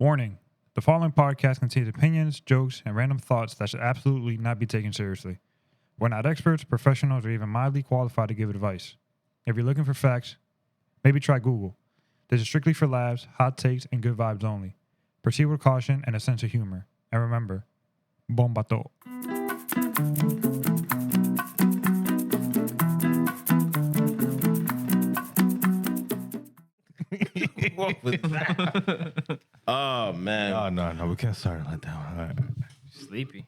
Warning. The following podcast contains opinions, jokes, and random thoughts that should absolutely not be taken seriously. We're not experts, professionals, or even mildly qualified to give advice. If you're looking for facts, maybe try Google. This is strictly for laughs, hot takes, and good vibes only. Proceed with caution and a sense of humor. And remember, Bomba'to. What was that? Oh, man. No, we can't start it like that. All right. Sleepy.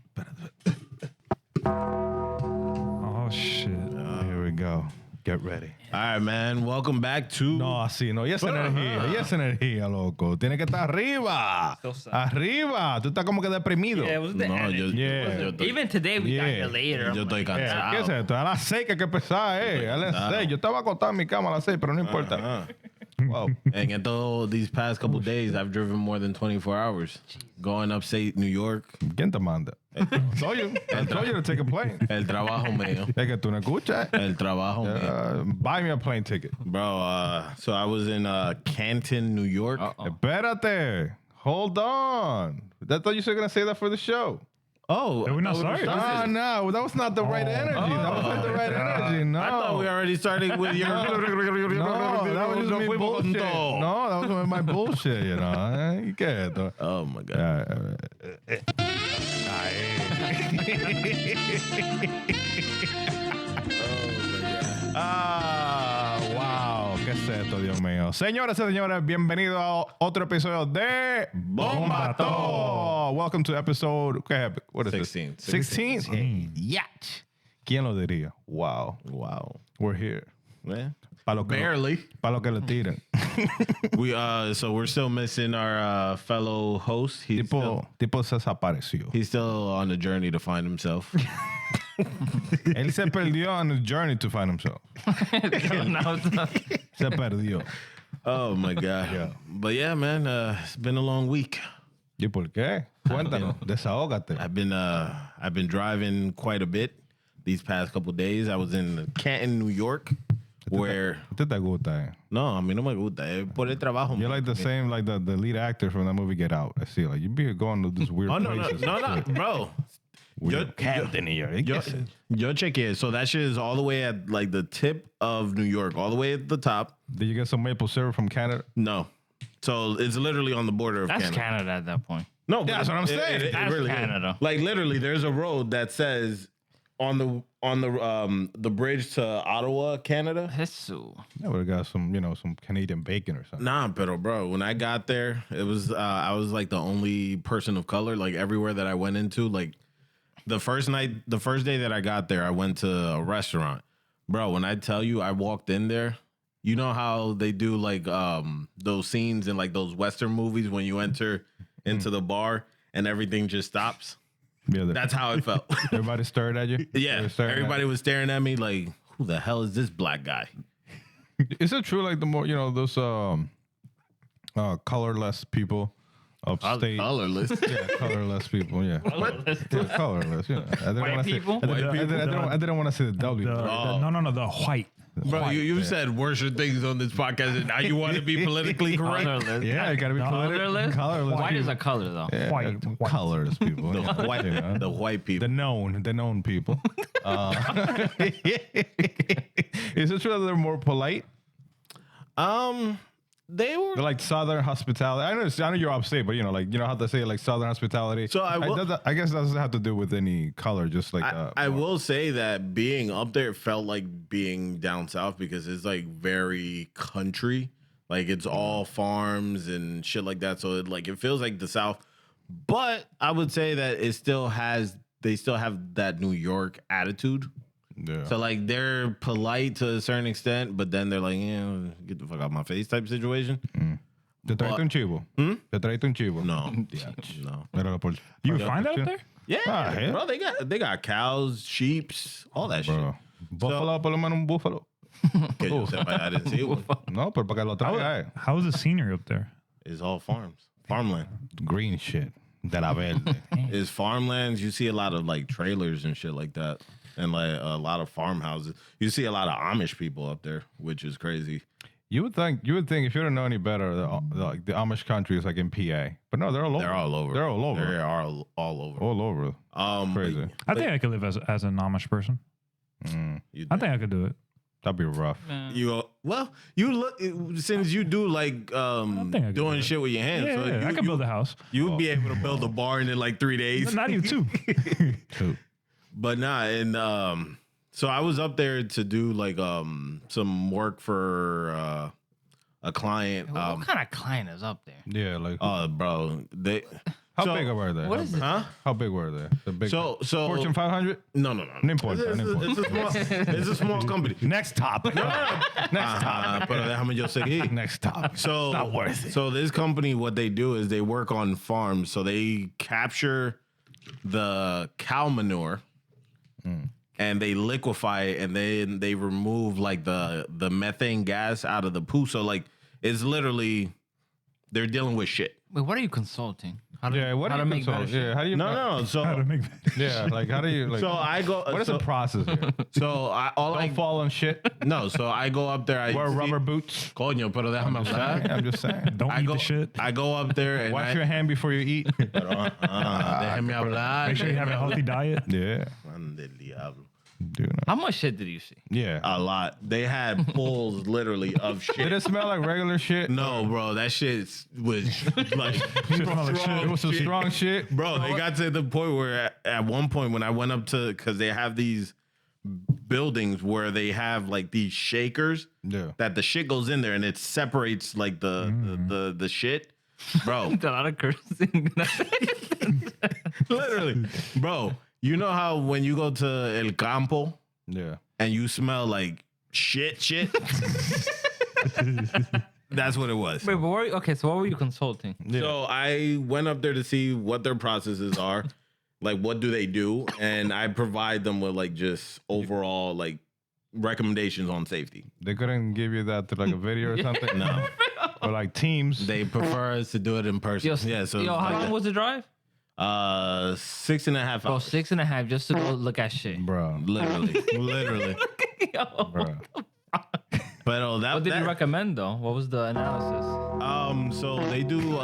Oh, shit. Here we go. Get ready. All right, man. Welcome back to... No, así no. Y esa energía, loco. Tiene que estar arriba. So sad. Arriba. Tú estás como que deprimido. Yeah, it was the No, energy. yo estoy... Even today we got here later. Yo I'm estoy like, cansado. ¿Qué es esto? A las 6 que hay que empezar, A las 6. Yo estaba acostado en mi cama a las 6, pero no importa. Wow. And these past couple days, I've driven more than 24 hours. Going upstate New York. ¿Quién te manda? I told you to take a plane. El trabajo mío. Es que tú no escuchas. El trabajo mío. Buy me a plane ticket. Bro, so I was in Canton, New York. Espérate. Hold on. I thought you were going to say that for the show. Oh. Did we not start? No, that was not the right energy. That was not the right energy. No. I thought we already started with your... No, that was just me bullshit. No, that was my bullshit, you know. ¿Y qué es esto? Oh, my God. Wow, ¿qué es esto, Dios mío? Señoras y señores, bienvenidos a otro episodio de Bomba'to. Welcome to episode, what is 16. this? 16? Yeah. ¿Quién lo diría? Wow. We're here. Man. Barely. Para lo que le tiran. So we're still missing our fellow host. Tipo se desapareció. He's still on the journey to find himself. Él se perdió on the journey to find himself. Se perdió. Oh my God. Yeah. But yeah, man, it's been a long week. ¿Y por qué? Cuéntanos, desahógate. I've been driving quite a bit these past couple days. I was in Canton, New York, where ¿Qué te gusta? no, a mí no me gusta. Por el trabajo. You're like the same, like the lead actor from that movie Get Out. I see, like you be going to this weird Oh no, places. no, bro. Yo chequeé. So that shit is all the way at like the tip of New York, all the way at the top. Did you get some maple syrup from Canada? No. So it's literally on the border of That's Canada. Canada at that point. No, that's what I'm saying. It That's really is. Canada. Like literally, there's a road that says on the bridge to Ottawa, Canada. Jesus. I would have got some, some Canadian bacon or something. Nah, pero bro, when I got there, it was I was like the only person of color. Like everywhere that I went into, like the first day that I got there, I went to a restaurant. Bro, when I tell you, I walked in there. You know how they do like those scenes in like those Western movies when you enter into the bar and everything just stops? Yeah, That's how it felt. everybody stared at you? Yeah, everybody was staring at me like, who the hell is this black guy? Is it true, like the more, those colorless people upstate? Colorless. Yeah, colorless people, yeah. Yeah, colorless, yeah. I didn't White wanna say- people? I didn't want to say the W. No, the white. Bro, you said worse things on this podcast, and now you want to be politically correct? Colorless. Yeah, you gotta be Colorless? colorless. White is a color, though. Yeah, White. colorless people. The yeah. white, Yeah. the white people. The known people. Is it true that they're more polite? They were They're like Southern hospitality. I know you're upstate, but how they say like Southern hospitality. So I guess that doesn't have to do with any color, just like I will say that being up there felt like being down south because it's like very country. Like it's all farms and shit like that. So it feels like the South. But I would say that they still have that New York attitude. Yeah. So like they're polite to a certain extent, but then they're like, get the fuck out of my face type situation. ¿Te traiste un chivo? ¿Te traiste un chivo? No. No. No. Era por- You find that up there? Yeah, yeah. bro, they got cows, sheeps, all that Bro. Buffalo, por lo menos un búfalo. shit. Que yo sepa, I didn't see one. No, pero para que lo traiga. How's the scenery up there? It's all farmland. Green shit. De la verde. It's farmlands. You see a lot of like trailers and shit like that. And like a lot of farmhouses. You see a lot of Amish people up there, which is crazy. You would think if you don't know any better, the Amish country is like in PA, but no, they're all over. They're all over. They're all over. They are all over. All over. Crazy. I think I could live as an Amish person. I think I could do it. That'd be rough. You look since you do like doing shit with your hands. Yeah, so I could build a house. You would be able to build a barn in like 3 days. Not even 2. But nah, and so I was up there to do like some work for a client. What kind of client is up there? Yeah, like Bro, how big were they? What is it? Huh? How big were they? The big So Fortune 500? No. No importa. It's a small company. Next topic. Next topic. Pero déjame yo seguir. Next topic. So not worth it. So this company, what they do is they work on farms. So they capture the cow manure and they liquefy it, and then they remove like the methane gas out of the poo. So like it's literally they're dealing with shit. Wait, what are you consulting? How to, What how do to you make better consult? shit? Yeah, how do you No. So How to make Yeah, like how do you like so I go. what is the process here? So I Don't fall on shit. no. So I go up there. I Wear see- rubber boots. Coño, pero déjame hablar. I'm just saying. Don't I eat go, the shit. I go up there and Wash your hand before you eat. déjame hablar. Make sure you have a healthy diet. Yeah. Man del diablo. Dude, no. How much shit did you see? Yeah. A lot. They had pulls literally of Did shit. it smell like regular shit? No, bro, that shit was like smell like shit. It was some strong shit. Bro, they got to the point where at one point when I went up to, because they have these buildings where they have like these shakers Yeah. that the shit goes in there and it separates like the shit. Bro, A lot of cursing. literally, bro. You know how when you go to El Campo Yeah. and you smell like shit? That's what it was. Wait, but so what were you consulting? So I went up there to see what their processes are, like what do they do, and I provide them with like just overall like recommendations on safety. They couldn't give you that through like a video or something? No, Or like Teams? they prefer us to do it in person. Yeah, so how like long was the drive? 6.5 Bro, hours. 6.5 just to go look at shit. Bro. Literally. Yo. Bro. But What did you recommend though? What was the analysis? So they do.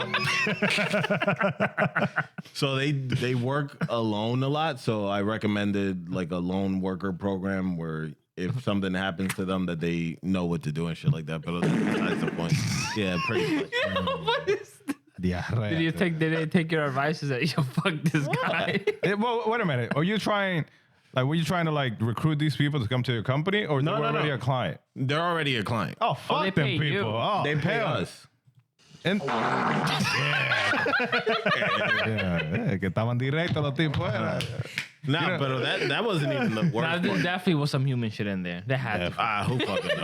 So they work alone a lot. So I recommended like a lone worker program where if something happens to them, that they know what to do and shit like that. But that's the point. Yeah, pretty much. What is Diarrhea. Did they take your advice? Is that yo fuck this guy? Well, wait a minute. Are you trying... Like, were you trying to like recruit these people to come to your company, or No, they were no, already no. a client? They're already a client. Oh, fuck they them pay people! you. Oh, They pay hell. us. And yeah, que estaban directos los tipos. Nah, but that wasn't even the Nah, worst there part. definitely was some human shit in there. They had to. Who fucking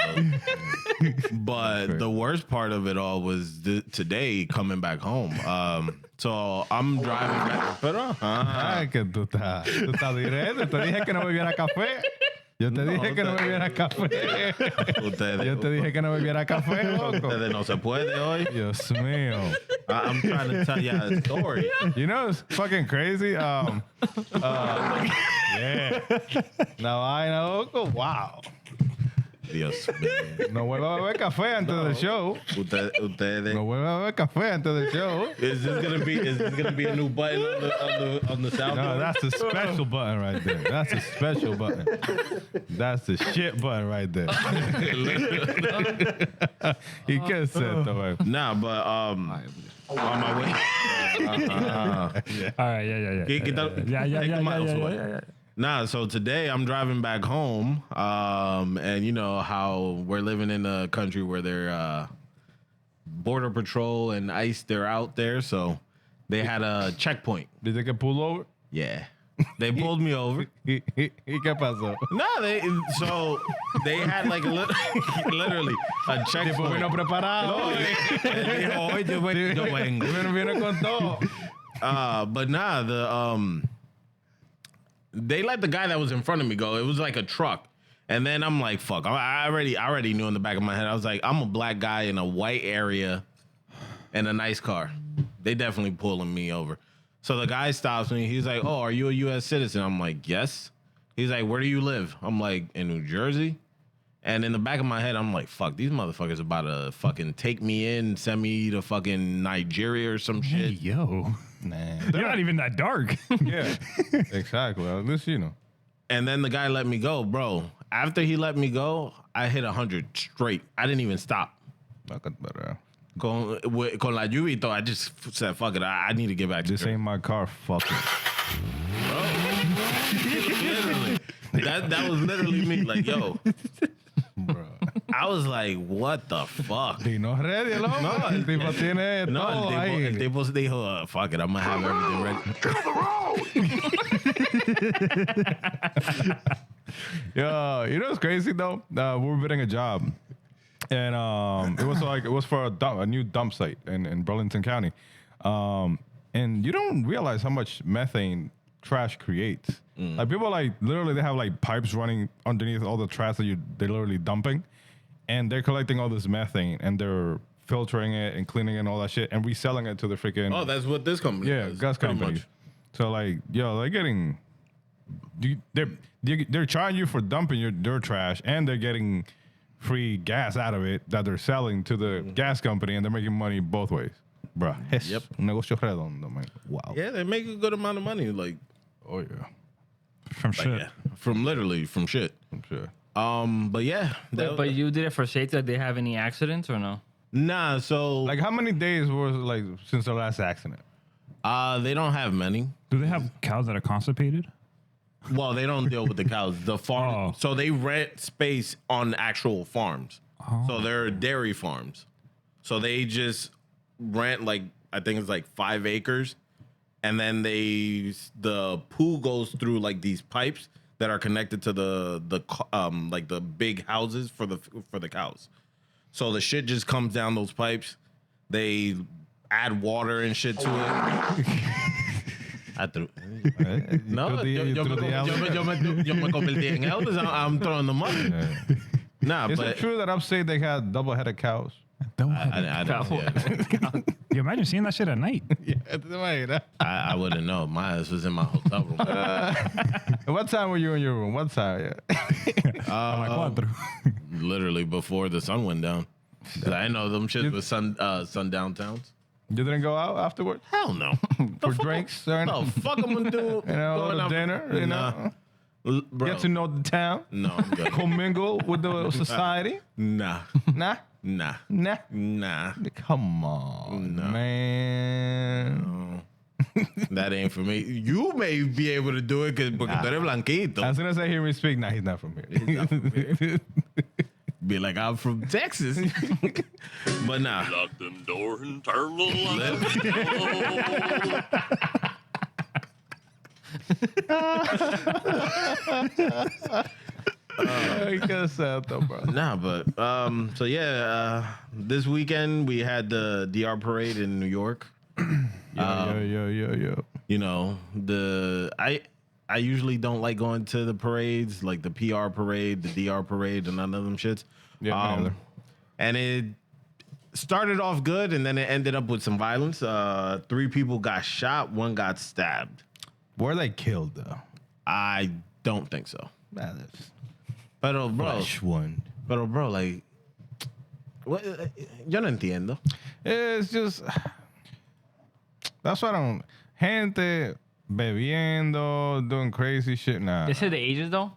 knows? But the worst part of it all was today coming back home. So I'm driving back. Pero, Ay, que tú estás directo. Te dije que no bebiera café. Yo te dije que no bebiera café. Yo te dije que no bebiera café, loco. Ustedes no se puede hoy. Dios mío. I'm trying to tell you a story. You know it's fucking crazy. Yeah. La vaina, loco. Wow. Dios mío. No vuelva a beber café antes del show. Ustedes. No vuelva a beber café antes del show. Is this gonna be a new button on the sound? No, that's a special button right there. That's a special button. That's the shit button right there. ¿Y qué es esto, güey? Nah, but on my way. All right, yeah. Get that- Yeah. take the miles away. Nah, so today I'm driving back home, and you know how we're living in a country where they're border patrol and ICE, they're out there, so they had a checkpoint. Did they get pulled over? Yeah, they pulled me over. ¿Y qué pasó? No, they had like literally a Tipo vino checkpoint. preparado. Dijo, "Oye, yo vengo." Vino con todo. But nah, they let the guy that was in front of me go. It was like a truck. And then I'm like, fuck. I already knew in the back of my head. I was like, I'm a black guy in a white area in a nice car. They definitely pulling me over. So the guy stops me. He's like, oh, are you a U.S. citizen? I'm like, yes. He's like, where do you live? I'm like, in New Jersey. And in the back of my head, I'm like, fuck, these motherfuckers about to fucking take me in, send me to fucking Nigeria or some Hey, shit. yo. Nah. They're not even that dark. Yeah. Exactly. At least you know. And then the guy let me go, bro. After he let me go, I hit 100 straight. I didn't even stop. Con la lluvia y todo, I just said, fuck it, I need to get back to This ain't my car. Fuck it. Literally. That was literally me. Like, yo. Bro. I was like, what the fuck? Y no es ready, loco. No, El tipo tiene No, todo ahí. el tipo se dijo, fuck it, I'm gonna have everything ready. Yeah, you know what's crazy though? We were bidding a job, and it was for a new dump site in Burlington County, and you don't realize how much methane trash creates. Like people literally they have like pipes running underneath all the trash that they're literally dumping, and they're collecting all this methane and they're filtering it and cleaning it and all that shit and reselling it to the freaking Oh, that's what this company does. gas pretty company. much. So like, yo, they're getting, they're charging you for dumping their trash, and they're getting free gas out of it that they're selling to the gas company, and they're making money both ways, bruh. Yep. Un negocio redondo, man. Wow. Yeah, they make a good amount of money, like Oh yeah, From shit. yeah, from shit. I'm sure. But yeah, But you did it for safety. Did they have any accidents or no? nah. So Like, how many days was like since the last accident? they don't have many. Do they have cows that are constipated? Well, they don't deal with the cows. The farm. Oh. So they rent space on actual farms. So they're dairy farms. So they just rent like I think it's like 5 acres, and then the poo goes through like these pipes that are connected to the like the big houses for the cows. So the shit just comes down those pipes. They add water and shit to it. No, yo me convertí en Elvis. I'm throwing the money. Nah, Is but it true that Upstate they had double-headed cows? I don't. Yeah. You imagine seeing that shit at night. I wouldn't know. My ass was in my hotel room. What time were you in your room? What time? Yeah. Literally before the sun went down. 'Cause I know them shits was sundown towns. You didn't go out afterwards Hell no. for drinks or No, anything? fuck I'm gonna do. You know, going the out- dinner, you know? Bro. Get to know the town? No, I'm good. Commingle with the society? Nah. Nah? Nah. Nah? Nah. Come on, No. man. That ain't for me. You may be able to do it porque tú eres blanquito. As soon as I hear me speak, nah, he's not from here. Be like, I'm from Texas. But nah. Lock them doors and turn the lights on. I guess that though, bro. Nah, but so yeah, this weekend we had the DR parade in New York. Yo. You know, I usually don't like going to the parades, like the PR parade, the DR parade, and none of them shits. Yeah, me neither. And it started off good, and then it ended up with some violence. 3 people got shot, 1 got stabbed. Were they killed though? I don't think so. Nah, that's Pero bro, like, what? Yo no entiendo. It's just that's why I don't. Gente bebiendo, doing crazy shit. Nah. They said the ages though.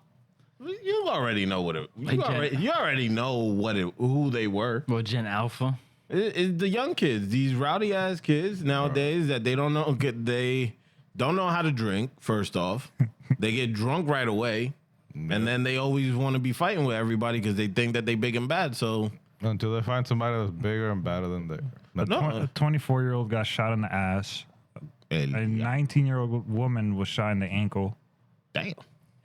You already know what it. Like You already know who they were. Well, Gen Alpha. It's the young kids, these rowdy ass kids nowadays that they don't know. They don't know how to drink. First off, they get drunk right away, and then they always want to be fighting with everybody because they think that they big and bad. So Until they find somebody that's bigger and better than they. A 24-year-old got shot in the ass. A 19-year-old woman was shot in the ankle. damn,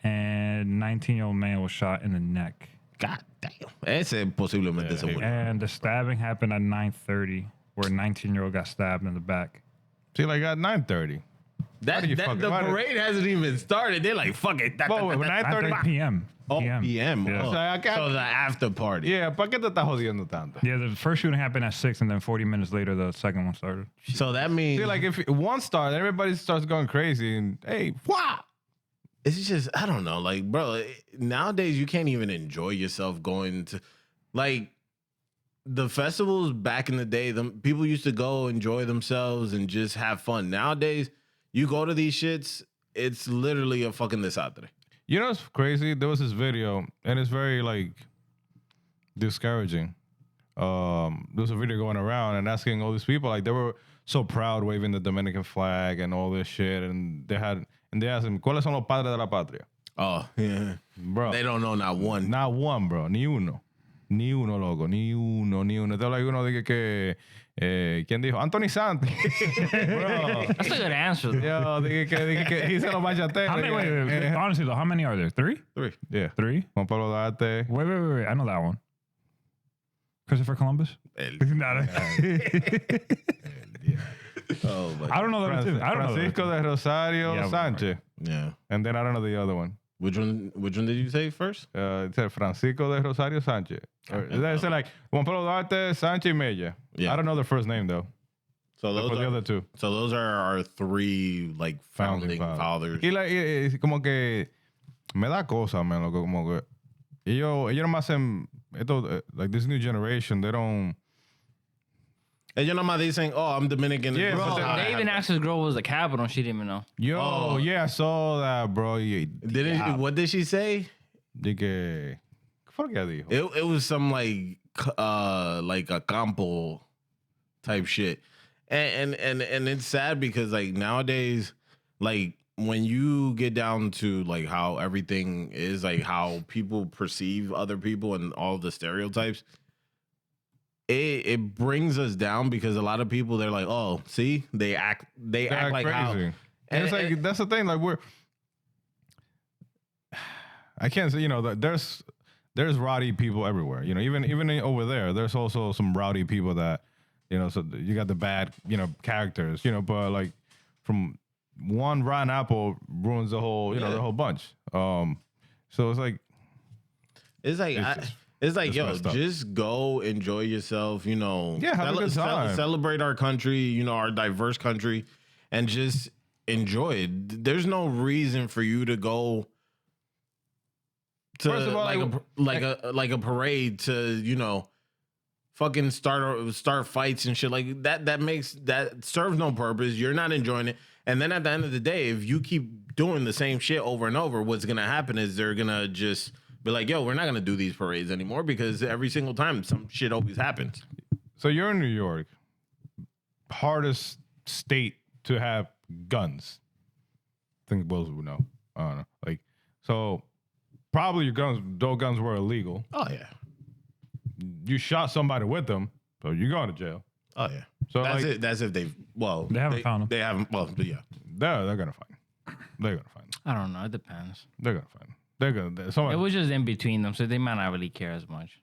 And 19-year-old man was shot in the neck. god damn, ese posiblemente se murió. And the stabbing happened at 9:30, where a 19-year-old got stabbed in the back. See, like at 9:30. The parade hasn't even started. They're like, fuck it. 9:30 p.m. Oh, PM. Yeah. Oh. So the after party. Yeah, ¿para qué te estás jodiendo tanto? Yeah, the first shooting happened at 6, and then 40 minutes later, the second one started. So that means See, like if one starts, everybody starts going crazy, and hey, wow. it's just, I don't know, like, bro, nowadays you can't even enjoy yourself going to, like, the festivals back in the day, people used to go enjoy themselves and just have fun. Nowadays, you go to these shits, it's literally a fucking desastre. You know what's crazy? There was this video, and it's very, like, discouraging. There was a video going around and asking all these people, like, they were so proud waving the Dominican flag and all this shit, and they asked them, ¿Cuáles son los padres de la patria? Oh, yeah. Bro. They don't know not one. Not one, bro. Ni uno. Ni uno, loco. Ni uno. They're like, uno dije que... ¿Quién dijo? Anthony Santos. Bro. That's a good answer. Though. Yo, dije que he said los bachateros. How many, wait, honestly, though, how many are there? Three? Yeah. Three? Juan Pablo Duarte. Wait. I know that one. Christopher Columbus? Oh, my I don't know that one too. I don't know. Francisco de Rosario Sanchez. Yeah. And then I don't know the other one. Which one did you say first? It said Francisco de Rosario Sanchez. Or it said like Juan Pablo Duarte, Sanchez Mella. Yeah. I don't know the first name though. So those For the are other two. So those are our three like founding fathers. Y like, como que me da cosa, man. Loco, como que ellos nomás hacen esto, like this new generation, they don't. Ellos nomás dicen, oh, I'm Dominican. Yeah, This is bro, how I They even have asked his girl what was the capital, and she didn't even know. Yo, Oh. yeah, I saw that, bro. What did she say? Dije, ¿qué fue lo que dijo? It was some like a campo type shit. And it's sad because like nowadays, like when you get down to like how everything is, like how people perceive other people and all the stereotypes, it brings us down because a lot of people, they're like, oh, see, they act like crazy. how, And it's like that's the thing. Like I can't say, you know, there's rowdy people everywhere. You know, even over there, there's also some rowdy people that, you know. So you got the bad, you know, characters. You know, but like from one rotten apple ruins the whole, you know, the whole bunch. So it's like it's like, it's yo, messed up. just go enjoy yourself, you know. Yeah, have a good time. Celebrate our country, you know, our diverse country, and just enjoy it. There's no reason for you to go to First of all, like a parade to, you know, fucking start fights and shit like that. That serves no purpose. You're not enjoying it. And then at the end of the day, if you keep doing the same shit over and over, what's gonna happen is they're gonna just be like, yo, we're not gonna do these parades anymore because every single time some shit always happens. So you're in New York, hardest state to have guns. I think Wills would know. I don't know. Like, so probably those guns were illegal. Oh yeah. You shot somebody with them, so you're going to jail. Oh yeah. So that's like, it. That's if they haven't found them. They haven't. Well, yeah. they're gonna find. They're gonna find. I don't know. It depends. They're gonna find. They're gonna. Somebody, It was just in between them, so they might not really care as much.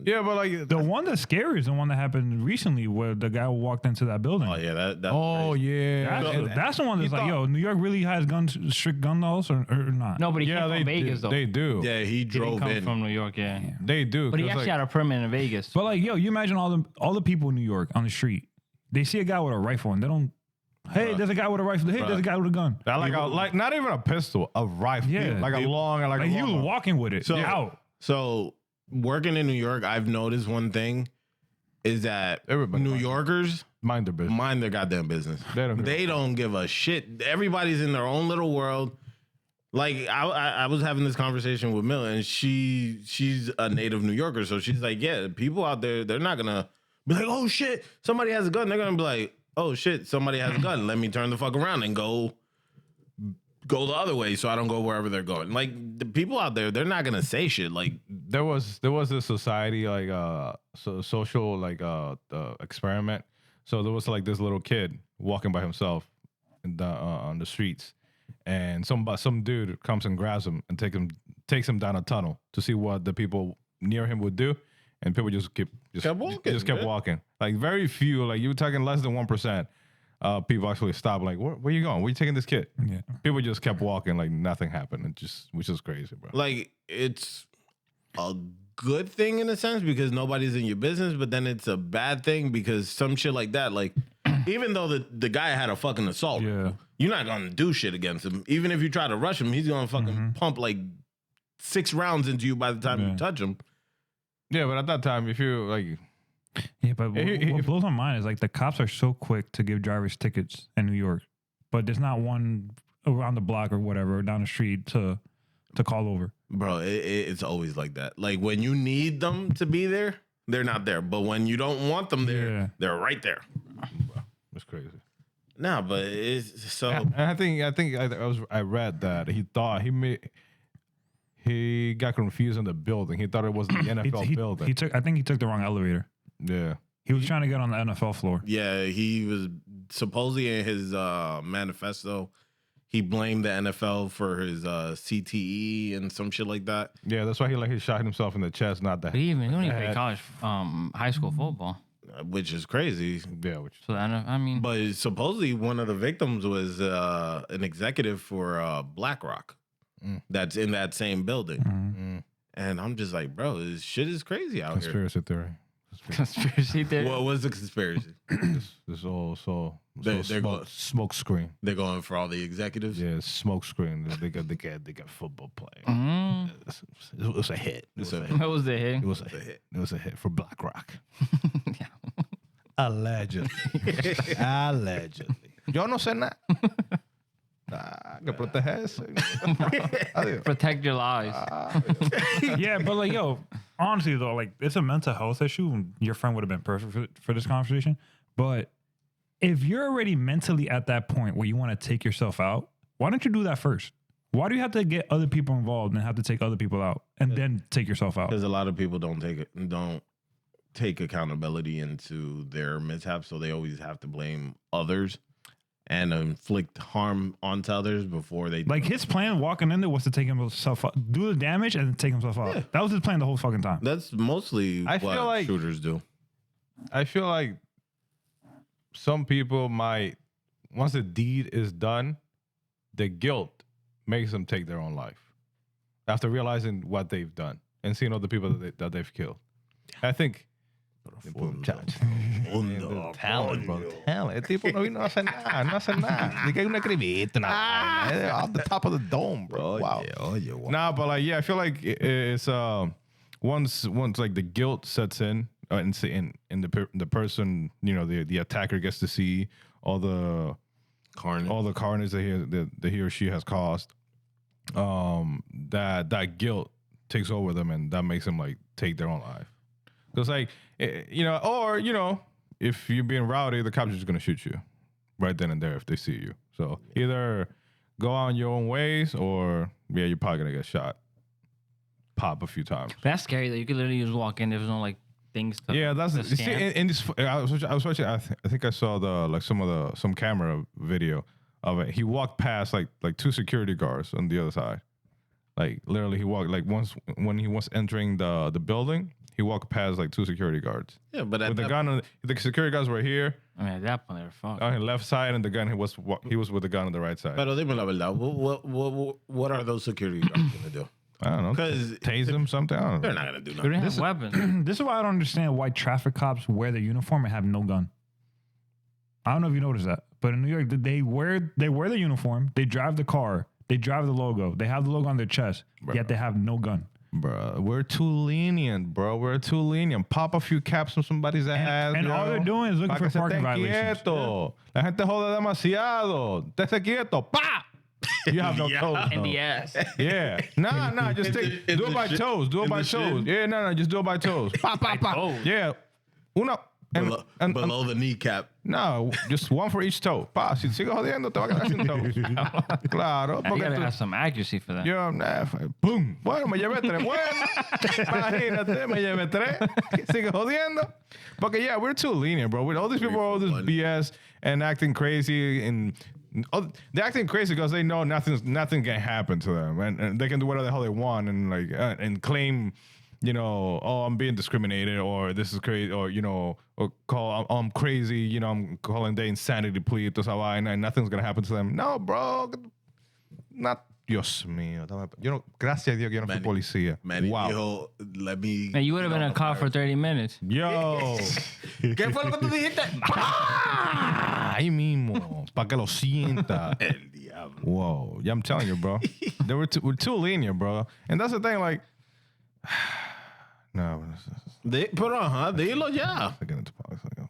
yeah, but like The one that's scary is the one that happened recently where the guy walked into that building. Oh yeah. That's oh crazy. yeah, That's the one that's like, yo, New York really has strict gun laws or not? No, but he yeah, came they from Vegas, though. They do. Yeah, he He didn't drove come in. from New York, yeah. They do. But he 'cause, actually like, had a permit in Vegas. But like, yo, you imagine all the people in New York on the street. They see a guy with a rifle and they don't. Hey, there's a guy with a rifle. Hey, there's a guy with a gun. like not even a pistol, a rifle. Yeah. like a long and like Like a he was long one. walking with it. So- out. So working in New York, I've noticed one thing is that Everybody New minds Yorkers mind their business. mind their goddamn business. They don't give a They don't give a shit. Everybody's in their own little world. Like I was having this conversation with Mil, and she's a native New Yorker, so she's like, yeah, people out there, they're not gonna be like, oh shit, somebody has a gun. They're gonna be like, oh shit, somebody has a gun. Let me turn the fuck around and go the other way, so I don't go wherever they're going. Like the people out there, they're not gonna say shit. Like there was this society like social like experiment. So there was like this little kid walking by himself in on the streets, and some dude comes and grabs him and takes him down a tunnel to see what the people near him would do, and people just kept walking. Like very few, like you were talking less than 1%. People actually stopped. Like, where you going? Where you taking this kid? Yeah. People just kept walking, like nothing happened, which is crazy, bro. like it's a good thing in a sense because nobody's in your business, but then it's a bad thing because some shit like that, like even though the guy had a fucking assault, Yeah. you're not gonna do shit against him. Even if you try to rush him, he's gonna fucking pump like 6 rounds into you by the time you touch him. Yeah, but at that time, if you like, Yeah, but what blows my mind is like the cops are so quick to give drivers tickets in New York, but there's not one around the block or whatever or down the street to call over. Bro, it's always like that. Like when you need them to be there, they're not there. But when you don't want them there, they're right there. it's crazy. Nah, but it's so. And I read that he thought he got confused in the building. He thought it was the NFL building. I think he took the wrong elevator. Yeah. He was trying to get on the NFL floor. Yeah, he was supposedly in his manifesto. He blamed the NFL for his CTE and some shit like that. Yeah, that's why he shot himself in the chest, not the But he don't even play college, high school football. Which is crazy. Yeah, So I mean, But supposedly one of the victims was an executive for BlackRock that's in that same building. And I'm just like, bro, this shit is crazy out conspiracy theory. conspiracy theory. here. What was the conspiracy? This all They're smoke screen. They're going for all the executives? Yeah, smoke screen. They got football players. It was a hit. What was the hit? It was a hit. It was a hit for BlackRock. Allegedly. Allegedly. Yo no sé nada. Que protegerse. Protect your lives. Yeah, but like, yo, honestly though, like it's a mental health issue. And your friend would have been perfect for this conversation. But if you're already mentally at that point where you want to take yourself out, why don't you do that first? Why do you have to get other people involved and have to take other people out and then take yourself out? Because a lot of people don't take accountability into their mishaps, so they always have to blame others and inflict harm onto others before they Like his plan walking in there was to take himself out, do the damage and take himself out. Yeah. That was his plan the whole fucking time. That's mostly I what feel like- shooters do. I feel like some people might, once the deed is done, the guilt makes them take their own life after realizing what they've done and seeing other people that they've killed. I think. Talent, bro. Talent. El tipo no hace nada. Ni que hay una cremita, nada. Off the top of the dome, bro. Wow. Nah, but like, yeah, I feel like it's once like the guilt sets in, and the person, you know, the attacker gets to see all the carnage that he or she has caused. That guilt takes over them, and that makes them like take their own life. Because like, you know, or you know, if you're being rowdy, the cops are just gonna shoot you right then and there if they see you. So either go on your own ways, or yeah, you're probably gonna get shot, pop a few times. That's scary though. You could literally just walk in. There's no like things. Yeah, that's to you see, scan. in this. I was watching. I think I saw some camera video of it. He walked past like 2 security guards on the other side. Like literally, he walked like once when he was entering the building. He walked past like 2 security guards. Yeah, but With the gun, the security guards were here I mean, at that point, they're fucked. on his left side, and the gun he was with the gun on the right side. Pero dime la verdad, what are those security guards gonna do? I don't know. 'Cause Tase him, something. I don't They're know. not gonna do They nothing. didn't have weapons. This is why I don't understand why traffic cops wear their uniform and have no gun. I don't know if you noticed that, but in New York, they wear their uniform, they drive the car, they drive the logo, they have the logo on their chest, yet they have no gun. Bro, we're too lenient, bro. We're too lenient. Pop a few caps on somebody's ass. And all they're doing is looking Pa' que for se parking estén violations. quieto. La gente jode demasiado. Estése quieto. Pa! You have no toes. In though. the ass. Yeah. Nah. Just do it by toes. Do it by toes. Yeah, no. Just do it by toes. Pa, pa, pa. toes. Yeah. Uno. And Below the kneecap. no, just one for each toe. Pa, si sigues jodiendo, te va a quedar sin toes. Claro. You Porque gotta tú- have some accuracy for that. yo, boom. Bueno, me llevé 3. Bueno, imagínate, me llevé 3. Sigue jodiendo. Porque, yeah, we're too lenient, bro. With all these people, all this BS and acting crazy. And they're acting crazy because they know nothing can happen to them. And they can do whatever the hell they want and, like, and claim, you know, oh, I'm being discriminated, or this is crazy, or, you know, or call, I'm crazy, you know, I'm calling the insanity plea, toda esa vaina, and nothing's going to happen to them. No, bro. Not Dios mío. Yo no, gracias a Dios que yo no fui policía. Manny Wow. dijo, let me. Man, you would have been in a car for 30 minutes. Yo. ¿Qué fue lo que tú dijiste? Ahí mismo. Para que lo sienta. El diablo. Whoa. Yeah, I'm telling you, bro. We're too lenient, bro. And that's the thing, like. No. Pero ajá, dilo ya. Get into politics.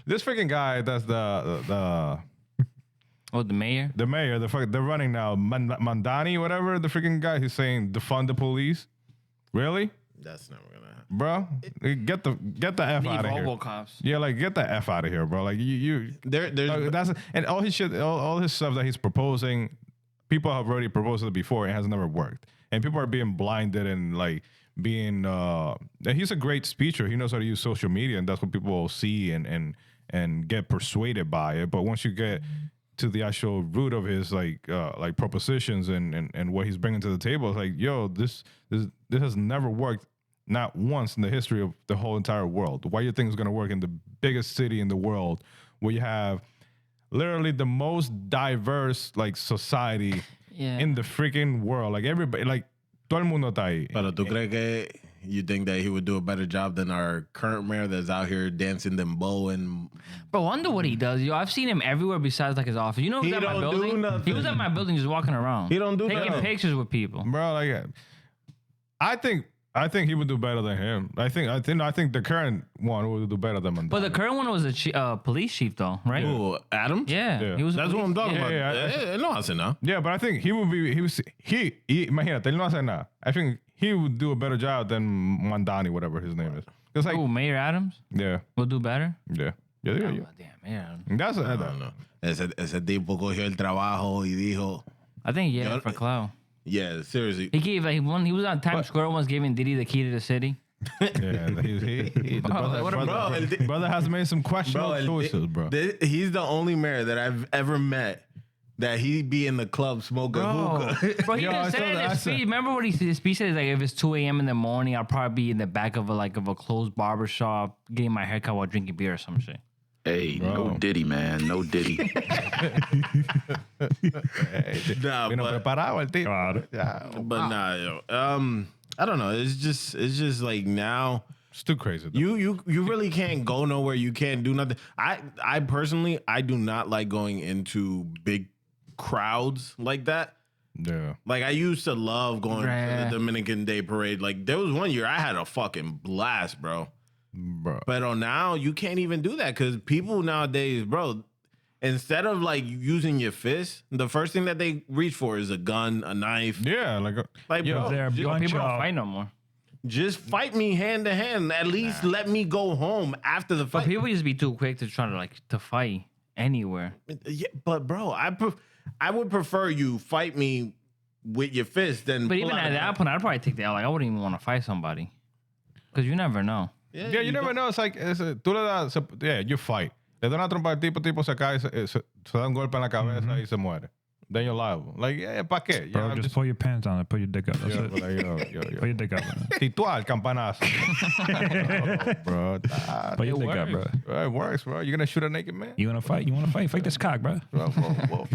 This freaking guy that's the Oh, the mayor? the mayor, they're running now. Mandani, whatever, the freaking guy, he's saying defund the police. Really? That's never gonna happen. Bro? Get the F Leave out of here. Robocops. Yeah, like get the F out of here, bro. Like you There's that's and all his shit, all his stuff that he's proposing, people have already proposed it before. It has never worked, and people are being blinded and like being. And he's a great speaker. He knows how to use social media, and that's what people will see and get persuaded by it. But once you get to the actual root of his like propositions and what he's bringing to the table, it's like, yo, this has never worked. Not once in the history of the whole entire world. Why do you think it's going to work in the biggest city in the world where you have literally the most diverse like society in the freaking world? Like everybody, like todo el mundo está ahí. Pero tú crees que you think that he would do a better job than our current mayor that's out here dancing dembow and Bro, I wonder what he does. Yo, I've seen him everywhere besides like his office. You know, He at my don't do building. nothing. He was at my building just walking around. He don't do taking nothing. pictures with people. Bro, like I think he would do better than him. I think the current one would do better than Mandani. But the current one was a police chief, though, right? Ooh, Adams? Yeah. He was. That's what I'm talking about. Yeah. No hace nada. Yeah, but I think he imagínate, él no hace nada. I think he would do a better job than Mandani, whatever his name is. It's like, Ooh, Mayor Adams yeah, will do better. yeah. Oh, damn, Mayor Adams. That's No, no. Ese tipo cogió el trabajo y dijo, I think Yo- for clout. yeah, seriously. He gave he was on Times Square once giving Diddy the key to the city. yeah. The brother has made some questionable choices, bro. He's the only mayor that I've ever met that he be in the club smoking hookah. Bro, he Yo, I just saw said in that. his speech. Remember what his speech said? Like, if it's 2 a.m. in the morning, I'll probably be in the back of a closed barber shop getting my haircut while drinking beer or some shit. Hey, no Diddy, man. No Diddy. Nah, Vino but, preparado el tipo. but nah, yo. I don't know. It's just like now. It's too crazy. Though. You really can't go nowhere. You can't do nothing. I personally, I do not like going into big crowds like that. Yeah. Like I used to love going to Right. the Dominican Day Parade. Like there was one year I had a fucking blast, bro. Bro. But now you can't even do that because people nowadays, bro, instead of like using your fist, the first thing that they reach for is a gun, a knife. Yeah, Like, yo, bro, They're just, blunt People don't chop. fight no more. just fight me hand to hand. At least let me go home after the But fight. people just be too quick to try to fight anywhere. Yeah, but bro, I would prefer you fight me with your fist than. But pull even out at a that gun. point, I'd probably take the L. Like, I wouldn't even want to fight somebody. Because you never know. yeah, you never know. It's like, tú le das, yeah, you fight. Le da una trompa al tipo se cae, se da un golpe en la cabeza y se muere. Then you're liable. Like, yeah, ¿para qué? Bro, Yeah, just pull your pants on and put your dick up. That's yeah, it. but like, yo. Put your dick up. Titual, campanazo. Oh, bro. Put your dick up, bro. It works, bro. You're going to shoot a naked man? You want to fight? You want to fight? Fight this cock, bro. Whoa.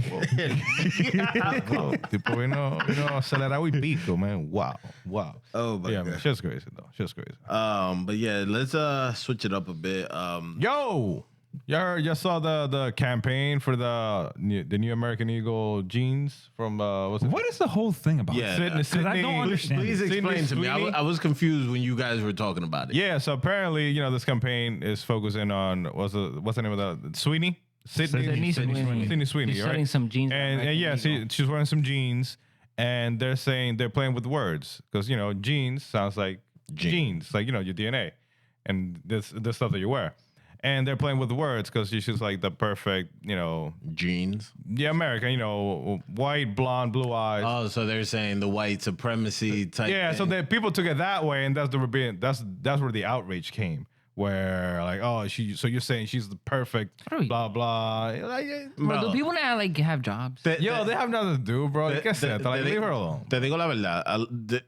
Tipo vino acelerado y pico, man. Wow. Oh my Yeah, god. man. Shit's crazy, though. Shit's crazy. But yeah, let's switch it up a bit. Yo! Y'all saw the campaign for the new American Eagle jeans from, what's it? What is the whole thing about? Yeah. Because I Sydney- don't understand. Please it. explain to me. Sweeney? I was confused when you guys were talking about it. Yeah, so apparently, this campaign is focusing on, what's the name of the, Sweeney? Sydney Sweeney. Sydney Sweeney, She's right? selling some jeans. And yeah, she's wearing some jeans, and they're saying they're playing with words because jeans sounds like jeans, like your DNA, and this stuff that you wear, and they're playing with the words because she's just like the perfect, Jeans. yeah, American, white, blonde, blue eyes. Oh, so they're saying the white supremacy type. Yeah, so thing. the people took it that way, and that's where the outrage came. where like, oh, so you're saying she's the perfect, blah blah. Like, Bro, do people not like have jobs? they have nothing to do, bro. Like I said, like leave her alone. Te digo la verdad.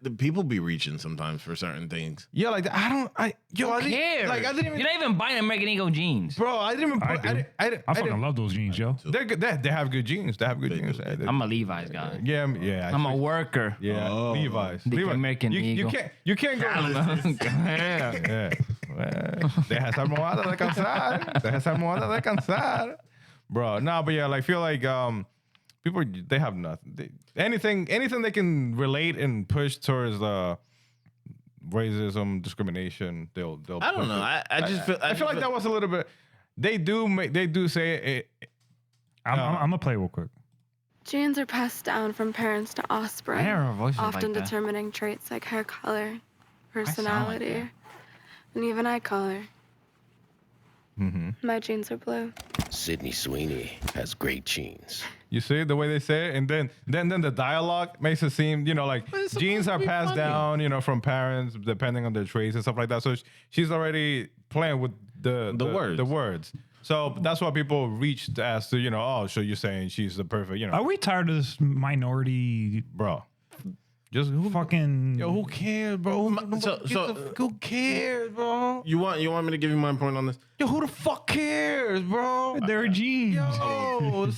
The people be reaching sometimes for certain things. Yeah, like I Who cares? Like I didn't even. You're not even buying American Eagle jeans. Bro, I didn't even. I fucking love those jeans, yo. They're good. They have good jeans. They have good jeans. I'm a Levi's guy. Yeah. I'm a worker. Yeah, Levi's. The Levi's. American Eagle. You can't go. Yeah. Deja esa almohada de cansar. Deja esa almohada de cansar. Bro, no, but yeah, like feel like people they have nothing. Anything they can relate and push towards racism, discrimination, they'll. I don't know. I just feel. I feel like that was a little bit. They do say it. I'm gonna play real quick. Genes are passed down from parents to offspring, I hear her voice was often like that. determining traits like hair color, sound like personality, that. and even eye color. Mm-hmm. My genes are blue. Sydney Sweeney has great genes. You see the way they say it, and then the dialogue makes it seem, like genes are passed down, from parents depending on their traits and stuff like that. So she's already playing with the words. The words. So that's why people reached as to, oh, so you're saying she's the perfect, Are we tired of this minority, bro? Just fucking? Yo, who cares, bro? Who cares, bro? You want me to give you my point on this? Yo, who the fuck cares, bro? They're jeans. Yo,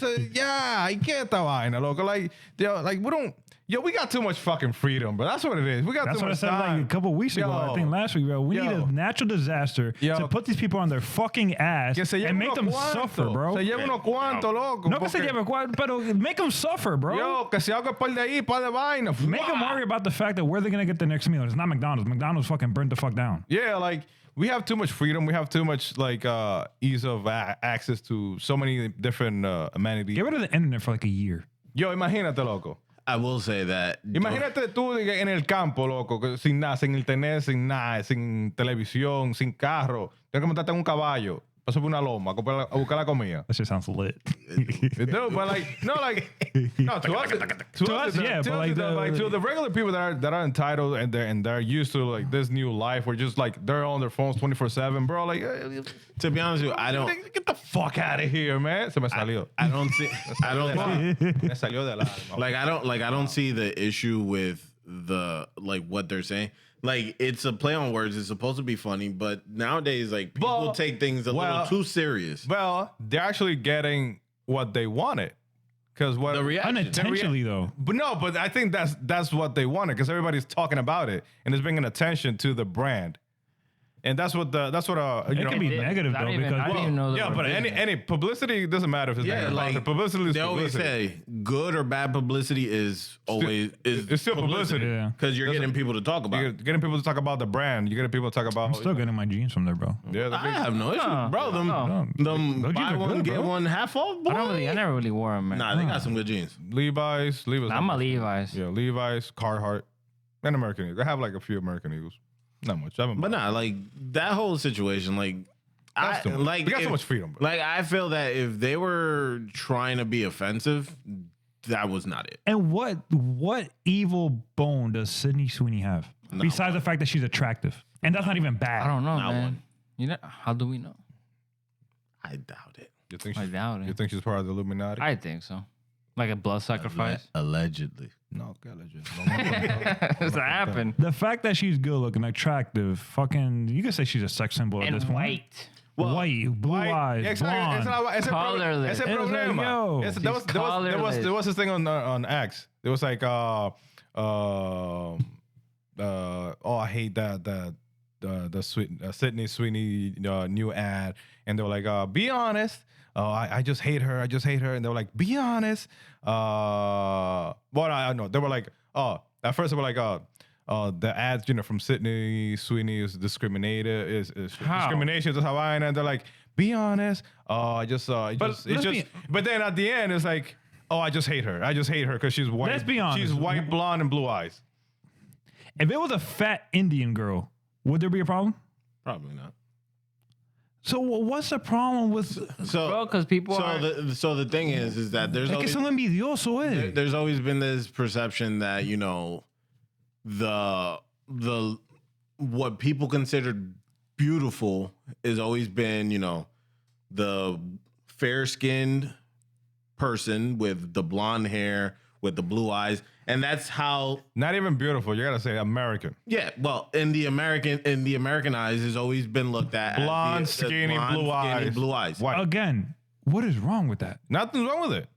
I get that vaina, loco. Like we don't. Yo, we got too much fucking freedom, bro. That's what it is. We got That's too what I much said time. like a couple weeks ago. I think last week, bro. We need a natural disaster to put these people on their fucking ass and make them suffer, bro. Se lleva unos cuantos, loco. No que se lleve cuánto, pero make them suffer, bro. Yo, que si algo par de ahí, par de vaina. Make them worry about the fact that where they're gonna get their next meal. It's not McDonald's. McDonald's fucking burnt the fuck down. Yeah, like we have too much freedom. We have too much ease of access to so many different amenities. Get rid of the internet for like a year. Yo, imagínate, loco. I will say that. Imagínate tú en el campo, loco, sin nada, sin internet, sin nada, sin televisión, sin carro. Tienes que montarte en un caballo, pasar por una loma, a buscar la comida. That shit sounds lit. No, but to us, yeah, but like to the regular people that are entitled and they're used to like this new life where just like they're on their phones 24/7, bro. Like, to be honest with you, I don't get the fuck out of here, man. Se me salió. I don't see. Me salió del alma. I don't see the issue with the what they're saying. Like, it's a play on words. It's supposed to be funny, but nowadays, like, people take things a little too serious. Well, they're actually getting what they wanted. Because what the reaction, unintentionally though. But I think that's what they wanted because everybody's talking about it and it's bringing attention to the brand. And that's what it can be negative though because but any publicity doesn't matter if it's negative. Like publicity is they always say good or bad publicity is always it's still publicity because you're getting people to talk about. You're getting people to talk about the brand. You're getting people to talk about. I'm still getting my jeans from there, bro. Yeah, I have no issue, bro. Them buy one get one half off. Boy. I never really wore them, man. Nah, they got some good jeans. Levi's. I'm a Levi's. Yeah, Levi's, Carhartt, and American Eagle. They have like a few American Eagles. Not much. But like that whole situation, like we got so much freedom. Bro. Like I feel that if they were trying to be offensive, that was not it. And what evil bone does Sydney Sweeney have besides the fact that she's attractive? And that's not even bad. I don't know, Not man. one. You know, how do we know? I doubt it. You think I doubt it. You think she's part of the Illuminati? I think so. Like a blood sacrifice. Allegedly. No, allegedly. Does that happen? The fact that she's good looking, attractive, fucking, you could say she's a sex symbol at And this point. white. White, blue eyes, blonde. Colorless. Ese problema. yo. There was this thing on X. It was like, I hate the Sydney Sweeney new ad, and they were like, be honest. I just hate her. And they were like, be honest. I know. They were like, at first they were like, the ads, from Sydney Sweeney is discriminated, is discrimination to Hawaii, and they're like, be honest. But then at the end it's like, I just hate her. Because she's white. Let's be honest. She's white, blonde, and blue eyes. If it was a fat Indian girl, would there be a problem? Probably not. So what's the problem with? Bro, because people So the thing is that there's Es que son envidioso, eh. there's always been this perception that the what people considered beautiful has always been, the fair-skinned person with the blonde hair, with the blue eyes. And that's how... Not even beautiful. You got to say American. Yeah, well, in the American eyes, has always been looked at Blonde, as skinny, blue eyes. White. Again, what is wrong with that? Nothing's wrong with it.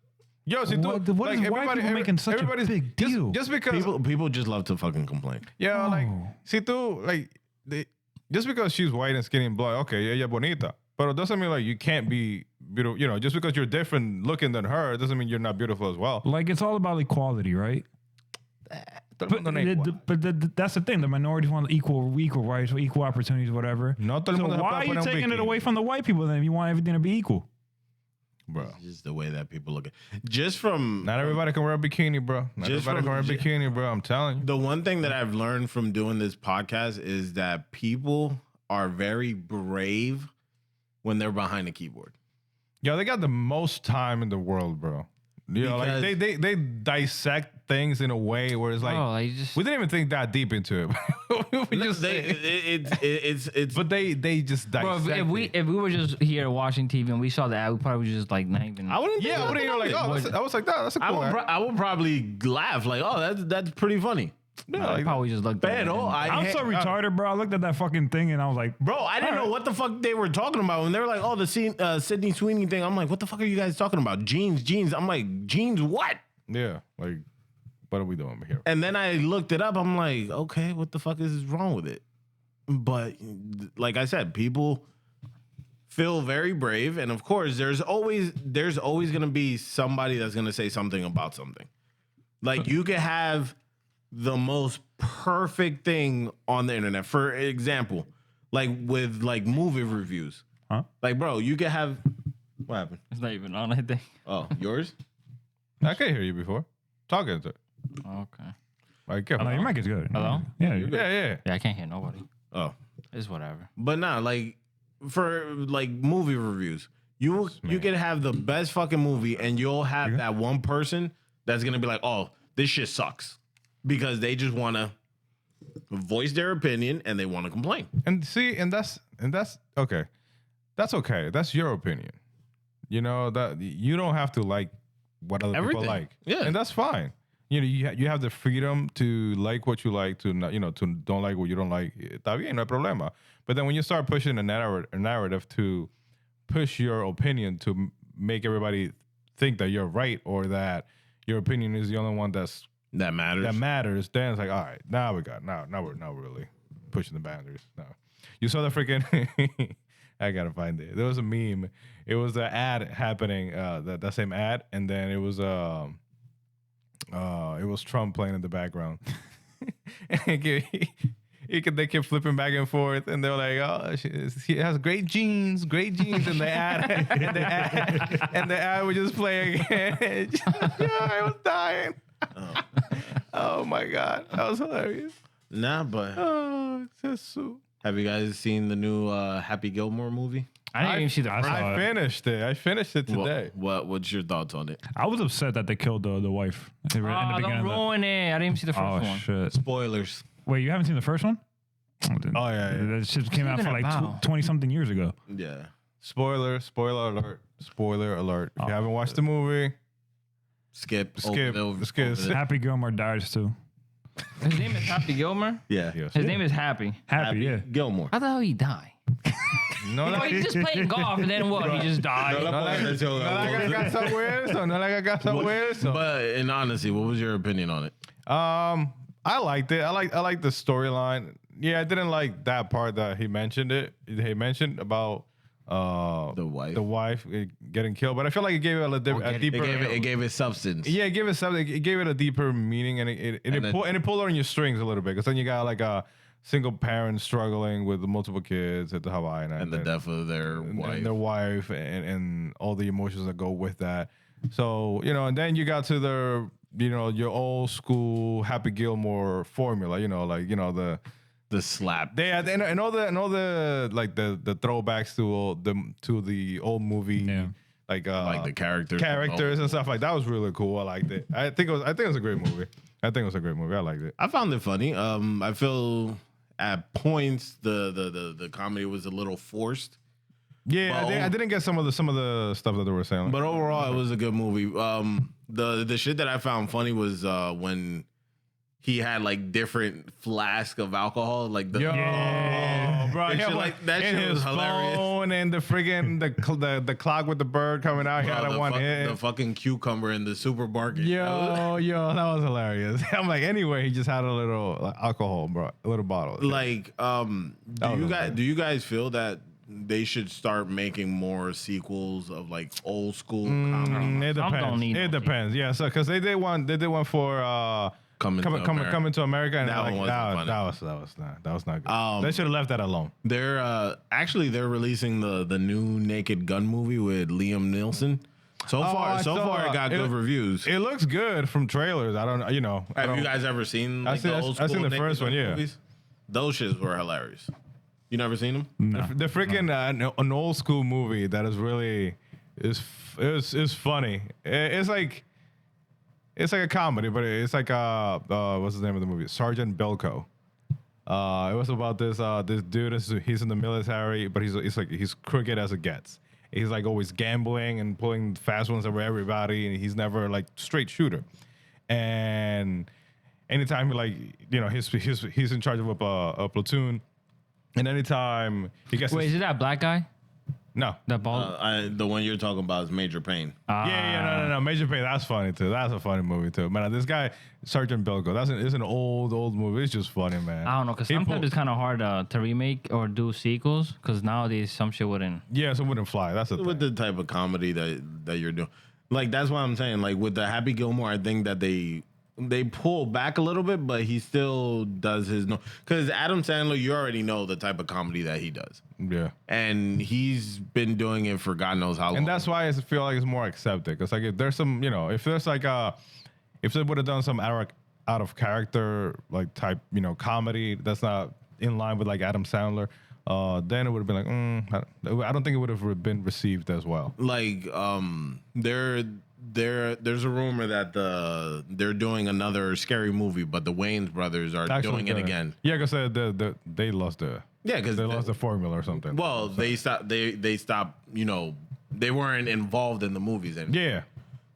Yo, see, What is white people making such a big deal? Just because... People just love to fucking complain. Yeah, Oh. like, see, just because she's white and skinny and blonde, okay, ella bonita. But it doesn't mean, like, you can't be beautiful. Just because you're different looking than her, it doesn't mean you're not beautiful as well. Like, it's all about equality, right? But that's the thing. The minorities want equal rights, or equal opportunities, whatever. No todo el So mundo se why puede are you poner un taking it bikini. away from the white people then if you want everything to be equal? Bro. It's just the way that people look at just from Not everybody can wear a bikini, bro. Not Just everybody can wear a from- bikini, bro. I'm telling you. the one thing that I've learned from doing this podcast is that people are very brave when they're behind a keyboard. Yo, they got the most time in the world, bro. Like Because- they dissect things in a way where it's like like just we didn't even think that deep into it. We just It's but they just bro, dissect. if we were just here watching TV and we saw that, we probably just like not even. I wouldn't. yeah, I wouldn't even like. Oh, I was like, that's a I cool. would, I would probably laugh like, oh, that's pretty funny. I probably just looked. at it Pero and- I'm so retarded, bro. I looked at that fucking thing and I was like, Bro, I didn't know what the fuck they were talking about when they were like, oh, the Sydney Sweeney thing. I'm like, what the fuck are you guys talking about? Jeans. I'm like, jeans what? Yeah, like what are we doing here? And then I looked it up. I'm like, okay, what the fuck is wrong with it? But like I said, people feel very brave, and of course, there's always gonna be somebody that's gonna say something about something. Like you could have the most perfect thing on the internet. For example, like with like movie reviews. Huh? Like, bro, you could have what happened? It's not even on. I think. Oh, yours? I can't hear you before talking to it. Okay. Like, oh, no, your mic is good. Hello? Yeah, yeah. Yeah, I can't hear nobody. Oh. It's whatever. But nah, like for like movie reviews, you can have the best fucking movie, and you'll have that one person that's gonna be like, "Oh, this shit sucks," because they just want to voice their opinion and they want to complain. And see, and that's okay. That's okay. That's your opinion. You know that you don't have to like what other Everything. people like. Yeah. And that's fine. You have the freedom to like what you like, to not, to don't like what you don't like. Está bien, no hay problema. But then when you start pushing a narrative to push your opinion to make everybody think that you're right or that your opinion is the only one that matters, then it's like, all right, now we're really pushing the boundaries. No. You saw the freaking I gotta find it. There was a meme. It was an ad happening, that same ad, and then it was Trump playing in the background. And they kept flipping back and forth, and they were like, "Oh, she has great genes," and the ad, and the ad was just playing again. I was dying. Oh my god, that was hilarious. Nah, but Oh, it's so. have you guys seen the new Happy Gilmore movie? I didn't even see the first. I finished it. I finished it today. What's your thoughts on it? I was upset that they killed the wife in the Oh, beginning. don't ruin it. I didn't even see the first Oh one. shit! Spoilers. Wait, you haven't seen the first one? Oh yeah. That shit came out even for like about? 20 something years ago. Yeah. Spoiler alert. Spoiler alert. If you haven't watched the movie, Skip. Skip. Happy Gilmore dies too. His name is Happy Gilmore. Yeah. yes. His name is Happy. Happy, yeah. Gilmore. How the hell he die? No, Oh, he's just playing golf and then what? He just died. No like a casa. But in honesty, what was your opinion on it? I liked it. I like the storyline. Yeah, I didn't like that part that he mentioned about The wife. getting killed, but I feel like it gave it a deeper. It gave it substance. Yeah, it gave it something. It gave it a deeper meaning, and it pulled on your strings a little bit, because then you got like a single parent struggling with multiple kids at the Hawaii, And the death of their wife. and their wife, and all the emotions that go with that. So and then you got to the your old school Happy Gilmore formula. The slap. They had and all the like the throwbacks to the old movie. Yeah. Like the characters. and stuff like that was really cool. I liked it. I think it was a great movie. I liked it. I found it funny. I feel at points the comedy was a little forced. Yeah, I didn't get some of the stuff that they were saying. But overall, it was a good movie. The shit that I found funny was when he had like different flasks of alcohol, like the bro, that shit, like that shit was hilarious. Phone and the friggin' the clock with the bird coming out. He had a one hit. The fucking cucumber in the supermarket. Yo, that was hilarious. I'm like, anyway, he just had a little alcohol, bro, a little bottle. Like, do you guys feel that they should start making more sequels of like old school comedy? It depends. It depends. Yeah, so because they did one for Coming to America, and that one wasn't funny. That was not good. They should have left that alone. They're releasing the new Naked Gun movie with Liam Neeson. So far it got good reviews. It looks good from trailers. I don't, Have you guys ever seen like, the old school I've seen the Naked first one, yeah. movies? Those shits were hilarious. You never seen them? No. The freaking an old school movie that is really is funny. It's like a comedy, but it's like what's the name of the movie? Sergeant Bilko. It was about this dude. He's in the military, but he's crooked as it gets. He's like always gambling and pulling fast ones over everybody, and he's never like straight shooter. And anytime he's in charge of a platoon, and anytime he gets is it that black guy? No, that bald. The one you're talking about is Major Payne. No, Major Payne. That's funny too. That's a funny movie too, man. This guy Sergeant Bilko. It's an old movie. It's just funny, man. I don't know, because sometimes it's kind of hard to remake or do sequels, because nowadays some shit wouldn't. Yeah, so it wouldn't fly. That's with the type of comedy that you're doing. Like that's what I'm saying. Like with the Happy Gilmore, I think that they pull back a little bit, but he still does his because Adam Sandler, you already know the type of comedy that he does. Yeah, and he's been doing it for God knows how long. And that's why I feel like it's more accepted. Because like if there's some, if there's like if they would have done some out of character like type, comedy that's not in line with like Adam Sandler, then it would have been like, I don't think it would have been received as well. Like there's a rumor that they're doing another Scary Movie, but the Wayans brothers are doing it again. Yeah, because they lost because they lost the formula or something. Well, they stopped. They stopped. They weren't involved in the movies anymore. Yeah,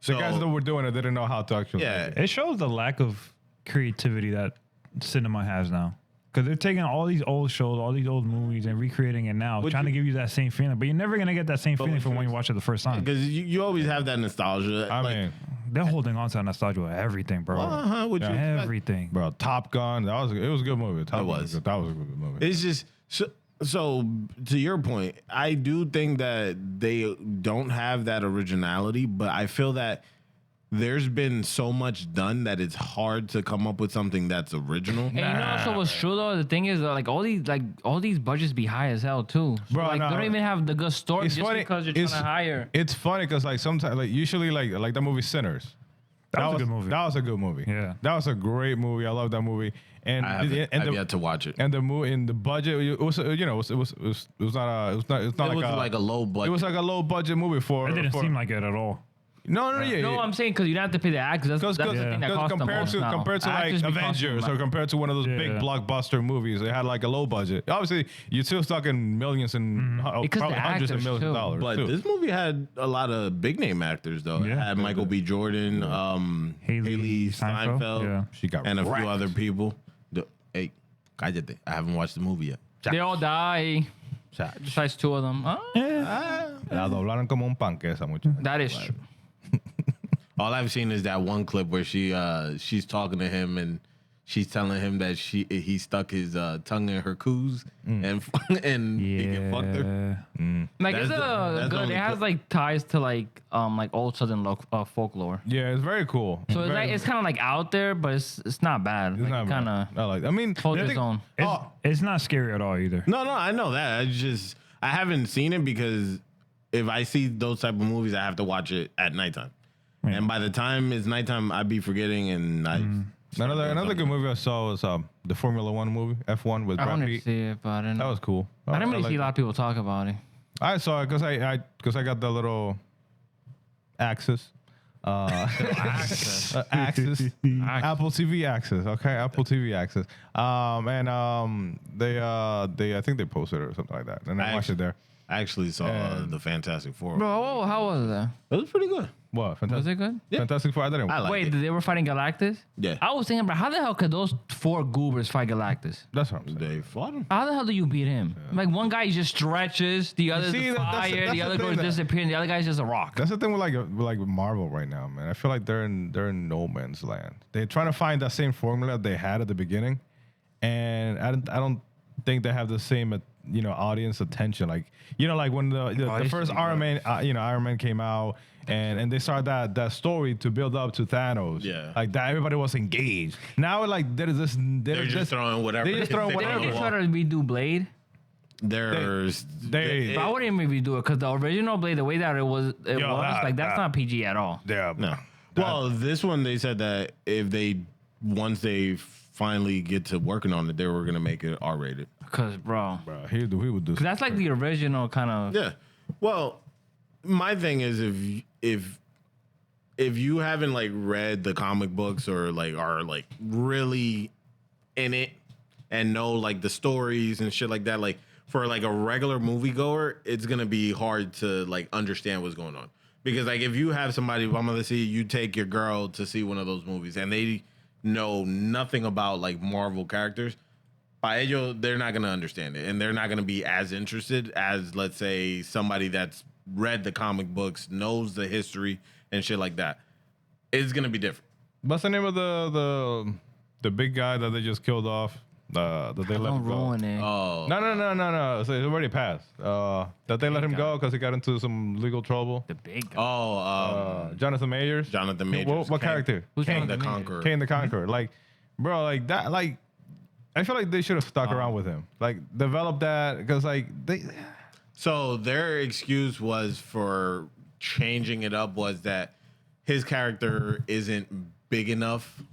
the guys that were doing it didn't know how to actually. Yeah, it shows the lack of creativity that cinema has now. Because they're taking all these old shows, all these old movies, and recreating it now, trying to give you that same feeling. But you're never going to get that same feeling from when you watch it the first time. Because you always have that nostalgia. I mean, they're holding on to that nostalgia with everything, bro. Everything. Bro, Top Gun, it was a good movie. That was a good movie. It's just... So to your point, I do think that they don't have that originality, but I feel that there's been so much done that it's hard to come up with something that's original. And also what's true though, the thing is like all these budgets be high as hell too. So bro, they don't even have the good story just funny. Because you're trying to hire. It's funny because like sometimes usually like the movie Sinners. That was a good movie. That was a good movie. Yeah, that was a great movie. I love that movie. And I've yet to watch it. And the movie in the budget, it was like a low budget. It was like a low budget movie for. It didn't seem like it at all. No, I'm saying because you don't have to pay the actors. That's the thing that costs the most now. Compared to like Avengers or compared to one of those big blockbuster movies, they had like a low budget. Obviously, you're still stuck in millions and probably hundreds of millions of dollars. But this movie had a lot of big name actors though. Yeah. It had Michael B. Jordan, Haley Steinfeld, she got and a few other people. Hey, cállate. I haven't watched the movie yet. They all die. Besides two of them. La doblaron como un pan que esa muchacha. That is true. All I've seen is that one clip where she's talking to him and she's telling him that he stuck his tongue in her coos and he can fuck her. Like it's good. It has like ties to like old Southern folklore. Yeah, it's very cool. So it's kind of like out there, but it's not bad. It's not kind of. I like. I mean, hold its own. It's not scary at all either. No, I know that. I haven't seen it because if I see those type of movies, I have to watch it at nighttime. Yeah. And by the time it's nighttime, I'd be forgetting. And another good movie I saw was the Formula One movie, F1 with Brad Pitt. I wanted to see it, but I didn't. That was cool. I didn't really see a lot of people talk about it. I saw it because I got the little access. Access. Access. Apple TV Access. Okay, Apple TV Access. They I think they posted it or something like that, and I watched it there. I actually saw the Fantastic Four. Bro, how was that? It was pretty good. What? Was it good? Yeah. Fantastic Four. I didn't. I like Wait, it. they were fighting Galactus? Yeah. I was thinking about how the hell could those 4 goobers fight Galactus? That's what I'm saying. They fought him. How the hell do you beat him? Like one guy just stretches, the other's see, the that's fire, the the other thing goes that- disappearing, the other guy's just a rock. That's the thing with with Marvel right now, man. I feel like they're in no man's land. They're trying to find that same formula they had at the beginning, and I don't think they have the same audience attention. Like like when the first Iron Man Iron Man came out, and they started that story to build up to Thanos. Yeah. like that everybody was engaged. Now like They're just throwing whatever. They're just throwing they whatever. Didn't they try to redo Blade? There's they- But I wouldn't even redo it because the original Blade, the way that it was that's not PG at all. yeah no. Well, this one they said that once they finally get to working on it, they were gonna make it R-rated. Because, bro, he would do. that's like the original kind of. Yeah. Well, my thing is if you haven't like read the comic books or like are like really in it and know like the stories and shit like that, like for like a regular moviegoer, it's gonna be hard to like understand what's going on. Because like if you have somebody, I'm gonna see you take your girl to see one of those movies and they know nothing about like Marvel characters, by ello, they're not gonna understand it and they're not gonna be as interested as, let's say, somebody that's read the comic books, knows the history and shit like that. It's gonna be different. What's the name of the big guy that they just killed off? That they let Don't him go. ruin it. Oh, No. So it's already passed. That they let him go because he got into some legal trouble. The big guy. Jonathan Majors. Jonathan Majors. What Kang- character? Who's Kang Jonathan the Majors? Conqueror. Kane the Conqueror. Like, bro, like that. Like, I feel like they should have stuck around with him. Like, develop that because like they. So their excuse was for changing it up was that his character isn't big enough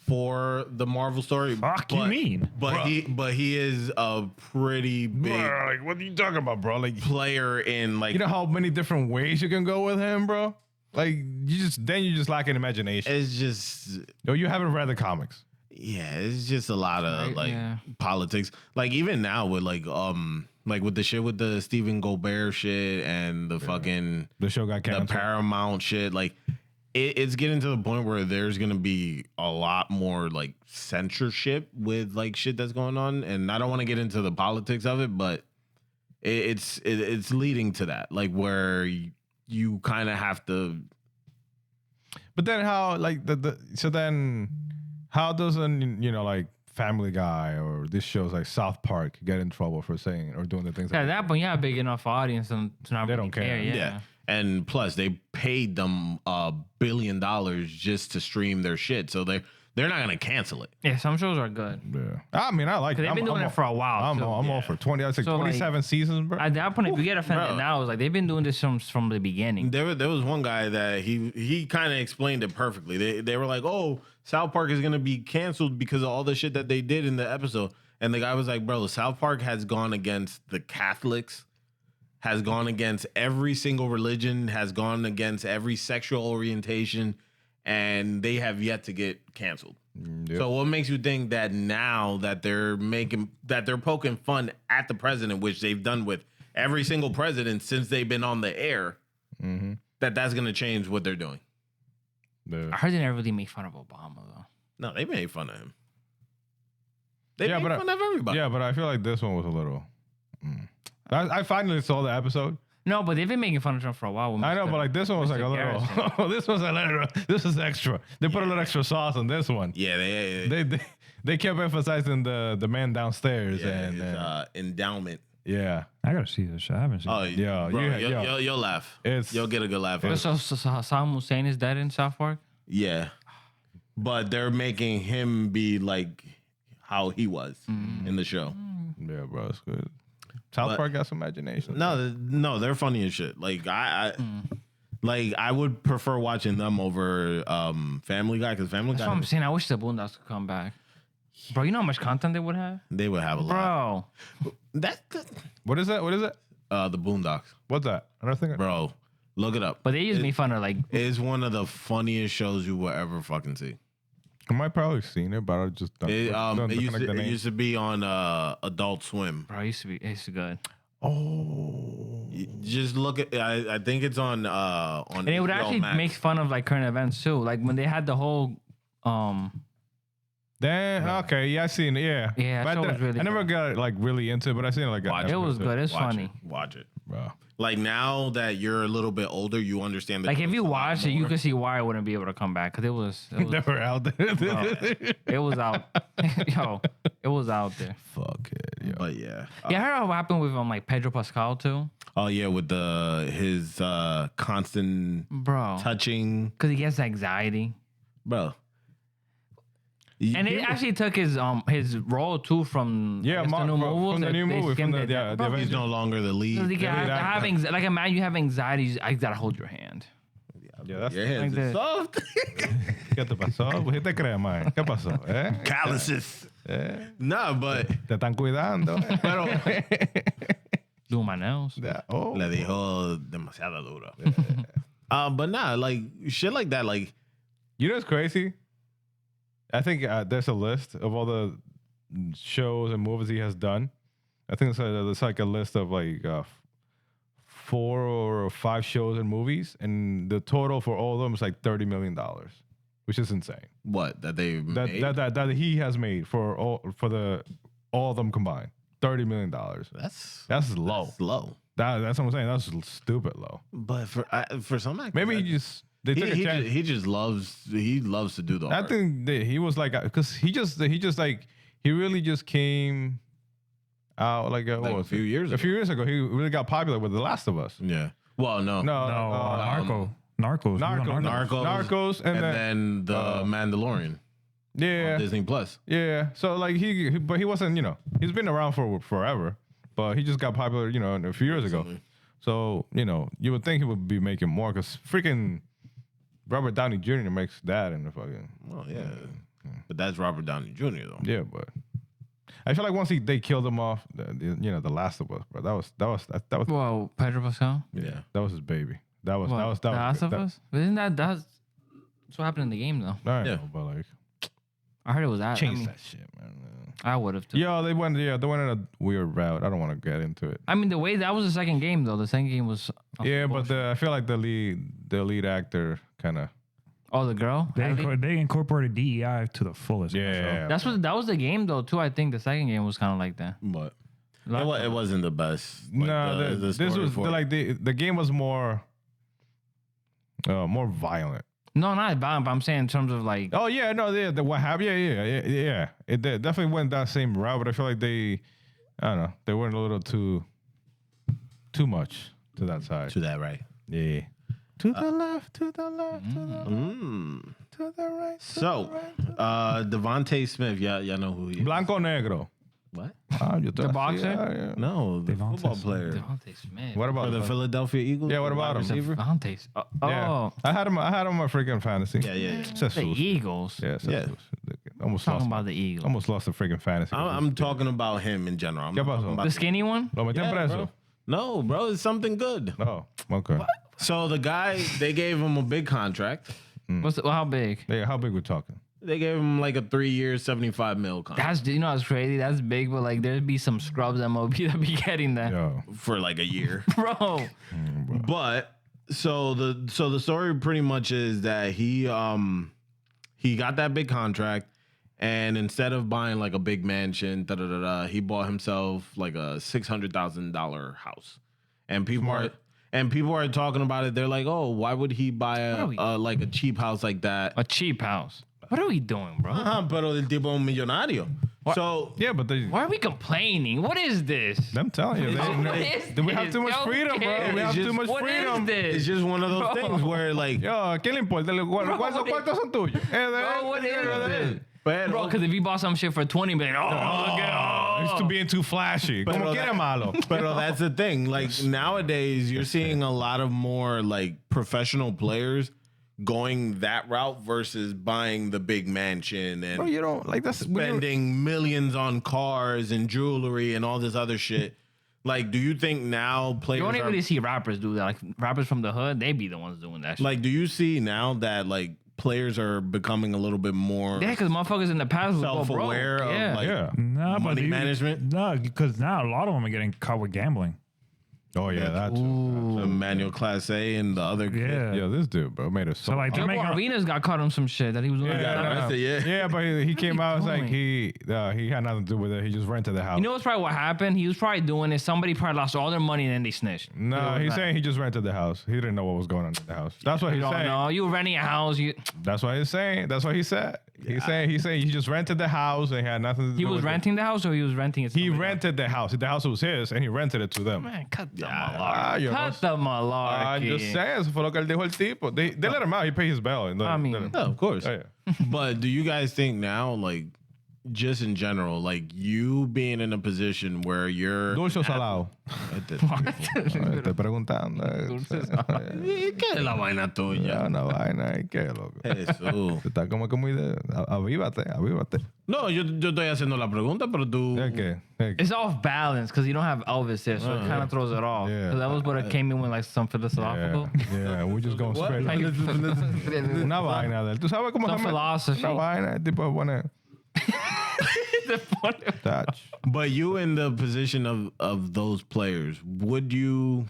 for the Marvel story. Fuck you mean? But he is a pretty big Like, what are you talking about, bro? Like, player in like you know how many different ways you can go with him, bro. Like, you just lack an imagination. it's just Yo, you haven't read the comics. yeah, it's just a lot of Right, like yeah. politics. Like even now with like with the shit with the Stephen Colbert shit and the fucking The show got the canceled. Paramount shit, like it's getting to the point where there's gonna be a lot more like censorship with like shit that's going on, and I don't want to get into the politics of it, but it's leading to that, like where you kind of have to. But then how like so then how doesn't like Family Guy or this shows like South Park get in trouble for saying or doing the things? At that point, you have a big enough audience to not They really don't care. care. Yeah. Yeah. And plus, they paid them $1 billion just to stream their shit, so they're not gonna cancel it. Yeah, some shows are good. Yeah. I mean, I like it. They've been doing it for a while. I'm too. all for 20. I was like So, like, 27 seasons, bro. At that point, if you get offended bro. now, it's like they've been doing this from the beginning. There was one guy that he kind of explained it perfectly. They were like, "Oh, South Park is gonna be canceled because of all the shit that they did in the episode," and the guy was like, "Bro, South Park has gone against the Catholics." Has gone against every single religion, has gone against every sexual orientation, and they have yet to get canceled. Yep. So what makes you think that now that they're poking fun at the president, which they've done with every single president since they've been on the air, that's going to change what they're doing? I heard they never really make fun of Obama though. No, they made fun of him. They made but fun of everybody. Yeah, but I feel like this one was a little. I finally saw the episode. No, but they've been making fun of Trump for a while. I know, but like this one was like a little. This was a little. This is extra. They put a little extra sauce on this one. Yeah, They kept emphasizing the man downstairs his, and endowment. yeah. I gotta see this. I haven't seen. Oh, it. Yeah, bro, you'll laugh. You'll get a good laugh. So Saddam Hussein is dead in South Park. Yeah, but they're making him be like how he was in the show. Yeah, bro, it's good. South Park got some imagination. No, they're funny as shit. Like I would prefer watching them over Family Guy because Family That's Guy what I'm saying. I wish the Boondocks could come back. Bro, you know how much content they would have? they would have a lot. Bro, That What is that? What is it? the Boondocks, What's that? I don't think. bro. Look it up. But they used to make fun of like. It's one of the funniest shows you will ever fucking see. I might probably seen it, but I just don't. It used to be on Adult Swim. Bro, it used to be good. Oh, Just look at. I think it's on. And it would HBO actually Max. make fun of like current events too. Like when they had the whole. damn. Okay, yeah, I seen it. Yeah, Yeah, that But show was really I never good. got like really into it, but I seen it like. Watch It was good. It's Watch funny. it. Watch it. Bro. Like now that you're a little bit older, you understand. Like if you watch watch it, you could see why I wouldn't be able to come back because it was Never out there. it was out. Yo, it was out there. Fuck it. Yo. But yeah. Yeah, I heard what happened with like Pedro Pascal too, Oh yeah, with his constant bro. touching, Because he gets anxiety, bro. and it actually took his role too from Yeah, I guess, the new from the new movie, from the Bro, Avengers. He's no longer the lead. because lead actor. like imagine you have anxiety, I gotta hold your hand. Yeah, that's Your hands Like are that. soft. ¿Qué te pasó? ¿Qué te crees, man? ¿Qué pasó? Calluses. No, but Te están cuidando. pero Doing my nails. Oh. le dijo demasiado duro. But nah, like shit like that, like You know what's crazy? I think there's a list of all the shows and movies he has done. I think it's like a list of like 4 or 5 shows and movies, and the total for all of them is like $30 million, which is insane. what that they made. That he has made for all of them combined, $30 million. That's low. That's low. That's what I'm saying. That's stupid low. But for some actors, Maybe they took a chance. he just loves to do the I art. think that he was like, because he really just came out like, what Like was a few it? years A few years ago, he really got popular with The Last of Us. Yeah. Well, no. Narcos. He was on Narcos, and then the Mandalorian. yeah, On Disney Plus. yeah. So like but he wasn't, he's been around for forever, but he just got popular, a few years ago. Recently. So you would think he would be making more because freaking Robert Downey Jr. makes that in the fucking. Well, yeah. But that's Robert Downey Jr. though. Yeah, but I feel like once they killed him off, the Last of Us, bro. That was Well, Pedro Pascal. Yeah. that was his baby. That was The Last of Us. Isn't that's what happened in the game though? I Yeah. know, but like I heard it was that. change that shit, man. I would have too. Yeah, they went in a weird route. I don't want to get into it. I mean, the way that was the second game though. The second game was. Yeah, but I feel like the lead actor kind of. Oh, the girl. They incorporated DEI to the fullest. Yeah. That was the game though too. I think the second game was kind of like that. But it wasn't the best. Like, No, the this story was for it. like the game was more violent. No, not violent, but I'm saying in terms of like. Oh yeah, no, the what happened? Yeah. It definitely went that same route, but I feel like I don't know, they went a little too much to that side. to that right. Yeah. To the left, to the left, to the Mm. to the right. So, Devontae Smith, y'all know who he is. Blanco Negro. What? The boxer? Yeah. No, the Devontae football Smith. player Devontae Smith. What for about the Philadelphia Eagles. Yeah, what about wide him? receiver? Devontae. Yeah. Oh, I had him on freaking fantasy. Yeah. the Jesus. Eagles. Yeah, Yeah. Jesus. Almost Talking lost. about the Eagles. Almost lost the freaking fantasy. I'm talking about him in general. I'm ¿Qué not pasó? talking about The skinny one. Lo metí Yeah, preso. bro. No, bro, it's something good. Oh, okay. So the guy, they gave him a big contract. How big? Yeah, how big we talking? They gave him like a 3-year, $75 million contract That's crazy. That's big, but like there'd be some scrubs MOB that be getting that, Yo. for like a year. bro. But so the story pretty much is that he got that big contract, and instead of buying like a big mansion, he bought himself like a $600,000 house. And people are talking about it. They're like, oh, why would he buy like a cheap house like that? A cheap house. What are we doing, bro? Pero el tipo un millonario. So Yeah, but Why are we complaining? What is this? I'm telling you, What is we have this? too much Yo, freedom, bro. okay. We have It's too much just- What is freedom. this? it's just one of those Bro. things where like, Yo, ¿qué le importa? ¿Cuántos cuartos son tuyos? Bro, what is this? pero, Bro, because if you bought some shit for 20 million, It's to being too flashy. Como Pero quiere malo. But that's the thing. Like nowadays, you're seeing a lot of more like professional players going that route versus buying the big mansion and Bro, you don't like that's when you- spending millions on cars and jewelry and all this other shit. Like, do you think now players You only are, really see rappers do that. Like rappers from the hood, they be the ones doing that shit. like, do you see now that like players are becoming a little bit more Yeah, because motherfuckers in the past was self-aware broke. of Yeah. like Yeah. Nah, money but management? No, because now a lot of them are getting caught with gambling. Oh yeah, that's Emmanuel Class A and the other kid. Yeah. yeah. This dude, bro, made us So like they're Remember making. Arenas got caught on some shit that he was doing. Yeah, but he came out was like he had nothing to do with it. He just rented the house. You know what's probably what happened? He was probably doing it. Somebody probably lost all their money and then they snitched. No, he's saying he just rented the house. He didn't know what was going on in the house. That's what he's You don't saying. know. You were renting a house. That's what he's saying. That's what he said. He's saying he just rented the house and he had nothing to do He was with renting the house or he was renting it to He somebody rented the house. The house was his and he rented it to them. else? Man, cut the Ah, malarkey. yo, Cut the malarkey. I'm just saying, eso fue lo que él dijo el tipo. They let him out. He paid his bail. And I mean- Yeah, of course. Oh, yeah. But do you guys think now, like, just in general, like you being in a position where you're Dulce o salado. Te preguntando. ¿Qué es la vaina Ya, tuya? una vaina. ¿Y qué, loco? Eso. Está como que muy de... Avívate. No, yo estoy haciendo la pregunta, pero tú. ¿El qué? ¿El qué? It's off balance because you don't have Elvis there, so it kind of throws it off. Yeah. Because that was what it came in with like some philosophical. Yeah, we're just going straight. Like, Una vaina de él. ¿Tú sabes cómo Some se llama? philosophy. Una vaina, el tipo se pone... Touch. But you in the position of those players, would you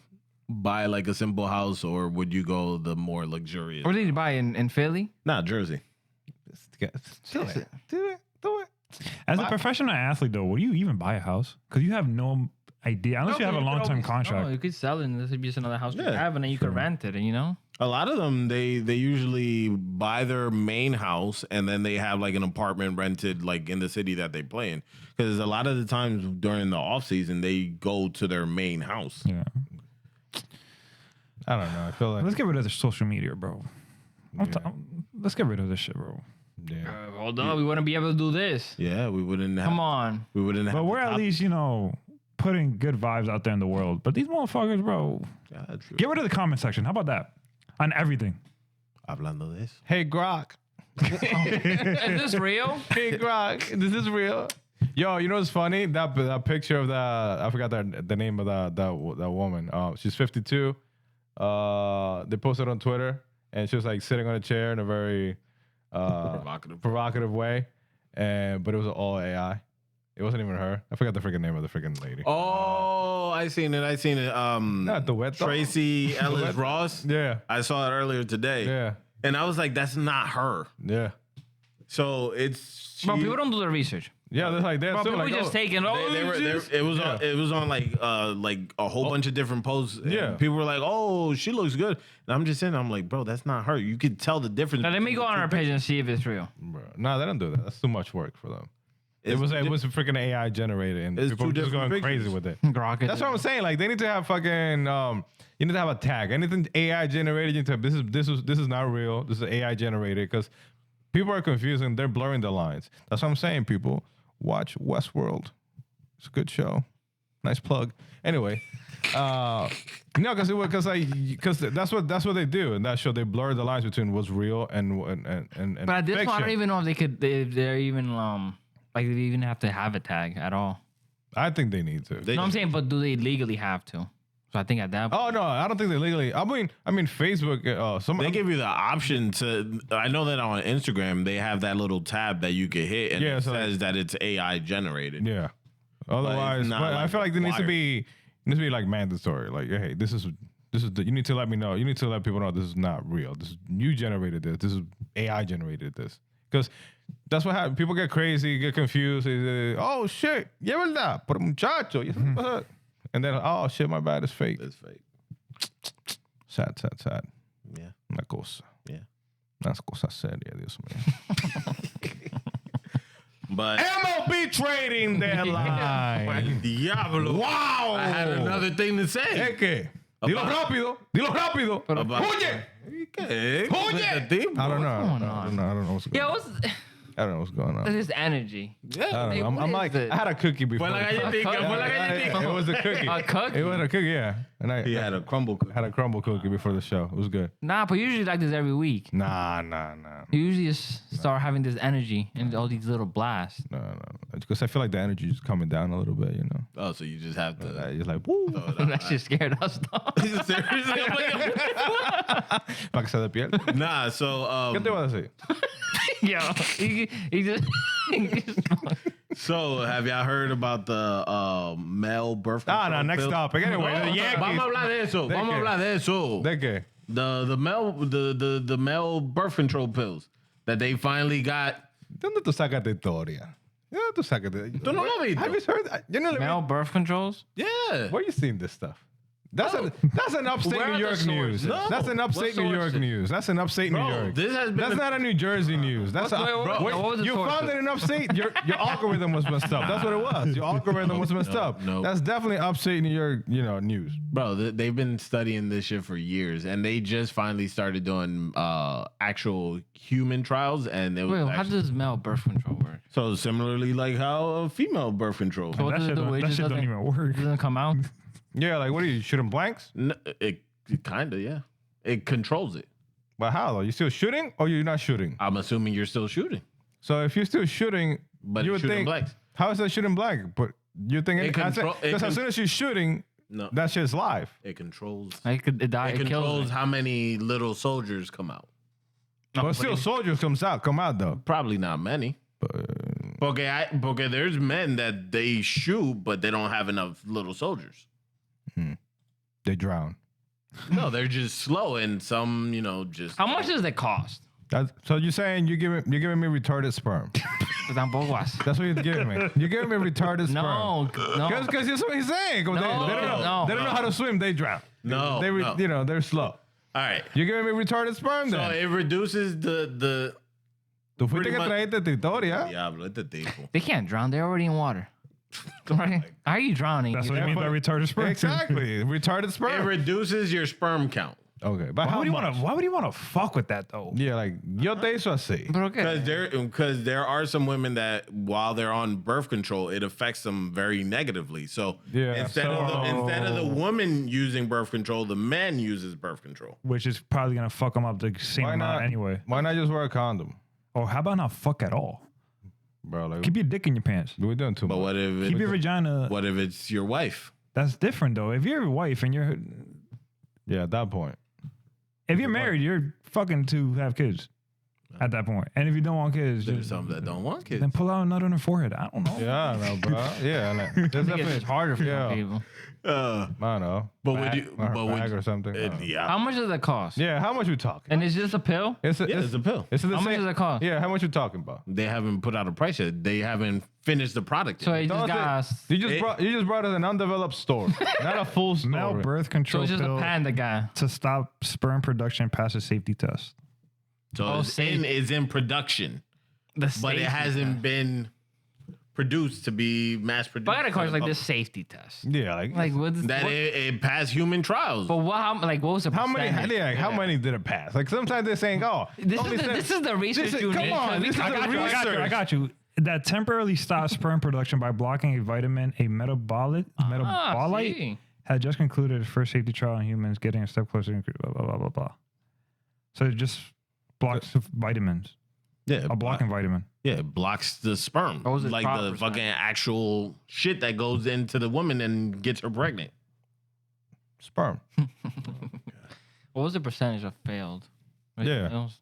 buy like a simple house or would you go the more luxurious? What did you buy in Philly? Not Jersey. Do it. As a professional athlete, though, would you even buy a house? Because you have no idea unless you have a long-term contract. No, you could sell it and this would be just another house you Yeah, have and then you could rent it, and you know? A lot of them, they usually buy their main house and then they have like an apartment rented like in the city that they play in. Because a lot of the times during the off season, they go to their main house. Yeah. I don't know. I feel like... Let's get rid of the social media, bro. Let's get rid of this shit, bro. Yeah. Hold on, we wouldn't be able to do this. Yeah, we wouldn't have. Come on. We wouldn't have. But we're the at top- least, putting good vibes out there in the world. But these motherfuckers, bro, Yeah, true. get rid of the comment section. How about that? On everything. Hablando de eso. Hey, Grok. Is this real? Hey, Grok. This is real. Yo, you know what's funny? That picture of I forgot the name of that woman. She's 52. They posted on Twitter, and she was like sitting on a chair in a very provocative way, but it was all AI. It wasn't even her. I forgot the freaking name of the freaking lady. Oh, I seen it. Not the wet Tracy Ellis Ross. Yeah. I saw it earlier today. Yeah. And I was like, that's not her. Yeah. So it's. Bro, people don't do their research. Yeah, they're like Bro, still people like, just taking it was on like a whole bunch of different posts. And Yeah. people were like, "Oh, she looks good," and I'm just saying, I'm like, bro, that's not her. You could tell the difference. Now, let me go on our page and see if it's real. Bro, no, they don't do that. That's too much work for them. It's it was freaking AI generated, and It's people two were just different going pictures. crazy with it. Grok it. That's what I'm saying. Like they need to have fucking you need to have a tag. Anything AI generated, you need to have, this is not real. This is AI generated because people are confused and they're blurring the lines. That's what I'm saying. People watch Westworld. It's a good show. Nice plug. Anyway, no, because that's what they do in that show. They blur the lines between what's real and But at this point, I fiction. don't even know if they're even like they even have to have a tag at all. I think they need to. No, I'm saying, but do they legally have to? So I think at that point, Oh no, I don't think they legally. I mean, Facebook. They give you the option to. I know that on Instagram they have that little tab that you can hit, and Yeah, it so says that it's AI generated. Yeah. Otherwise, not but I like feel like there needs to wired. be like mandatory. Like, hey, this is you need to let me know. You need to let people know this is not real. This is you generated this. This is AI generated this. Because that's what happens. People get crazy, get confused. They say, oh shit, yeah, verdad, pero muchacho. And then, oh shit, my bad, it's fake. It's fake. Sad. Yeah. Una cosa. Yeah. Unas cosas serias, Dios mío. But MLB trading deadline. Diablo. Wow. I had another thing to say. ¿Es qué? Dilo rápido. About- Oye. ¿Qué? Oye. I don't know. I don't know what's going yeah, on. what's I don't know what's going on. this energy? I don't know. What I'm is like, it? I had a cookie before. Fue la galletica, fue la galletica. It was a cookie. A cookie? It was a cookie, yeah. And I He had a crumble cookie. had a crumble cookie before the show. It was good. Nah, but usually like this every week. Nah. You usually just start having this energy and all these little blasts. No. Because I feel like the energy is coming down a little bit, you know. Oh, so you just have to. It's like, woo. That shit scared us, though. Seriously? Para que se de piel. Nah, so ¿Qué te vas a decir? Yo, he just so have y'all heard about the male birth control No, next pills? topic. Anyway, the Yankees. Vamos a hablar de eso. ¿De Vamos a qué? hablar de eso. ¿De qué? The male birth control pills that they finally got. ¿De dónde tú sacas de historia? ¿De dónde tú sacas de... ¿Tú no lo has visto? Have you heard? You know, male birth controls. Yeah. where you seen this stuff? That's an upstate Where New are the York sources? news. No. That's an upstate What New York sources? news. That's an upstate New Bro, York. this has been That's not a New Jersey news. That's Wait, what was the you sources? found it in upstate. Your algorithm was messed up. That's what it was. Your algorithm was messed up. no. That's definitely upstate New York, news. Bro, they've been studying this shit for years, and they just finally started doing actual human trials. And it was Wait, how does male birth control work? so similarly like how female birth control. So what That does it shit do? don't- It that just shit don't doesn't- even work. It doesn't come out. Yeah, like what are you shooting blanks? It kind of, yeah. It controls it. But how though? You still shooting or you're not shooting? I'm assuming you're still shooting, So if you're still shooting, but you it's would shooting think blanks. how is that shooting blank? But you think It control- it because as con- soon as you're shooting, No, that shit's live. it controls. It It kills controls me. how many little soldiers come out. But still, soldiers come out though. Probably not many. Porque there's men that they shoot, but they don't have enough little soldiers. They drown. No, they're just slow, and some, just. How much does it cost? So you're saying you're giving me retarded sperm? Tampoco así. That's what you're giving me. You're giving me retarded sperm. No. Because that's what he's saying. 'Cause they don't know. no. They don't know how to swim. They drown. No, no. They're slow. All right. You're giving me retarded sperm So then. it reduces the. Tú fuiste pretty que much- trajiste tu historia. Diablo, este tipo. They can't drown. They're already in water. Right? How are you drowning? That's what you mean by retarded sperm. Exactly. Retarded It sperm. reduces your sperm count. Okay. But Why how would you much? want to? Why would you want to fuck with that though? Yeah, like, yo te hizo así. Pero qué? Because there are some women that while they're on birth control, it affects them very negatively. So Yeah. instead of the woman using birth control, the man uses birth control. Which is probably gonna fuck them up the same Why amount not? anyway. Why not just wear a condom? Or how about not fuck at all? Bro, like, Keep your dick in your pants. we're doing too But much. Keep your vagina. what if it's your wife? That's different though. If you're a wife and Yeah, at that point. if you're married, you're fucking to have kids at that point. And if you don't want kids, There's just, some that don't want kids. then pull out a nut on her forehead. I don't know. Yeah, I don't know, bro. Yeah, like, there's I think definitely it's harder for yeah. some people. I don't know. But would Bag- you? or her But would bag or something. I don't know. yeah. How much does it cost? Yeah, how much we talking? And is this a pill? It's a, Yeah, it's a pill. It's the How much same. does it cost? Yeah, how much you talking about? They haven't put out a price yet. They haven't finished the product So yet. it Don't just got. you just brought us an undeveloped store, not a full store. Male birth So control it's just a pill panda guy. to stop sperm production past a safety test. So it's in production, The but safety it hasn't test. been produced to be mass produced. But I got a question for the like this public. safety test. Yeah, Like what's That what, it passed human trials. but what? What was the how many? percentage? Yeah, how many did it pass? Like sometimes they're saying, "Oh, This is the research you come need. on, this is I the got you. research." I got you. That temporarily stops sperm production by blocking a vitamin, a metabolite, see. had just concluded its first safety trial in humans, getting a step closer. Blah blah blah blah blah. So it just blocks vitamins. yeah, A blocking vitamin. yeah, it blocks the sperm, What was its like proper the fucking actual shit that goes into the woman and gets her pregnant. Sperm. What was the percentage of failed? Yeah. It was-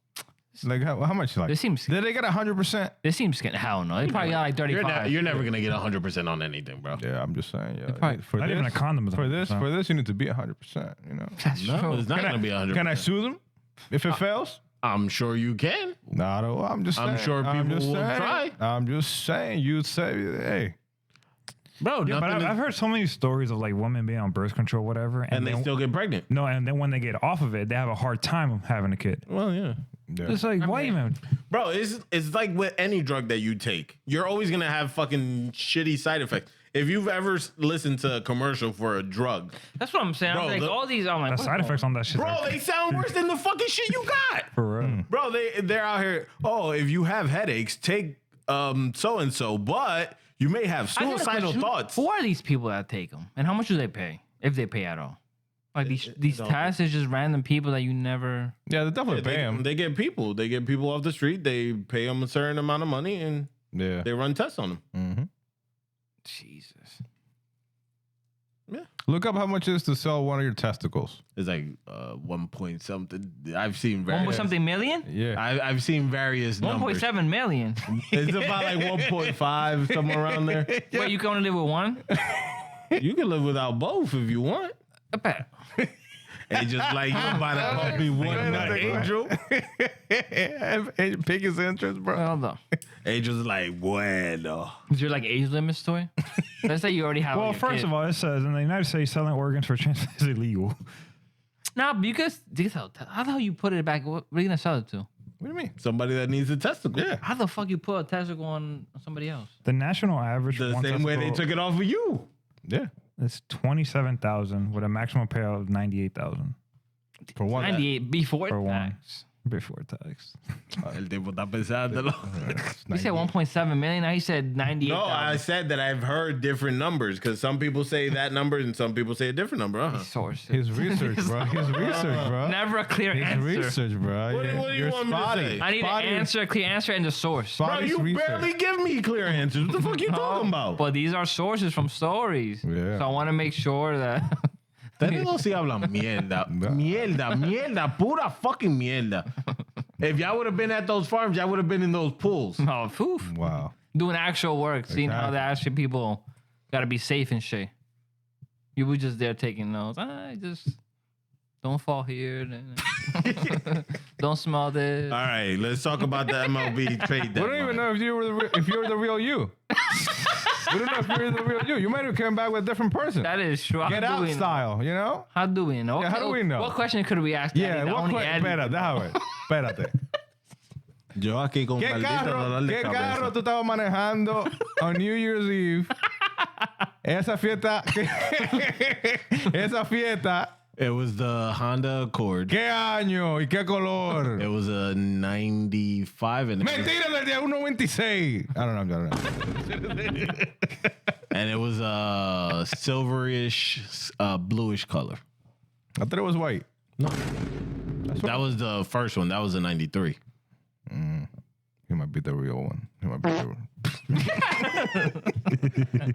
Like how much? Like This seems. did they get 100%? This seems hell no. They probably got like 35. You're never gonna get 100% on anything, bro. Yeah, I'm just saying. Yeah, probably- for Not this, even a condom is for this, 100%. for this, you need to be 100%. You know. That's No, true. it's not gonna be 100%. Can I sue them if it fails? I'm sure you can. Nah, no, I'm just. I'm saying. sure people just will saying. try. I'm just saying. You say, hey, Bro, Yeah, but nothing I've heard so many stories of like women being on birth control, whatever, and they then, still get pregnant. no, and then when they get off of it, they have a hard time having a kid. Well, yeah. yeah. It's like, why even? Bro, it's like with any drug that you take. You're always gonna have fucking shitty side effects. If you've ever listened to a commercial for a drug, That's what I'm saying. Bro, I'm like all these. I'm like The what side the- effects on that shit. bro, are they sound worse than the fucking shit you got. for real. Bro, they're out here. Oh, if you have headaches, take so and so, but you may have I got a suicidal question. thoughts. Who are these people that take them, and how much do they pay if they pay at all? Like these don't- tests is just random people that you never. Yeah, they definitely pay him. They get people. They get people off the street. They pay them a certain amount of money, and Yeah. They run tests on them. Jesus. Yeah. Look up how much it is to sell one of your testicles. It's like 1 point something. I've seen 1 various. point something million? Yeah. I've seen various numbers. 1.7 million. It's about like 1.5, somewhere around there. Wait, you can only live with one? You can live without both if you want. I bet. And just like you about to call me one angel. Pick his interest, bro. Hold on. Angel's like, bueno. Is your like age limit story? Let's say you already have. Well, first of all, it says in the United States, selling organs for transplant is illegal. Nah, but you guys, how the hell you put it back? What are you gonna sell it to? What do you mean? Somebody that needs a testicle. Yeah. How the fuck you put a testicle on somebody else? The national average for The one same way they testicle took it off of you. Yeah. is $27,000 with a maximum payout of $98,000 For one. 98 before for one tax. before tax. El tipo está pensándolo. You said 1.7 million. Now he said 98. No, I said that I've heard different numbers because some people say that number and some people say a different number. Source. His research, bro. His research, bro. Never a clear His answer. research, bro. What do you want me to say? I need an answer, a clear answer, and the source. Bro, you barely give me clear answers. What the fuck you talking about? But these are sources from stories. Yeah. So I want to make sure that. Ustedes no sí hablan mierda. Mierda, pura fucking mierda. If y'all would have been at those farms, y'all would have been in those pools. Oh, poof. Wow. Doing actual work, seeing how the Exactly. actual people gotta be safe and shit. You were just there taking notes. Just don't fall here. Don't smell this. All right, let's talk about the MLB trade We deadline. don't even know if you were if you're the real you. We don't know if you're the real you. You might have come back with a different person. That is true. Get out style, you know? How do we know? Yeah, how do we know? What question could we ask? Yeah, Daddy? The what only question? Eddie- Espérate. Yo aquí con ¿Qué maldita dolor de ¿Qué cabeza. carro tú estabas manejando on New Year's Eve? Esa fiesta. Esa fiesta. It was the Honda Accord. ¿Qué año y qué color? It was a 95 and Mentira, del día 1.26. I don't know. and it was a silverish, bluish color. I thought it was white. That was the first one. That was a 93. He might be the real one. He might be the real one.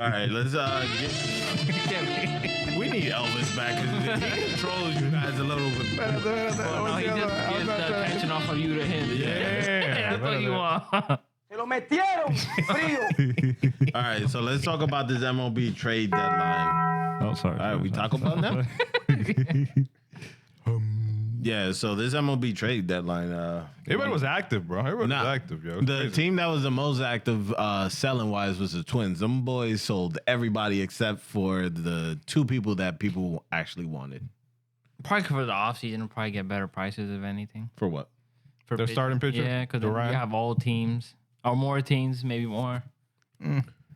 All right, let's we need Elvis back because he controls you guys a little bit. No, he just gets the attention off of you to him. Yeah. That's what you want. All right, so let's talk about this MLB trade deadline. Oh, sorry. All right, we talk about that. Yeah, so this MLB trade deadline. Everybody was active, bro. Everybody Nah, was active, yo. the team that was the most active selling wise was the Twins. Them boys sold everybody except for the two people that people actually wanted. Probably for the offseason, will probably get better prices, if anything. For what? For Their starting pitcher? Yeah, because you Durant? have all teams, or more teams, maybe more.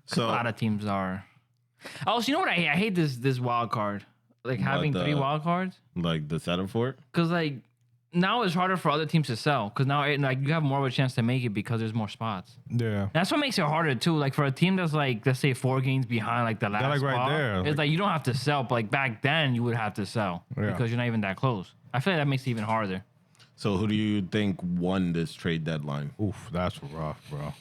So A lot of teams are. Also, you know what I hate? I hate this wild card. Like having the- 3 wild cards. like the setup for it? Because like now it's harder for other teams to sell. Because now like you have more of a chance to make it because there's more spots. Yeah. That's what makes it harder too. Like for a team that's like, let's say 4 games behind like the last like right spot, there, it's like- like you don't have to sell. But like back then you would have to sell Yeah. because you're not even that close. I feel like that makes it even harder. So who do you think won this trade deadline? Oof, that's rough, bro.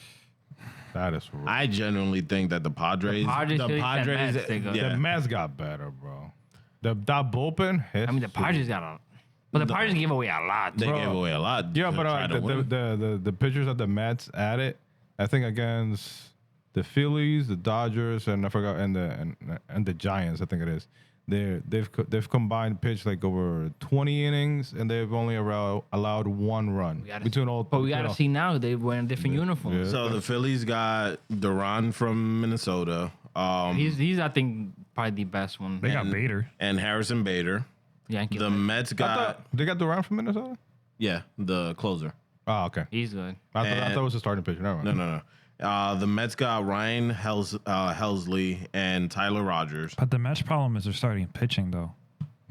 That is rough. I genuinely think that the Padres, The Mets, they go. The yeah. Mets got better, bro. That bullpen. I mean, the Padres got a, but the Padres gave away a lot. They Bro. gave away a lot. Yeah, to but try to win. the pitchers that the Mets added, I think against the Phillies, the Dodgers, and I forgot, and the Giants, I think it is. They've combined pitch like over 20 innings, and they've only allowed 1 run between all. But we got to see now they wearing different uniforms. So the Phillies got Duran from Minnesota. He's I think probably the best one. They got Bader. And Harrison Bader. Yankee. The Mets got They got Durant from Minnesota. yeah, the closer. Oh, okay. He's good. I thought it was a starting pitcher. Never mind. No. The Mets got Ryan Helsley and Tyler Rogers. But the Mets problem is they're starting pitching, though.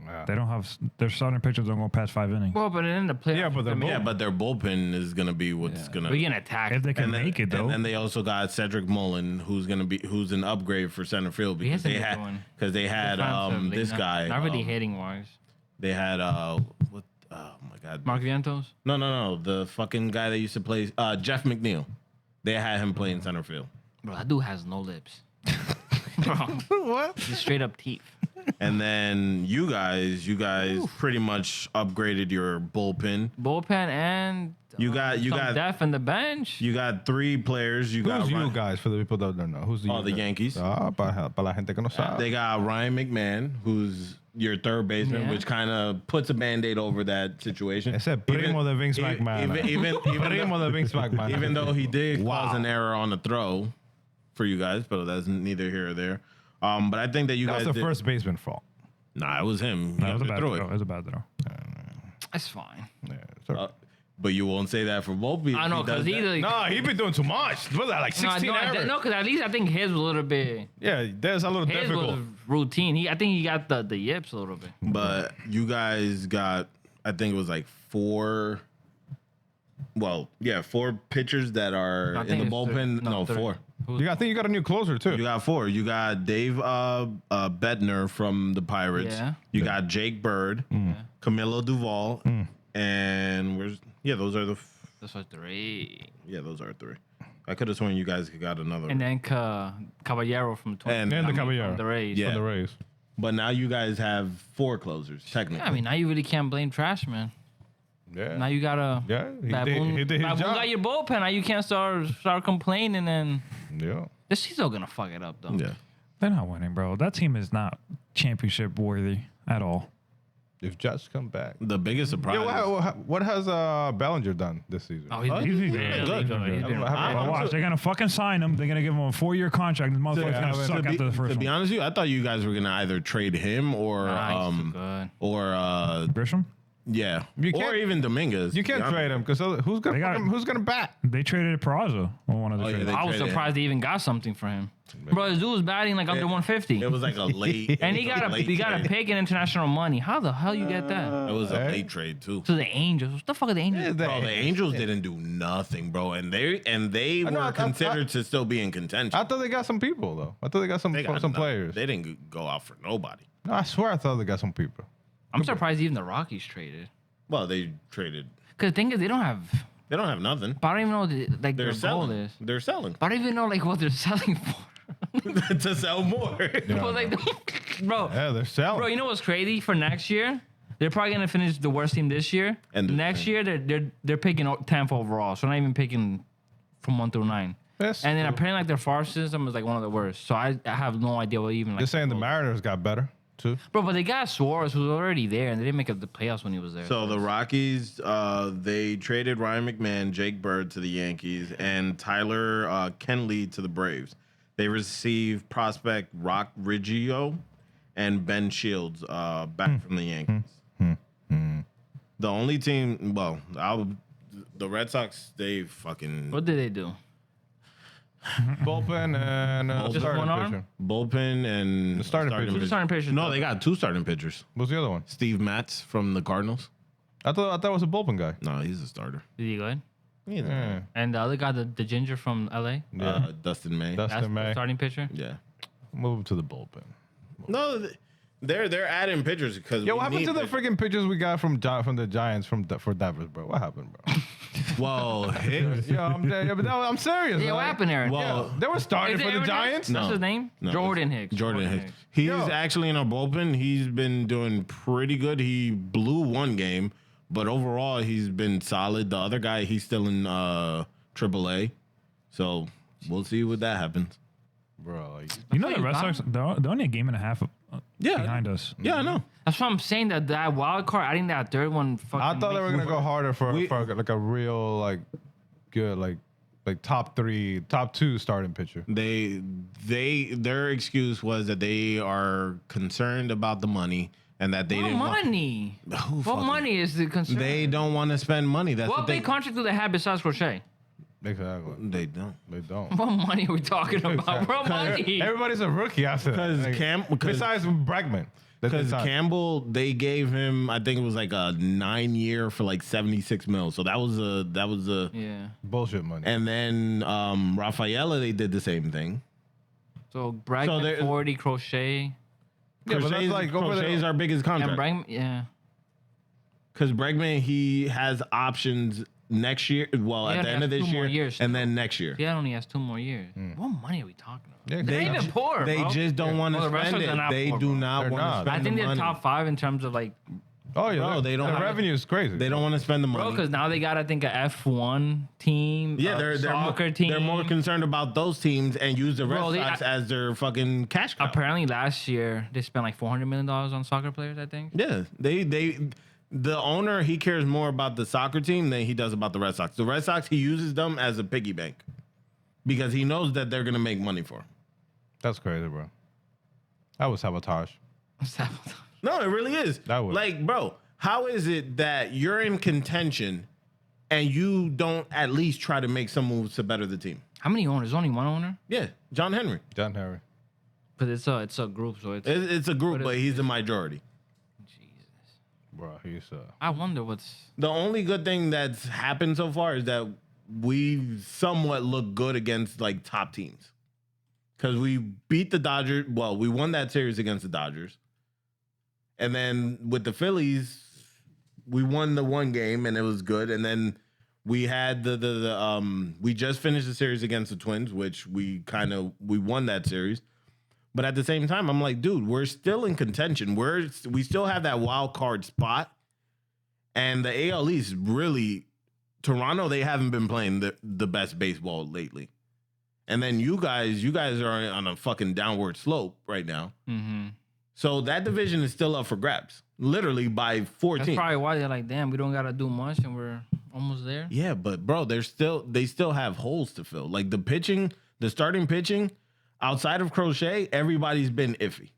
Yeah. They don't have their starting pitchers don't go past 5 innings. Well, but in the playoffs, Yeah, but they're Yeah, but their bullpen is gonna be what's gonna. we can attack. If they can and then, make it, though. And then they also got Cedric Mullen, who's an upgrade for center field because hasn't been doing they had defensively, this guy. Not really hitting wise. They had what? Oh my God. Mark Vientos. No. The fucking guy that used to play Jeff McNeil. They had him playing center field. Bro, that dude has no lips. Bro, What? just straight up teeth. And then you guys pretty much upgraded your bullpen. Bullpen and You got depth in the bench. You got 3 players. You got Who's you Ryan- guys, for the people that don't know? Who's the Oh, the Yankees. Para la gente que no sabe. They got Ryan McMahon, who's your third baseman, Yeah. which kind of puts a Band-Aid over that situation. Ese primo de Vince even- McMahon. even Primo de Vince McMahon. Even though he did Wow. cause an error on the throw for you guys, but that's neither here or there. But I think that you That guys was the did- first baseman fault. Nah, it was him. He That was a bad threw throw. it. It was a bad throw. That's fine. Yeah, sorry. But you won't say that for Volpe. I know, because he... No, he been doing too much. What was that, like 16 errors? No, because at least I think his was a little bit... Yeah, there's a little His difficult. was routine. I think he got the yips a little bit. But you guys got, I think it was like 4. Well, yeah, 4 pitchers that are I in think the it's bullpen. three. No, No, 4. I think you got a new closer, too. You got 4. You got Dave Bednar from the Pirates. Yeah. You got Jake Bird, Camilo Duvall, and those are the. That's what 3. Those are 3. I could have sworn you guys got another. And then Caballero from 20. And the Caballero. The Rays. Yeah. For the Rays. But now you guys have 4 closers, technically. Yeah, I mean, now you really can't blame Trash, man. Yeah. Now you gotta... Yeah, Baboon, he did his Baboon job. got your bullpen. Now you can't start complaining, and Yeah. this he's still gonna fuck it up, though. Yeah. They're not winning, bro. That team is not championship worthy at all. If Jets come back. The biggest surprise. Yeah, what has Bellinger done this season? Oh, he's He's been good. really Good. good. He's been I'm- I'm- But watch, they're gonna fucking sign him. They're gonna give him a 4-year contract. This motherfucker's gonna suck after the first to be one. honest with you, I thought you guys were gonna either trade him or Nice, good. Grisham? yeah, You or can't- even Dominguez. You can't Yeah. trade him because who's They got- gonna bat? They traded Peraza on one of the Oh, yeah, trades. they I was traded surprised they even got something for him. Bro, this dude was batting like under 150. It was like a late. and he got a pick in international money. How the hell you get that? It was a Hey. late trade too. To the Angels. What the fuck are the Angels? Bro, the Angels didn't do nothing, bro, and they know, were I- considered to still be in contention. I thought they got some people though. I thought they got some They got some nothing. players. They didn't go out for nobody. No, I swear I thought they got some people. I'm surprised even the Rockies traded. Well, they traded. Because the thing is, they don't have... They don't have nothing. But I don't even know what They're their goal selling. is. They're selling But I don't even know like what they're selling for. to sell more. But, like, bro, Yeah, they're selling. bro, you know what's crazy for next year? They're probably gonna finish the worst team this year. And next year they're picking 10th overall, so not even picking from 1 through 9. That's And then true. apparently like their farm system is like one of the worst. So I have no idea what even like. They're saying the Mariners got better too. Bro, but they got Suarez who's already there, and they didn't make the playoffs when he was there. So the Rockies, they traded Ryan McMahon, Jake Bird to the Yankees, and Tyler Kenley to the Braves. They received prospect Rock Riggio and Ben Shields back from the Yankees. The only team, the Red Sox, they fucking what did they do? Bullpen and Just starting one arm? pitcher. bullpen and The starting pitcher. Who's the starting pitcher? No, they got 2 starting pitchers. What's the other one? Steve Matz from the Cardinals. I thought it was a bullpen guy. No, he's a starter. Is he good? Yeah. And the other guy, the ginger from LA, Dustin May. that's Dustin the May. starting pitcher. Yeah. Move him to the bullpen. No, they're adding pitchers because Yo, what happened to the freaking pitchers we got from the Giants for Devers, bro? What happened, bro? Well, Yo, I'm serious. Yeah, what man. happened, Aaron? Well, They were starting Is it for the Aaron Giants. Hicks? That's No. his name? No, Jordan Hicks. Jordan Hicks. He's Yo. actually in our bullpen. He's been doing pretty good. He blew one game, but overall he's been solid. The other guy, he's still in AAA, so we'll see what that happens. Bro, like, You know how the you Red got Sox, they're only a game and a half Yeah, behind us. Yeah, I know. That's what I'm saying. That wild card, I think that third one fucking. I thought they were gonna go harder for We- like a real like good like top 2 starting pitcher. Their excuse was that they are concerned about the money and that they What didn't want. money? Who What fucking- money is the concern? They don't want to spend money. That's What what they. big contract do they have besides Crochet? Exactly. They don't. They don't. What money are we talking about? What money? Everybody's a rookie after that. Like, besides Bregman. Because Campbell, they gave him, I think it was like a 9-year for like 76 mil. So that was a, Yeah. bullshit money. and then Rafaela, they did the same thing. So Bregman, there- 40, Crochet, Yeah, but that's like over there. Crochet's our biggest and contract. Bregman. Yeah. Because Bregman, he has options next year. Well, He at the only end of has this 2 more year, years and still. then next year. He only has 2 more years. What money are we talking about? Yeah, They're even poor, They bro. just don't want to Well, the spend wrestlers it. are not They poor, do bro. not They're want to not. spend I think the they're money. top 5 in terms of like, Oh yeah, Bro, they don't the have- revenue is crazy. They don't want to spend the money. bro, because now they got, I think, a F1 team. Yeah, a they're soccer more, team. they're more concerned about those teams and use the Red Bro, Sox as their fucking cash cow. Apparently, last year they spent like $400 million on soccer players. I think. Yeah, the owner, he cares more about the soccer team than he does about the Red Sox. The Red Sox, he uses them as a piggy bank because he knows that they're gonna make money for him. That's crazy, bro. That was sabotage. No, it really is. That would. Like, bro, how is it that you're in contention and you don't at least try to make some moves to better the team? How many owners? Only one owner? Yeah, John Henry. John Harry. Because it's a group, so it's. It's a group, But but he's the majority. Jesus. Bro, he's I wonder what's. The only good thing that's happened so far is that we somewhat look good against like top teams. Because we beat the Dodgers. Well, we won that series against the Dodgers. And then with the Phillies, we won the one game and it was good. And then we had we just finished the series against the Twins, which we won that series. But at the same time, I'm like, dude, we're still in contention. We still have that wild card spot. And the AL East really, Toronto, they haven't been playing the best baseball lately. And then you guys are on a fucking downward slope right now. Mm-hmm. So that division is still up for grabs, literally by 14. That's probably why they're like, damn, we don't gotta do much, and we're almost there. Yeah, but bro, they still have holes to fill. Like the starting pitching, outside of Crochet, everybody's been iffy.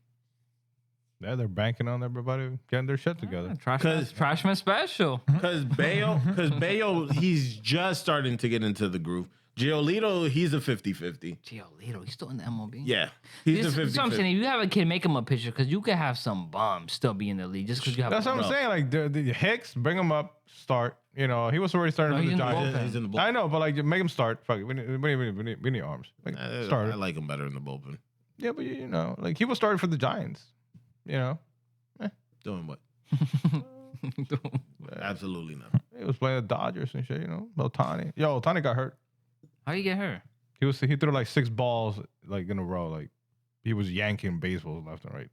Yeah, they're banking on everybody getting their shit together. Trashman special. Because Bayo, he's just starting to get into the groove. Giolito, he's a 50-50. Giolito, he's still in the MLB. Yeah, he's This- a 50-50. that's what I'm saying. If you have a kid, make him a pitcher because you could have some bums still be in the league just because you have. That's what I'm saying. Like the Hicks, bring him up, start. You know, he was already starting No, for he's the in the Giants. bullpen. He's in the bullpen. I know, but like make him start. Fuck it. We need arms. Like, start. I like him better in the bullpen. Yeah, but you know, like he was starting for the Giants. You know, Doing what? Absolutely not. he was playing the Dodgers and shit. You know, Otani. Yo, Otani got hurt. How you get her? He threw like 6 balls like in a row. Like he was yanking baseballs left and right.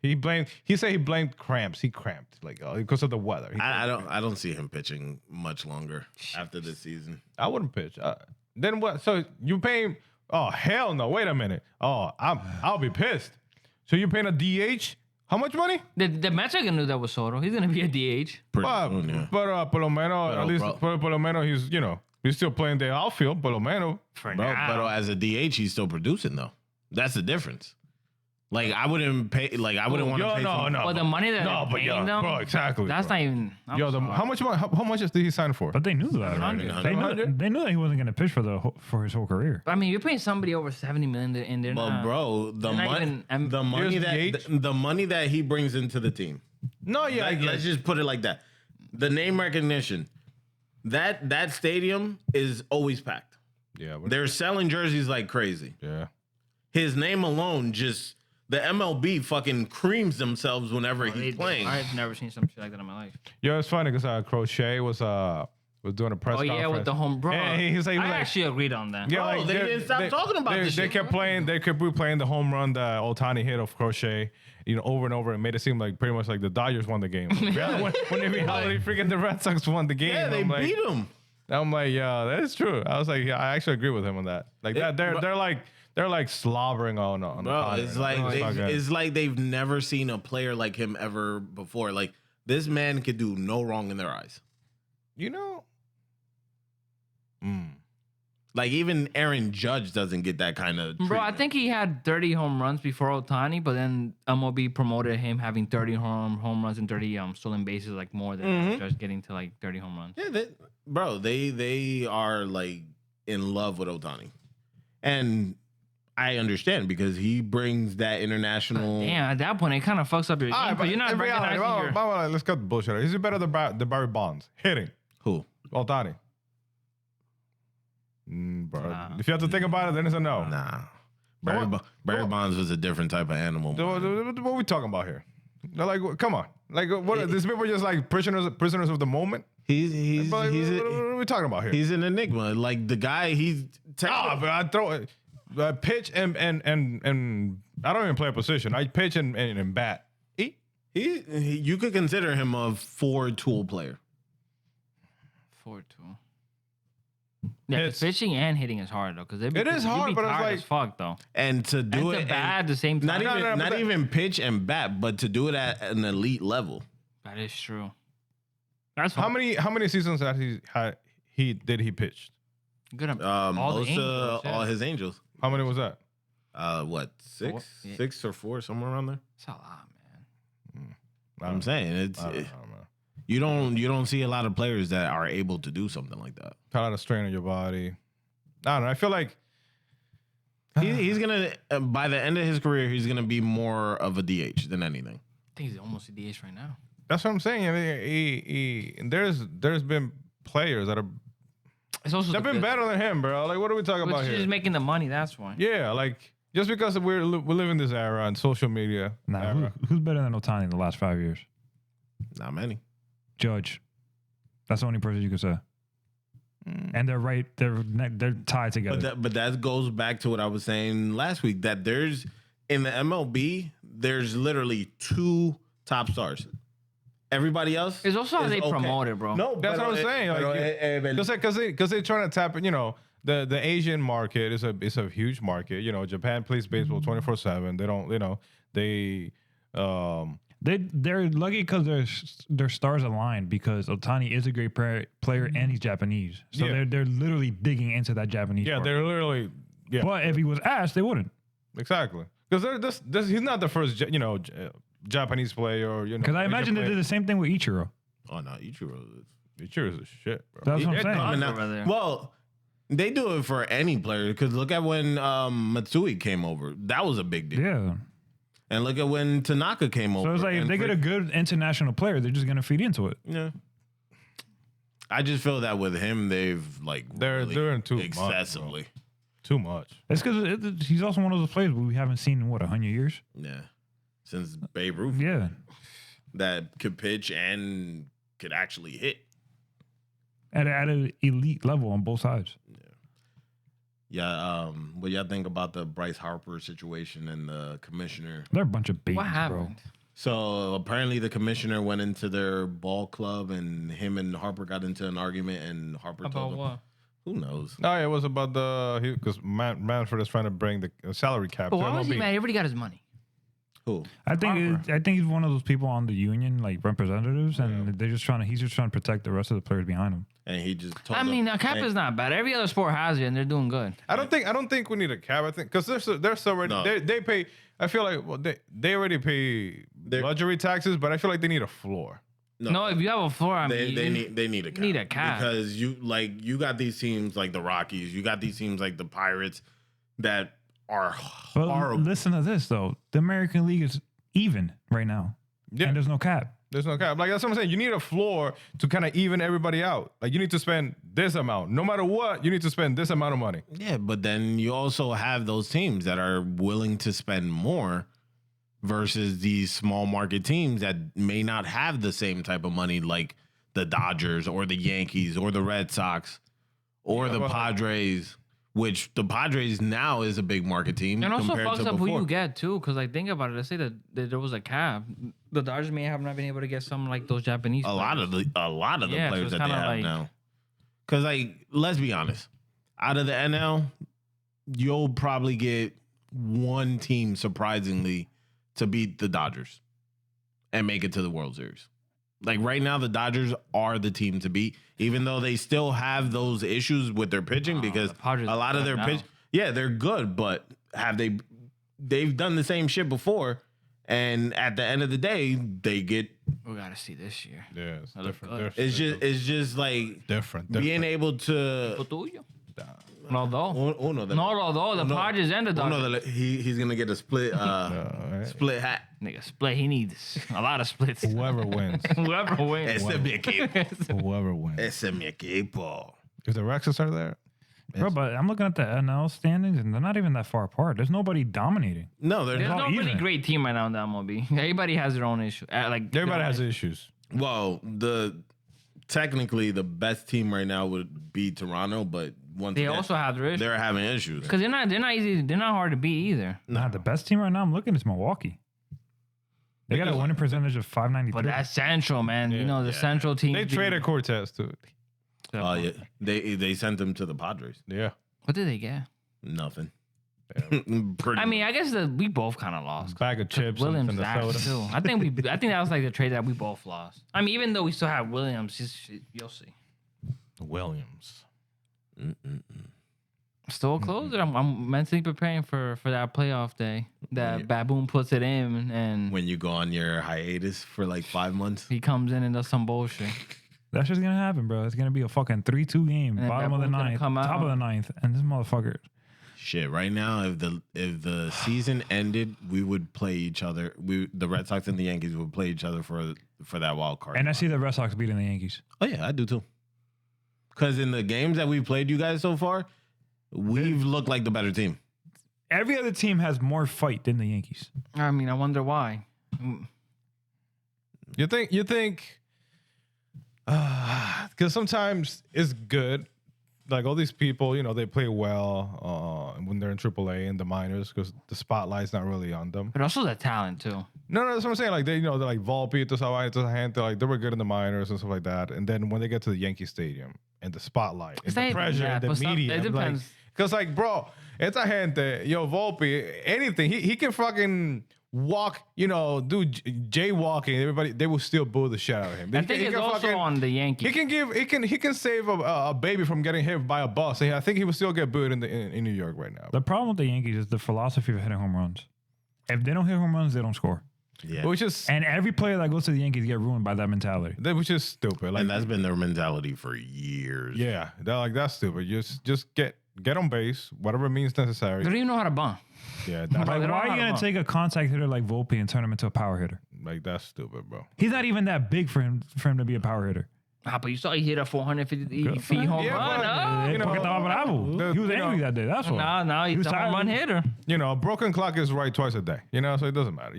He said he blamed cramps. He cramped like because of the weather. I don't see him pitching much longer after this season. I wouldn't pitch. Then what? So you paying? Oh hell no! Wait a minute. Oh, I'll be pissed. So you're paying a DH? How much money? The Mets are gonna do that with Soto. He's gonna be a DH. Pretty soon, yeah. But por lo menos, at least bro. por lo menos he's still playing the outfield. Por lo menos. For Bro, now. but as a DH, he's still producing though. That's the difference. Like I wouldn't pay. Like I wouldn't want to pay. No. Well, the money that they're paying them, bro, exactly. that's bro. not even. How much did he sign for? But they knew that already. 100. They knew that he wasn't going to pitch for his whole career. I mean, you're paying somebody over $70 million, and they're But not. bro, the they're not even- money that he brings into the team. No, yeah, Let's just put it like that. The name recognition. That stadium is always packed. yeah, They're selling jerseys like crazy. yeah. His name alone just the MLB fucking creams themselves whenever he's playing. I've never seen some shit like that in my life. Yo, it's funny because Crochet was doing a press Oh conference. yeah, with the home bro. Yeah, he's like, I actually agreed on that. yeah, Bro, like they didn't stop talking about this They shit, kept bro. playing. They kept replaying the home run that Otani hit of Crochet, over and over, and made it seem like pretty much like the Dodgers won the game. when in reality, freaking the Red Sox won the game. Yeah, they I'm like, beat him. I'm like, yeah, that is true. I was like, yeah, I actually agree with him on that. Like that, they're like slobbering on Bro, Otani. it's like not good. it's like they've never seen a player like him ever before. Like this man could do no wrong in their eyes. you know. Like even Aaron Judge doesn't get that kind of Bro, I treatment. think he had 30 home runs before Otani, but then MLB promoted him having 30 home runs and 30 stolen bases, like more than just getting to like 30 home runs. Yeah, they are like in love with Otani, and I understand because he brings that international. Damn, at that point, it kind of fucks up your game. All right, But you're not in reality, recognizing your... let's cut the bullshit. Is he better than Barry Bonds hitting? Who? Otani. Bro, Nah. if you have to think about it, then it's a no. Nah, Barry Bonds was a different type of animal. So, what are we talking about here? They're like, come on, like what? These people are just like prisoners of the moment. What are we talking about here? He's an enigma. Like the guy, but I throw it. Pitch and I don't even play a position. I pitch and bat. You could consider him a 4-tool player. 4-2. Yeah, pitching and hitting is hard though, because it is hard, but it's like as fuck though. And to do and it to bat at the same time. Not even pitch and bat, but to do it at an elite level. That is true. That's how many seasons that he pitched? Good. All his Angels. How many was that? What, 6? Yeah. 6 or 4, somewhere around there. That's a lot, man. I'm saying you don't see a lot of players that are able to do something like that. A lot of strain on your body. I don't know. I feel like he's gonna by the end of his career, he's gonna be more of a DH than anything. I think he's almost a DH right now. That's what I'm saying. I mean, there's been players that are. They've been better than him, bro. Like, what are we talking about here? He's making the money. That's why. Yeah, like just because we live in this era on social media. Who's better than Ohtani in the last 5 years? Not many. Judge. That's the only person you can say. And they're right. They're tied together. But that goes back to what I was saying last week. That there's in the MLB, there's literally 2 top stars. Everybody else. It's also how they promote it, bro. No, that's what I'm saying. Because they're trying to tap. The Asian market is a huge market. Japan plays baseball 24/7. They don't. They're lucky because their stars aligned because Ohtani is a great player and he's Japanese. So they're literally digging into that Japanese part. They're literally. Yeah. But if he was asked, they wouldn't. Exactly. Because he's not the first, Japanese player. Because I imagine they did the same thing with Ichiro. Oh, no. Ichiro's a shit, bro. That's what I'm saying. Well, they do it for any player because look at when Matsui came over. That was a big deal. Yeah. And look at when Tanaka came over. So it's like if they get a good international player, they're just going to feed into it. Yeah. I just feel that with him, they've they're doing too excessively. Much, too much. It's because he's also one of those players we haven't seen in 100 years. Yeah, since Babe Ruth. Yeah, that could pitch and could actually hit at an elite level on both sides. Yeah. What y'all think about the Bryce Harper situation and the commissioner? They're a bunch of babies, what happened? Bro. So apparently the commissioner went into their ball club and him and Harper got into an argument and Harper told him. What? Who knows? No, it was about because Manfred is trying to bring the salary cap. But why was he mad? He already got his money. Who? I think he's one of those people on the union, like representatives, and he's just trying to protect the rest of the players behind him. And he just told I mean, a cap is not bad. Every other sport has it, and they're doing good. I don't think we need a cap. I think because they're already they pay. I feel like they already pay luxury taxes, but I feel like they need a floor. No, if you have a floor, I mean, they need a cap. Need a cap because you got these teams like the Rockies, you got these teams like the Pirates that are horrible. Listen to this though, the American League is even right now, and there's no cap. There's no cap. Like that's what I'm saying. You need a floor to kind of even everybody out. Like you need to spend this amount, no matter what. You need to spend this amount of money. Yeah, but then you also have those teams that are willing to spend more. Versus these small market teams that may not have the same type of money like the Dodgers or the Yankees or the Red Sox or the Padres, which the Padres now is a big market team. And also fucks up before. who you get too, because like think about it. Let's say that there was a cap. The Dodgers may have not been able to get some like those Japanese. A lot of the players so that they have now. Because let's be honest, out of the NL, you'll probably get one team surprisingly to beat the Dodgers and make it to the World Series. Like right now, the Dodgers are the team to beat, even though they still have those issues with their pitching because a lot of their pitch, they're good, but they've done the same shit before, and at the end of the day, they get. We gotta see this year. Yeah, it's different. It's just like different. Being able to. No, the Padres and the Dodgers. He's gonna get a split split hat. Nigga, split. He needs a lot of splits. Whoever wins. Whoever wins. Ese es mi equipo. Whoever wins. Ese es mi equipo. If the Rexes are there. Bro, but I'm looking at the NL standings, and they're not even that far apart. There's nobody dominating. No, there's no really great team right now in the MLB. Everybody has their own issue. Like everybody has issues. Well, the technically the best team right now would be Toronto, but once They again, also have their issues. they're having issues. Because they're not easy. They're not hard to beat either. Nah, the best team right now I'm looking is Milwaukee. They got a winning percentage of 593. But that's Central, man. You know, the Central team. They traded Cortez too. Oh yeah, they sent him to the Padres. Yeah. What did they get? Nothing. I mean, I guess we both kind of lost. Bag of chips Williams and the asked soda. too. I think that was like the trade that we both lost. I mean, even though we still have Williams, you'll see. Williams. Still a closer. I'm mentally preparing for that playoff day that Baboon puts it in, and when you go on your hiatus for like 5 months, he comes in and does some bullshit. That's just gonna happen, bro. It's gonna be a fucking 3-2 game, And bottom of the Baboon's gonna ninth, come top out. of the ninth, and this motherfucker. shit. Right now, if the season ended, we would play each other. The Red Sox and the Yankees would play each other for that wild card. And I see the Red Sox beating the Yankees. Oh yeah, I do too. Because in the games that we've played you guys so far, we've looked like the better team. Every other team has more fight than the Yankees. I mean, I wonder why. You think because sometimes it's good, like all these people, they play well when they're in AAA and the minors because the spotlight's not really on them. But also the talent too. No, that's what I'm saying. Like they're like Volpe, they were good in the minors and stuff like that. And then when they get to the Yankee Stadium and the spotlight and the pressure and the media, it depends. Because like, bro, it's a gente, Volpe, anything he can fucking walk, do jaywalking. Everybody, they will still boo the shit out of him. I think it's also on the Yankees. He can save a baby from getting hit by a bus. I think he will still get booed in New York right now. The problem with the Yankees is the philosophy of hitting home runs. If they don't hit home runs, they don't score. Yeah, And every player that goes to the Yankees get ruined by that mentality. Which is stupid. Like, and that's been their mentality for years. Yeah, that's stupid. Just get on base, whatever means necessary. They don't even know how to bunt. Yeah, Like, why are you going to take a contact hitter like Volpe and turn him into a power hitter? like that's stupid, bro. He's not even that big for him to be a power hitter. But you saw he hit a 450 Good for feet him. home Yeah, run. but, He was angry that day. That's why. No, he's a tired. home run hitter. A broken clock is right twice a day. So it doesn't matter.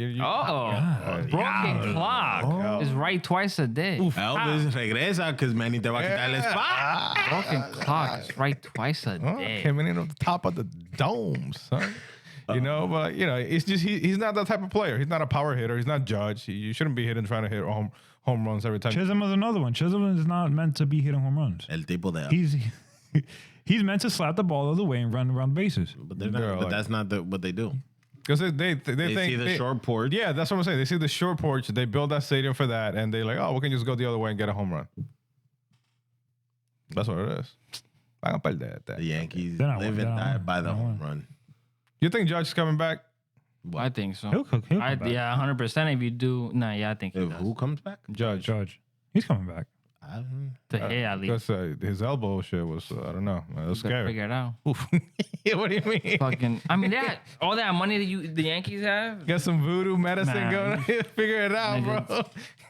Broken clock is right twice a day. Elvis regresa because Manny te va a quitar el spot. Broken clock is right twice a day. Came in at the top of the dome, son. But it's just he's not that type of player. He's not a power hitter. He's not Judge. You shouldn't be hitting trying to hit home runs every time. Chisholm is another one. Chisholm is not meant to be hitting home runs. El tipo de. He's meant to slap the ball the other way and run around the bases. But they're not. But that's not what they do. Because they They think see the short porch. Yeah, that's what I'm saying. They see the short porch. They build that stadium for that, and they're like, oh, we can just go the other way and get a home run. That's what it is. The Yankees They're not- live they're and not- die by the they're not home winning. run. You think Judge is coming back? I think so. He'll come back. Yeah, 100%. If you do, I think he If does. who comes back? Judge. He's coming back. The hit at least. Because his elbow shit was, I don't know. It was scary. Figure it out. Oof. Yeah, what do you mean? Fucking. I mean, all that money that the Yankees have. Get some voodoo medicine Nah. going. Figure it out, bro.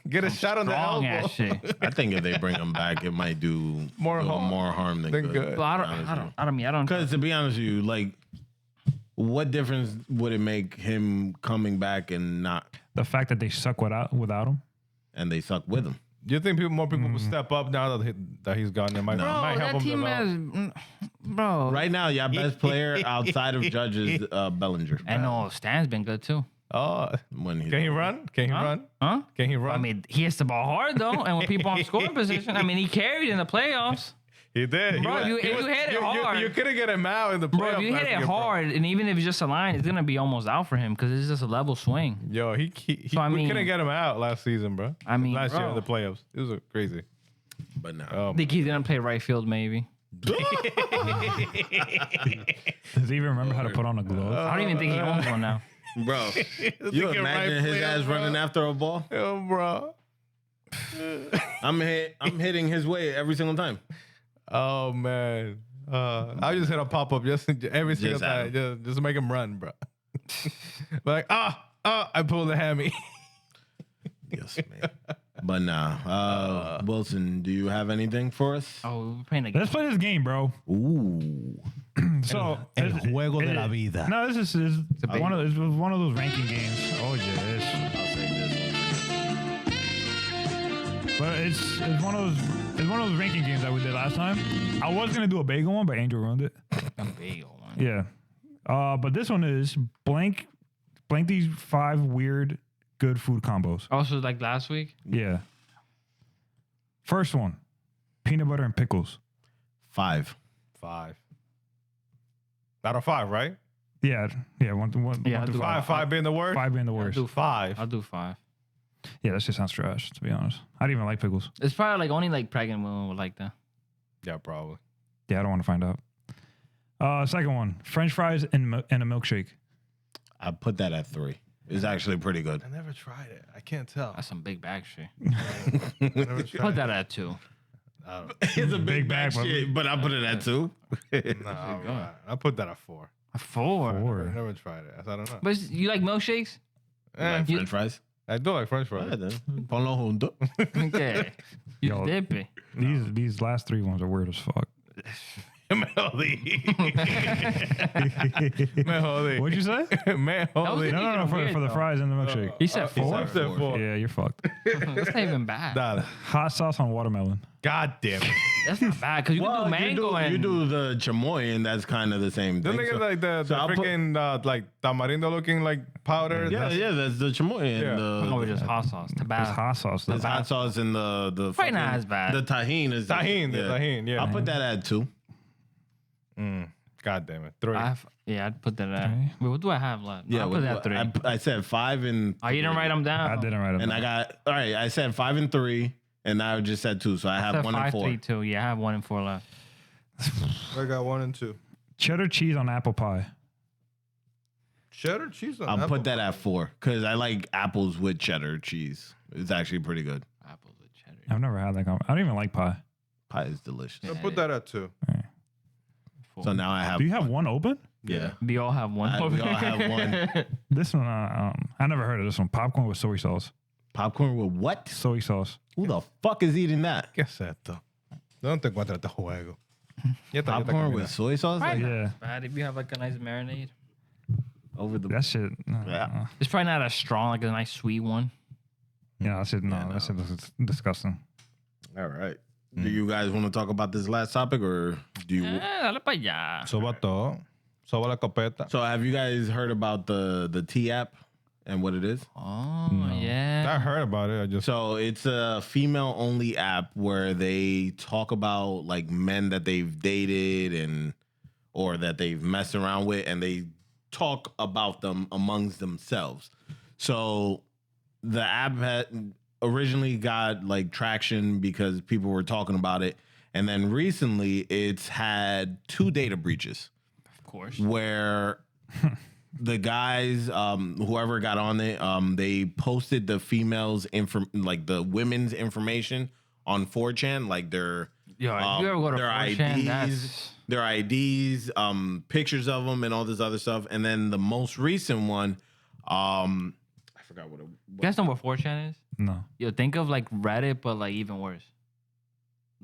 Get a shot on the Strong elbow. ass shit. I think if they bring him back, it might do More harm than than good. good. But I don't. Because to be honest with you, like, what difference would it make him coming back and not, The fact that they suck without him. and they suck with him? Do you think more people will step up now that he's gone? It might Bro, help that him team develop. has. Bro. Right now, your best player outside of Judge is Bellinger. I know Stan's been good too. Oh, When he's can he run? Can he run? Huh? Can he run? I mean, he hits the ball hard though, and when people on scoring position, I mean, he carried in the playoffs. he did. Bro, He if you hit it hard- you couldn't get him out in the playoffs. Bro, if you hit last it year, bro. hard, and even if it's just a line, it's gonna be almost out for him because it's just a level swing. Yo, we couldn't get him out last season, bro. I mean, last year bro. in the playoffs, it was crazy. But now, I think he's gonna play right field, maybe. Does he even remember how to put on a glove? I don't even think he owns one now. bro, you Thinking imagine right his field, ass bro. running after a ball? Yo, bro. I'm hitting his way every single time. Oh man, I just hit a pop up just every single at time, just make him run, bro. Like I pulled the hammy. Yes, man. But nah, Wilson, do you have anything for us? Oh, we're playing Let's play this game, bro. Ooh. So El juego de la vida. No, this is one of those ranking games. Oh yes. I'll say this one. But it's one of those ranking games that we did last time. I was gonna do a bagel one, but Angel ruined it. A bagel one. Yeah. But this one is blank these 5 weird good food combos. Also, like last week. Yeah. First one, peanut butter and pickles. 5. 5. Out of 5, right? Yeah. One through I'll do 5. 5 being the worst. 5 being the I'll worst. do 5. I'll do 5. Yeah, that shit sounds trash, to be honest. I didn't even like pickles. It's probably like only like pregnant women would like that. Yeah, probably. Yeah, I don't want to find out. Second one, French fries and a milkshake. I put that at 3. It's actually pretty good. I never tried it. I can't tell. That's some big bag shit. I never tried Put that at 2. It's a big bag, shit, but I put it at 2. No, I put that at 4. A 4. I never tried it. I don't know. But you like milkshakes? Like French fries? I do like French fries. Ponlo junto. Okay. You Yo. dip it. These last 3 ones are weird as fuck. Me jodí. What'd you say? Me jodí. No, for the though. fries and the milkshake. He said 4. He said 4. Yeah, you're fucked. That's not even bad. Dale. Hot sauce on watermelon. God damn it. That's not bad because you can do mango you and do the chamoy, and that's kind of the same Don't thing. they get like the I'll put- freaking like tamarindo looking like powder? Yeah, that's the chamoy and Yeah. oh, the just hot sauce. It's Tabasco. hot sauce. It's hot sauce and the Probably not fucking- as bad. The tahini is Tahini, the tahini, yeah. I'll put that at 2. God damn it. 3. I'd put that at. Okay. Wait, what do I have left? Yeah, I'll put that at 3. I said 5 and. Oh, you didn't write them down? I didn't write it And down. I got all right. I said 5 and 3, and I just said 2, so I I have said 1 and 5, 4. 3, 2. Yeah, I have 1 and 4 left. I got 1 and 2. Cheddar cheese on apple pie. Cheddar cheese on I'll apple put that at 4 because I like apples with cheddar cheese. It's actually pretty good. Apples with cheddar. I've never had that. I don't even like pie. Pie is delicious. I'll put that at 2. So now I have. Do you have one open? Yeah. We all have one. We all have one. This one, I never heard of this one. Popcorn with soy sauce. Popcorn with what? Soy sauce. Who the fuck is eating that? ¿Qué es esto? ¿Dónde te encuentras este juego? Ya está, Popcorn with soy sauce? Probably Like, not Yeah. as bad if you have like a nice marinade. over the. That shit. Yeah. It's probably not as strong, like a nice sweet one. Yeah, that shit. No, Yeah, no. that shit was disgusting. All right. Do you guys want to talk about this last topic or do you? Dale pa' allá. Soba todo. Soba la copeta. So have you guys heard about the T app and what it is? Oh, I yeah. heard about it. I just. So it's a female only app where they talk about like men that they've dated and or that they've messed around with, and they talk about them amongst themselves. So the app had originally got like traction because people were talking about it, and then recently it's had 2 data breaches Of course. where the guys, whoever got on it, they posted the females' like the women's information on 4chan, like their Yo, if you ever go to their 4chan, that's... their IDs, pictures of them, and all this other stuff. And then the most recent one, I forgot what it. You guys know what 4chan is? No. Yo, think of like Reddit, but like even worse.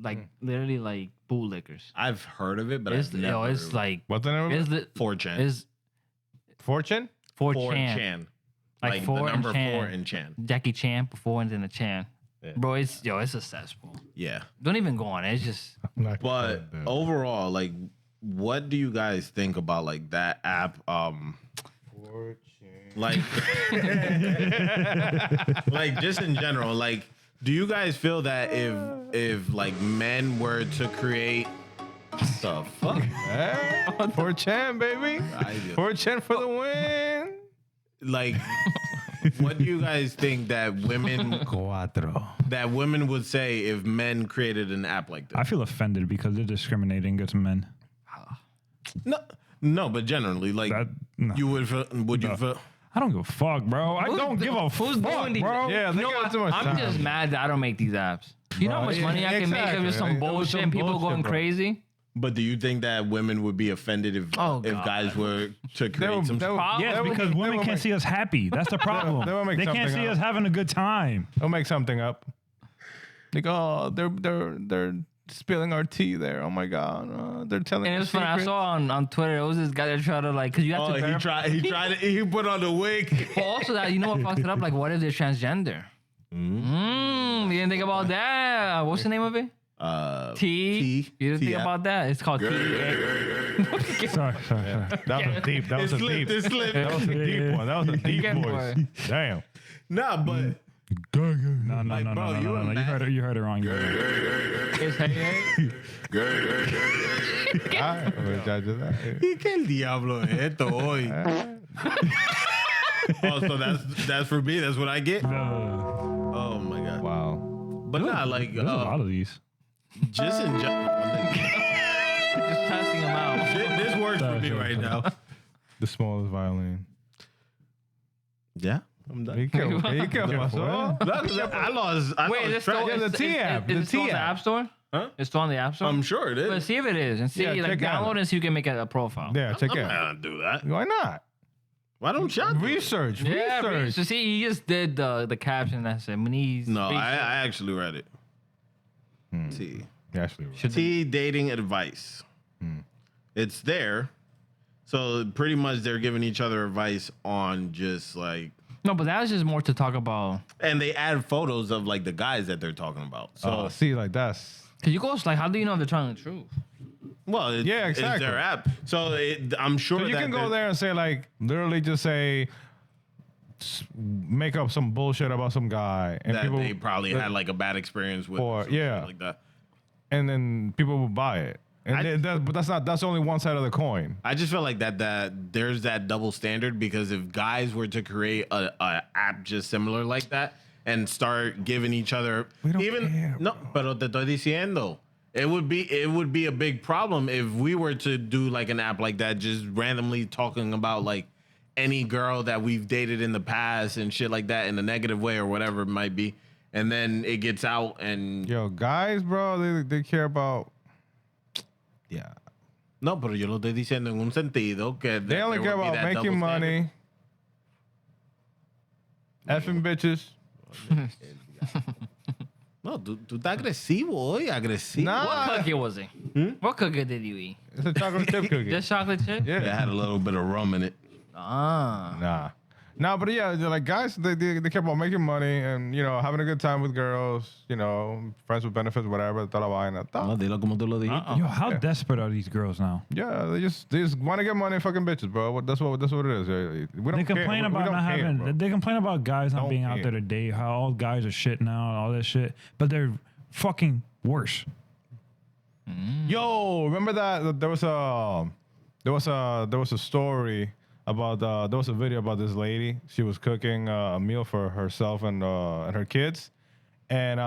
Like literally like bootlickers. I've heard of it, but It's I've never. it's like What's the name of it? it's the 4chan. is Fortune? 4chan. 4chan. Like Like 4 the number and Chan. 4 in Chan. Jackie Chan before and then a Chan. Yeah. Bro, it's a cesspool. Yeah. Don't even go on it. It's just But overall, like, what do you guys think about like that app? Like, like just in general, like, do you guys feel that if like men were to create the fuck? Hey, 4chan, baby. 4chan for the win. Like, what do you guys think that women would say if men created an app like this? I feel offended because they're discriminating against men. No, but generally, like, No. you would you feel? I don't give a fuck, bro. I don't give a who's fuck, doing these? bro. Yeah, they got too much I'm time. just mad that I don't make these apps. You know how much money I can make if it's some Exactly. It was bullshit some and people bullshit, going bro. crazy? But do you think that women would be offended if Oh, if God. guys were to create some? Yes, because women can't see us happy. That's the problem. they will make They can't something see up. us having a good time. They'll make something up. Like, oh, they're spilling our tea there. Oh my god, they're telling. And it us was funny. I secrets. saw on Twitter, it was this guy that tried to like, because you have Oh, to verify. he put on the wig. But also that, you know what fucks it up? Like, what if they're transgender? You didn't think about that? What's the name of it? T. You didn't think about that? It's called T. Sorry. That was deep. That was a deep. It slipped. That was a deep one. That was a deep Get voice. more. Damn. Nah, but No. bro, you You heard it wrong. You heard it wrong. It's hey. ¿Y qué el diablo es esto hoy? Oh, so that's for me. That's what I get. No. Oh my god. Wow. But nah, like There's a lot of these. just in Just testing them out. this works for me right now. The smallest violin. Yeah, I'm done. ¿Y qué pasó? No, 'cause I lost Wait, is it track. still, Yeah, the is, T app, is the it still T on the app. App Store? Huh? It's still on the App Store? I'm sure it But is. see if it is and see, Yeah, like, check it out. download and see if you can make a profile. Yeah, check I'm it not out. gonna do that. Why not? Why don't y'all do it? Research. Yeah, Research. so see, he just did the caption that said, "Maniz." No, I actually read it. T. Actually, T dating advice. It's there. So pretty much they're giving each other advice on just like, No, but that was just more to talk about. and they add photos of like the guys that they're talking about. So, see, like that's. Cause you go like, how do you know if they're telling the truth? well, Yeah, it's exactly. their app. So I'm sure So you that can go they're- there and say like, literally just say, make up some bullshit about some guy, and that people they probably had like a bad experience with, Or- some shit yeah. like that. and then people will buy it. And but that's only one side of the coin. I just feel like that there's that double standard, because if guys were to create a app just similar like that and start giving each other, We don't care, no, pero te estoy diciendo, it would be a big problem if we were to do like an app like that, just randomly talking about like any girl that we've dated in the past and shit like that in a negative way or whatever it might be, and then it gets out and Yo, guys, bro, they care about. Yeah, no, pero yo lo estoy diciendo en un sentido que they only care about making money, effing bitches. No, tú estás agresivo hoy, agresivo. Nah. What cookie was it? What cookie did you eat? It's a chocolate chip cookie. Just chocolate chip? Yeah. It had a little bit of rum in it. Ah. Nah, but yeah, they're like guys, they care about making money and, you know, having a good time with girls, you know, friends with benefits, whatever, toda la vaina. Dilo como tú lo dijiste. Yo, how desperate are these girls now? Yeah, they just want to get money, fucking bitches, bro. That's what it is. We don't They complain care. about we don't not care, having. bro. They complain about guys not Don't being out care. there to date. How all guys are shit now and all that shit. But they're fucking worse. Yo, remember that there was a story about there was a video about this lady. She was cooking a meal for herself and her kids. And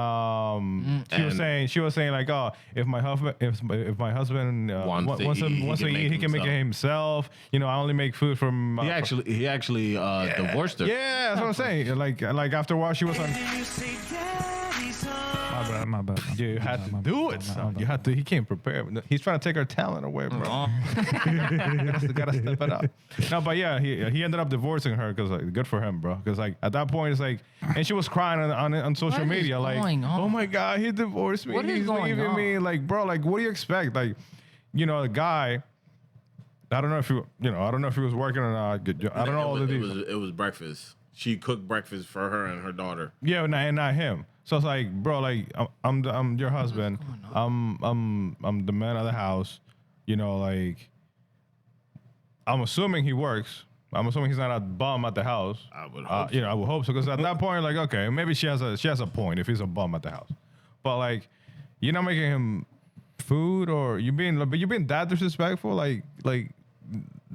she was saying like, oh, if my husband wants to eat, he can make it himself. You know, I only make food from. He actually divorced her. Yeah, that's what I'm saying. Like after a while, she was on. My bad. You had to do it, son. You had to. He came prepared. He's trying to take her talent away, bro. gotta step it up. No, but yeah, he ended up divorcing her because like, good for him, bro. Because like at that point, it's like, and she was crying on social What is media, like, going on? oh my god, he divorced me. What is He's going leaving on? me. Like, bro, like, what do you expect? Like, you know, the guy. I don't know if he was working or not. I don't know all the details. It was breakfast. She cooked breakfast for her and her daughter. Yeah, and not him. So it's like, bro, like I'm your husband. I'm the man of the house. You know, like I'm assuming he works. I'm assuming he's not a bum at the house. I would hope You know, I would hope so. Because at that point, like, okay, maybe she has a point if he's a bum at the house. But like, you're not making him food, or you're being that disrespectful. Like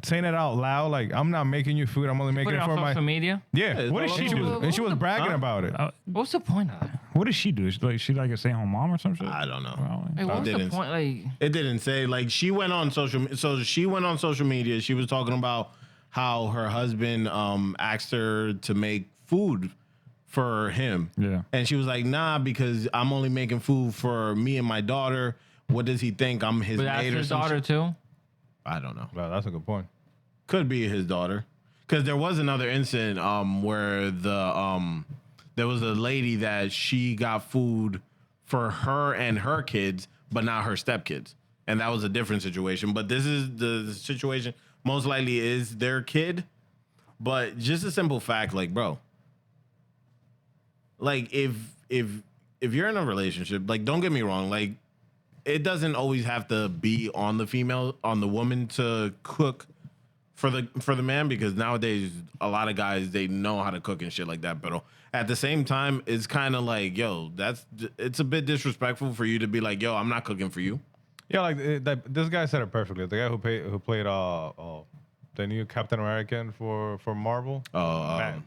saying it out loud. Like, I'm not making you food. I'm only making Put it it on for my. social media? Yeah. What did she do? And she was bragging about it. What's the point of that? What does she do? She like a stay-at-home mom or some shit? I don't know. Like, what's the didn't- point? Like, It didn't say. Like, she went on social media. She was talking about how her husband asked her to make food for him. Yeah. And she was like, nah, because I'm only making food for me and my daughter. What does he think? I'm his but that's maid or his some daughter shit? too? I don't know. Well, that's a good point. Could be his daughter. Because there was another incident where there was a lady that she got food for her and her kids, but not her stepkids. And that was a different situation. But this is the situation most likely is their kid. But just a simple fact, like, bro, like if if you're in a relationship, like, don't get me wrong, like, it doesn't always have to be on the woman to cook for the man, because nowadays a lot of guys, they know how to cook and shit like that. But at the same time, it's kind of like, yo, it's a bit disrespectful for you to be like, yo, I'm not cooking for you. Yeah, like this guy said it perfectly. The guy who played the new Captain American for Marvel,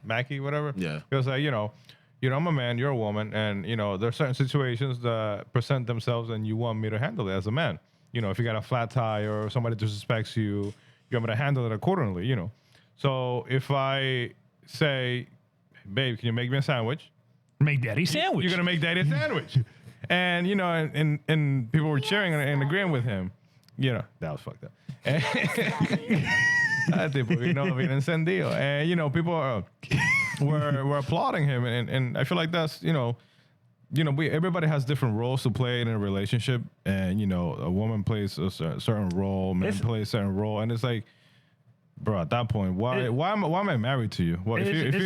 Mackie, whatever. Yeah, he was like, I'm a man, you're a woman, and there's certain situations that present themselves, and you want me to handle it as a man. If you got a flat tire or somebody disrespects you, you want me to handle it accordingly. So if I say, babe, can you make me a sandwich? Make daddy sandwich. You're gonna make daddy a sandwich. And and people were cheering and agreeing with him. That was fucked up. Tipo, bien encendido. And people were applauding him, and I feel like that's everybody has different roles to play in a relationship, and a woman plays a certain role, man plays a certain role, and it's like, bro, at that point, why am I married to you?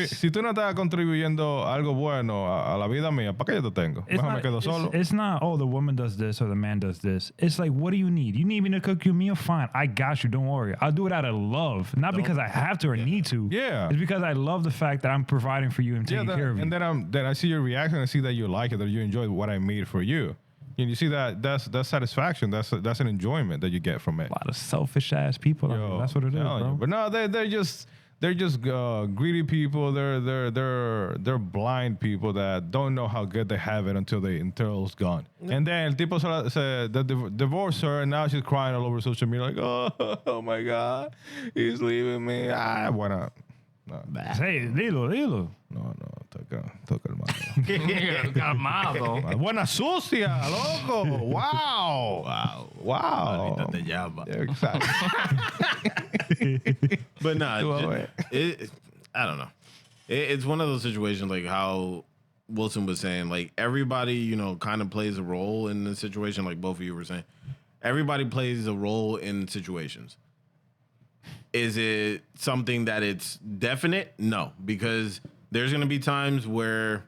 Si tú no estás contribuyendo algo bueno a la vida mía, ¿para qué yo te tengo? Mejor me quedo solo. It's not, oh, the woman does this or the man does this. It's like, what do you need? You need me to cook you a meal? Fine, I got you. Don't worry. I'll do it out of love, not because I have to or need to. Yeah, it's because I love the fact that I'm providing for you and taking care of you. And then I see your reaction. I see that you like it, that you enjoy what I made for you. And you see that's satisfaction. That's an enjoyment that you get from it. A lot of selfish ass people. That's what it is, bro. But no, they're just greedy people. They're blind people that don't know how good they have it until it's gone. And then people say that divorce her, and now she's crying all over social media like, oh my God, he's leaving me. Why not? No. Hey, dilo. No, toca el mano. Calmado. Buena sucia, loco. Wow. Ahorita te llama. Exactly. But I don't know. It's one of those situations like how Wilson was saying, like everybody, kind of plays a role in the situation, like both of you were saying. Everybody plays a role in situations. Is it something that it's definite? No, because there's going to be times where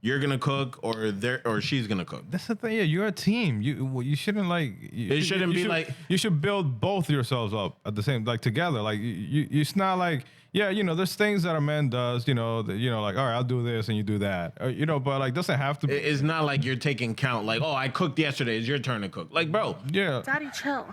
you're going to cook or she's going to cook. That's the thing. Yeah, you're a team. You shouldn't you should build both yourselves up at the same, like together. Like it's not like, there's things that a man does, like, all right, I'll do this and you do that. But like doesn't have to be. It's not like you're taking count like, oh, I cooked yesterday, it's your turn to cook. Like, bro. Yeah. Daddy, chill.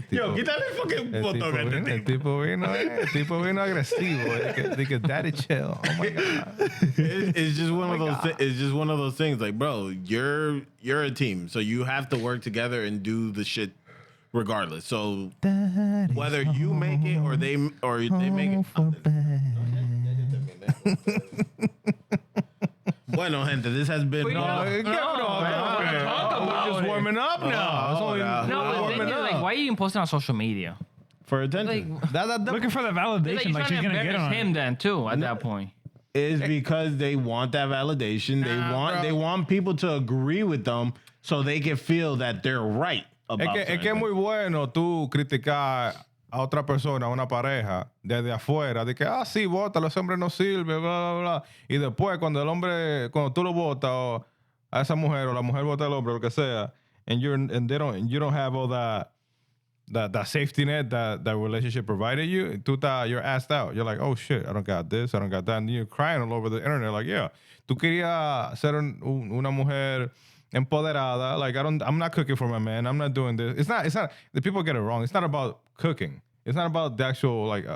Yo, quítale el fucking botón a este tipo. El tipo vino agresivo. De que daddy chill. Oh my God. It's just one of those. It's just one of those things. Like, bro, you're a team, so you have to work together and do the shit regardless. So whether you make it or they make it. Bueno, gente, this has been. We're just warming up now. Like, why are you even posting on social media? For attention. Looking for the validation, like she's gonna get on him then too. At that point, is because they want that validation. They want people to agree with them so they can feel that they're right about it. Es que es muy bueno tú criticar a otra persona, a una pareja, desde afuera, de que, sí, bótalo, ese hombre no sirve, bla, bla, bla. Y después, cuando tú lo botas a esa mujer, o la mujer bota al hombre, lo que sea, and you don't have all that safety net that relationship provided you, you're asked out. You're like, oh shit, I don't got this, I don't got that. And you're crying all over the internet, like, yeah, tú querías ser una mujer empoderada. Like, I'm not cooking for my man. I'm not doing this. It's not, the people get it wrong. It's not about cooking. It's not about the actual, like,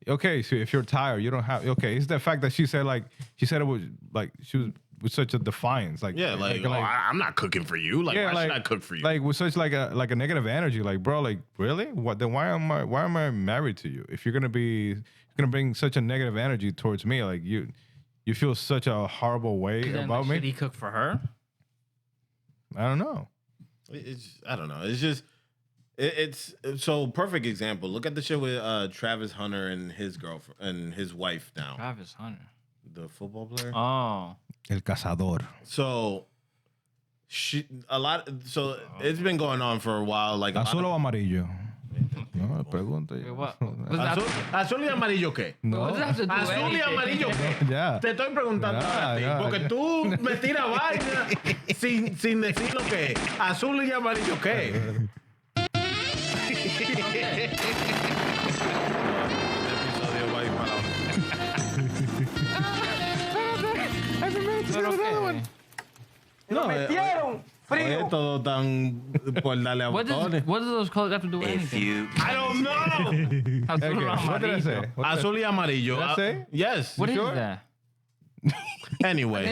okay, so if you're tired, you don't have, okay. It's the fact that she said it was, like, she was with such a defiance. Like, yeah, like I'm not cooking for you. Like, yeah, why should I cook for you? Like, with such, like a negative energy. Like, bro, like, really? What, then why am I married to you? If you're going to bring such a negative energy towards me, like, you feel such a horrible way about me. Should he cook for her? I don't know. I don't know. It's just, it's so perfect example. Look at the shit with Travis Hunter and his girlfriend and his wife now. Travis Hunter, the football player. Oh, El Cazador. So it's been going on for a while. Like azul o amarillo. No, pregunta Wait, yo. what? What's that? Azul y amarillo, ¿qué? No. What does that have to do with Azul y anything? amarillo, ¿qué? Ya. Te estoy preguntando Ya, a ti, ya, porque ya. tú me tiras vaina sin decir lo que es. Azul y amarillo, ¿qué? Este episodio va a ir para ¿Pero qué? No, metieron frío. Todo tan por darle a What botones. does those colors have to do with anything? I don't know. Azul o What did I say? amarillo. What did I Azul y amarillo. Did I say? Yes. What is sure? that? Anyway.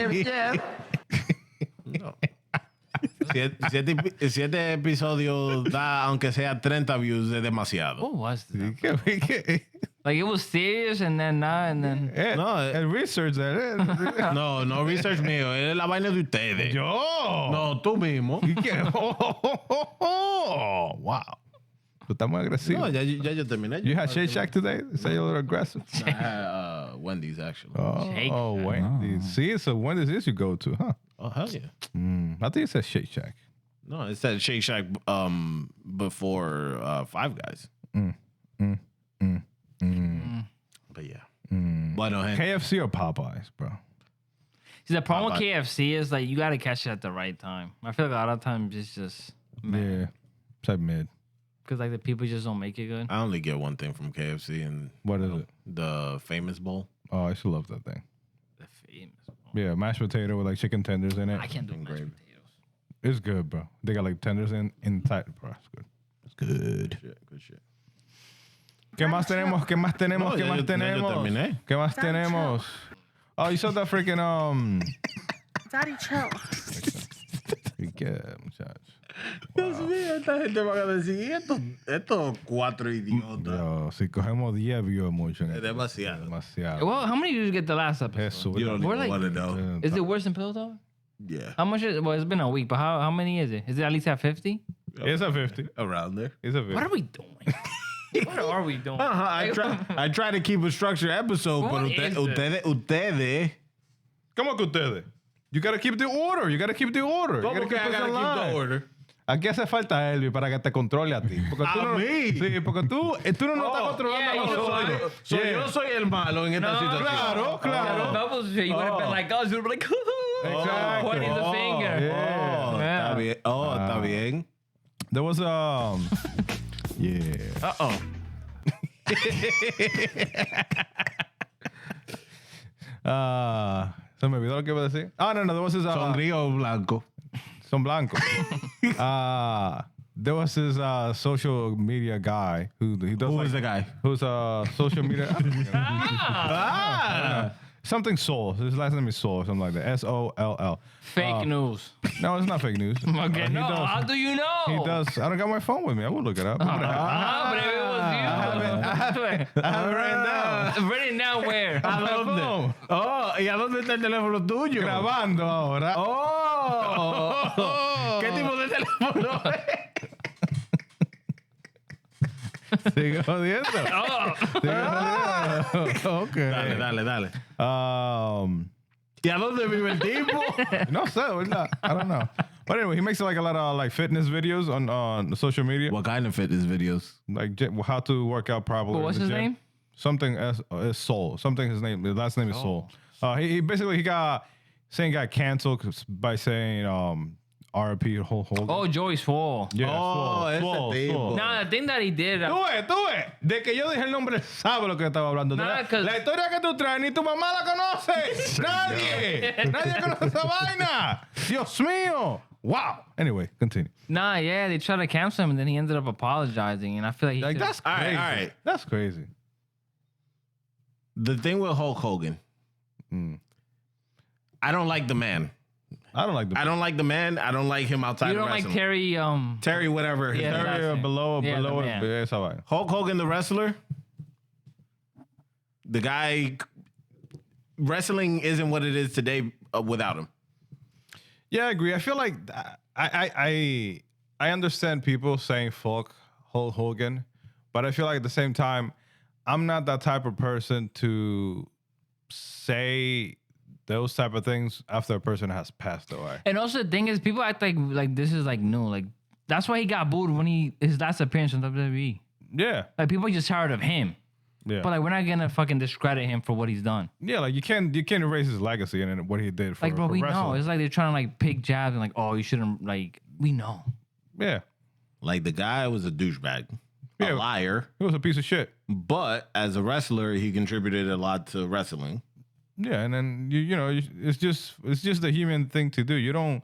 Siete episodios da, aunque sea 30 views, es demasiado. What was that? ¿Qué? Like it was serious and then not and then. No, el research there. No research mío, es la vaina de ustedes. Yo. No, tú mismo. ¿Y qué? Wow. Tú estás muy agresivo. No, ya yo terminé. You had Shake Shack today? Say a little aggressive. I had Wendy's actually. Shake Oh, Wendy's. See, so Wendy's is you go to, huh? Oh, hell yeah. I think it says Shake Shack. No, it said Shake Shack before Five Guys. But yeah. Bueno, gente. KFC or Popeyes, bro? See, the problem with KFC is like you gotta catch it at the right time. I feel like a lot of times it's just Yeah. It's like mid. because like the people just don't make it good. I only get one thing from KFC, and What is it? the famous bowl. Oh, I used to love that thing. The famous. Yeah, mashed potato with like chicken tenders in it. I can't do mashed potatoes. It's good, bro. They got like tenders inside, bro. It's good. It's good. Good shit. ¿Qué más tenemos? ¿Qué más tenemos? No, ¿Qué ya más yo tenemos? terminé. ¿Qué más tenemos? Oh, you saw that freaking Daddy, chill. ¿Y qué, muchachos? Dios mío, esta gente va a decir estos cuatro idiotas. Bro, si cogemos 10 views mucho. Es demasiado. Demasiado. Well, how many did you get the last episode? Eso. You don't We're even like- want to know. Is it worse than Pillow Talk? Yeah. How much is well, it's been a week, but how many is it? Is it at least at 50? It's a 50. Around there. It's a 50. What are we doing? What are we doing? I try to keep a structured episode, What but is ustedes. ¿Cómo que ustedes? You gotta keep the order. You gotta keep the order. You ¿Cómo gotta que keep I us gotta in keep line. the order? Aquí hace falta Elvi para que te controle a ti. Porque tú ¿A no, mí? Sí, porque tú no nos estás controlando a nosotros. Yo soy el malo en esta situación. Claro. Bubbles, he would have been like us. He would have been like, Exacto. pointing the finger. Yeah. Está bien. Está bien. There was yeah. Uh-oh. Se me olvidó lo que iba a decir. No, there was this Sonrío blanco. son blancos. There was this social media guy who he does Who like, is the guy? who's social media Ah! something Soul. His last name is Soul, something like that. SOLL. Fake news. No, it's not fake news. Okay, He no. does- How do you know? He does. I don't got my phone with me. I will look it up. But if it was you, I have it written down. Written down where? ¿A dónde? Oh, ¿y a dónde está el teléfono tuyo? Grabando ahora. Oh. ¿Qué tipo de teléfono es? Sigue jodiendo. Sigue jodiendo. Okay. Dale. ¿Y a dónde vive el tipo? No sé, ¿verdad? I don't know. But anyway, he makes like a lot of like fitness videos on social media. What kind of fitness videos? Like how to work out properly. But what's in the his gym. name? Something as Soul. Something his last name is Soul. He basically got canceled by saying RP Hogan. Oh, Joyce Fall. Yeah, ese tipo. No, the thing that he did. Tú ves. De que yo dije el nombre, sabe lo que estaba hablando. Nah, 'cause- La historia que tú traes, ni tu mamá la conoce. Nadie conoce esa vaina. Dios mío. Wow. Anyway, continue. Nah, yeah, they tried to cancel him, and then he ended up apologizing. And I feel like he Like should've- that's All crazy. right. That's crazy. The thing with Hulk Hogan. I don't like the man. I don't like the I don't like the man. I don't like him outside you of don't like wrestling. Terry. Terry, whatever. his Yeah, name that's is. it. below Yeah, below the man. esa vaina. Hulk Hogan, the wrestler. The guy. Wrestling isn't what it is today without him. Yeah, I agree. I feel like I understand people saying fuck Hulk Hogan, but I feel like at the same time, I'm not that type of person to say those type of things after a person has passed away. And also the thing is, people act like this is like new. Like that's why he got booed when his last appearance on WWE. Yeah. Like people are just tired of him. Yeah. But like we're not gonna fucking discredit him for what he's done. Yeah, like you can't erase his legacy and what he did for Like bro, for we wrestling. know. It's like they're trying to like pick jabs and like, oh, you shouldn't like we know. Yeah. Like the guy was a douchebag, a liar, He was a piece of shit. but as a wrestler, he contributed a lot to wrestling. Yeah, and then you know it's just the human thing to do. You don't,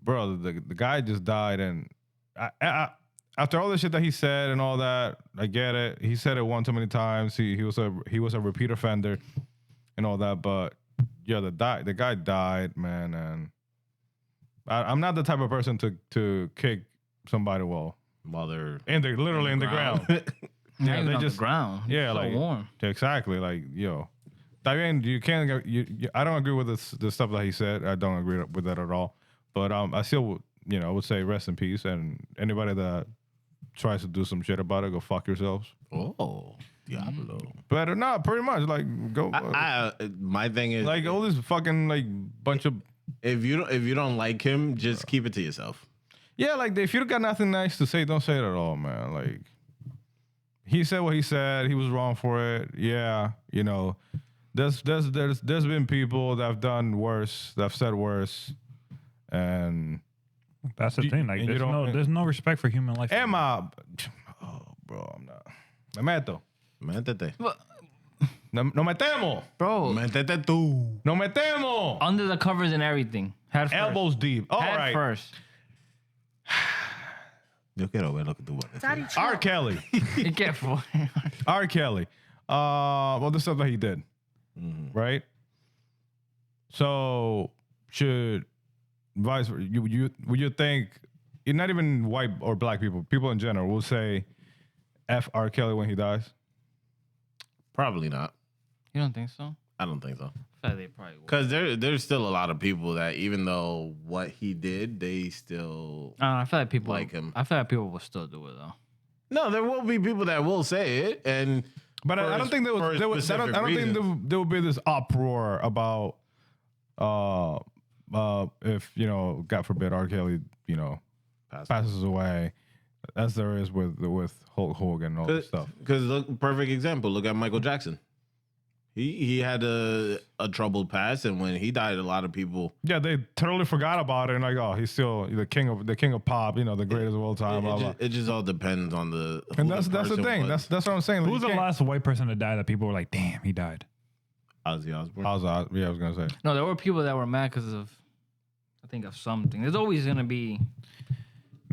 bro. The guy just died, and I after all the shit that he said and all that, I get it. He said it one too many times. He was a repeat offender and all that. But yeah, the guy died, man, and I'm not the type of person to kick somebody while they're literally in the ground. Not even they on just the ground. yeah, It's so like warm. exactly, like yo. I mean, you can't. I don't agree with the stuff that he said. I don't agree with that at all. But I still, I would say rest in peace. And anybody that tries to do some shit about it, go fuck yourselves. Oh, Diablo. But not pretty much. Like go. My thing is like all this fucking like bunch of. if you don't like him, just keep it to yourself. Yeah, like if you got nothing nice to say, don't say it at all, man. Like he said what he said. He was wrong for it. Yeah, There's been people that have done worse, that have said worse, and that's the thing. Like there's no respect for human life. Emma, bro, I'm not. Me meto. Métete. No me temo. Bro, Métete tú. No me temo. under the covers and everything. Head first. Elbows deep. All Head right. first. Yo quiero ver lo que tú vas a decir. R. Kelly. Be careful. R. Kelly. Well, the stuff that he did. Right? So should would you think not even white or black people in general will say F R. Kelly when he dies? Probably not. You don't think so? I don't think so. I feel like they probably would. Because there's still a lot of people that even though what he did, they still I feel like people like him. I feel like people will still do it though. No, there will be people that will say it, and But I don't think there will be this uproar about if God forbid R. Kelly passes away, as there is with Hulk Hogan and all this stuff. Because look, perfect example. Look at Michael Jackson. He had a troubled past, and when he died, a lot of people. Yeah, they totally forgot about it, and like, oh, he's still the king of pop, the greatest of all time. It just all depends on the. And that's the thing. That's what I'm saying. Who's the last white person to die that people were like, damn, he died? Ozzy Osbourne. Yeah, I was gonna say. No, there were people that were mad because of, I think, of something. There's always gonna be.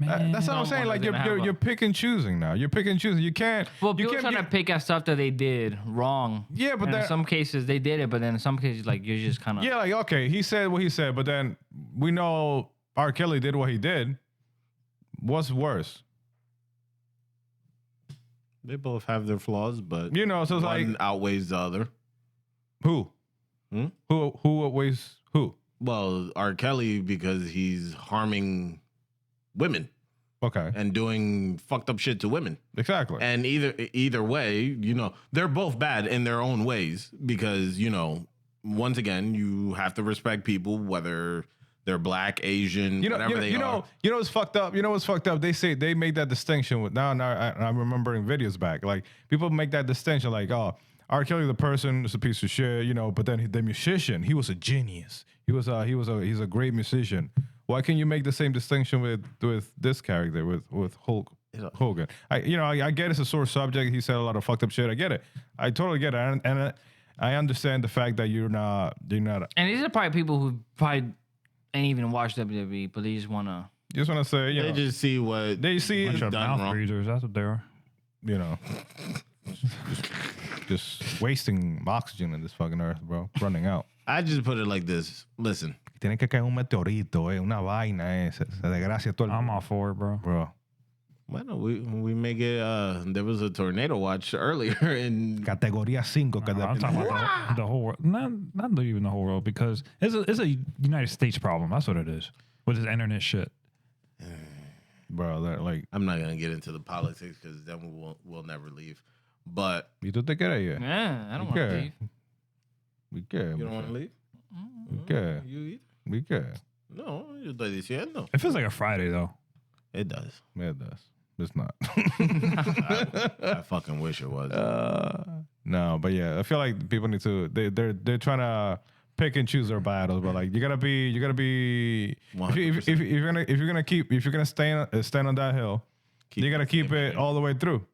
That's what I'm saying. Like you're pick and choosing now. You're pick and choosing. You can't. Well, people trying to pick at stuff that they did wrong. Yeah, but in some cases they did it, but then in some cases like you're just kind of. Yeah, like okay, he said what he said, but then we know R. Kelly did what he did. What's worse? They both have their flaws, but so it's one like outweighs the other. Who? Who outweighs who? Well, R. Kelly because he's harming women. Okay. And doing fucked up shit to women. Exactly. And either way, they're both bad in their own ways because, once again, you have to respect people, whether they're black, Asian, whatever they are. You know what's fucked up? They make that distinction with now I'm remembering videos back. Like people make that distinction like, oh, R. Kelly the person is a piece of shit, but then the musician, he was a genius. He's a great musician. Why can't you make the same distinction with this character with Hulk Hogan? I get it's a sore subject. He said a lot of fucked up shit. I get it. I totally get it, and I understand the fact that you're not. And these are probably people who probably ain't even watched WWE, but they just wanna. Just wanna say, they just see what they see. Bunch of mouth breathers. That's what they are. Just wasting oxygen in this fucking earth, bro. Running out. I just put it like this. Listen. Tiene que caer un meteorito, una vaina, se desgracia todo el... I'm all for it, bro. Bueno, we may get there was a tornado watch earlier in Categoría 5. I'm talking about the whole world. Not even the whole world, because it's a United States problem. That's what it is. With this internet shit. Bro, that like I'm not gonna get into the politics because then we'll never leave. But ¿Y tú te quieres ir? Yeah, I don't want to leave. We can. You don't want to leave? We can. You either? We can. No, yo estoy diciendo. It feels like a Friday though. It does. Yeah, it does. It's not. I fucking wish it was. No, but yeah, I feel like people need to. They're trying to pick and choose their battles, but like you gotta be. If you're gonna stand on that hill, you gotta keep it all the way through,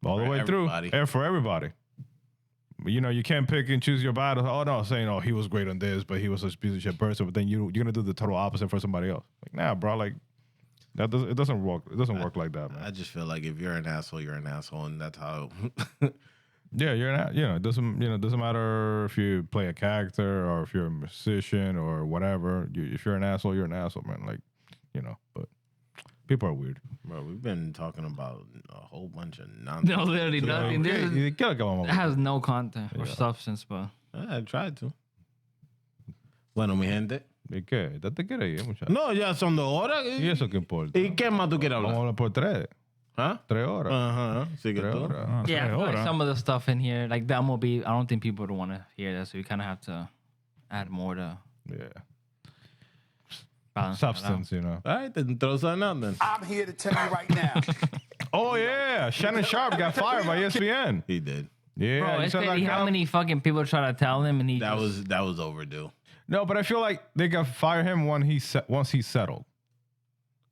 and for everybody. But, you can't pick and choose your battles. Oh no, saying he was great on this, but he was a piece of shit person. But then you're gonna do the total opposite for somebody else. Like nah, bro, like. It doesn't work. It doesn't work like that, man. I just feel like if you're an asshole, you're an asshole, and that's how. Yeah, it doesn't matter if you play a character or if you're a musician or whatever. If you're an asshole, you're an asshole, man. Like, but people are weird. Bro, we've been talking about a whole bunch of nonsense. No, literally nothing. It has no content or substance, but I tried to. Bueno, mi gente. ¿Y qué? Date que ahí, muchacho. No, ya son 2 horas. ¿Y eso qué importa? ¿Y qué más tú quieres hablar? Vamos a hablar por 3. ¿Ah? 3 horas. Ajá. Sí que 3 tú. horas. yeah, I feel like some of the stuff in here, like the MLB, I don't think people would want to hear that, so we kind of have to add more to balance Substance, All right, then throw something out then. I'm here to tell you right now. Oh, yeah. Shannon Sharp got fired by ESPN. He did. Yeah. Bro, it's crazy how many fucking people try to tell him, and that was overdue. No, but I feel like they got fire him once he settled.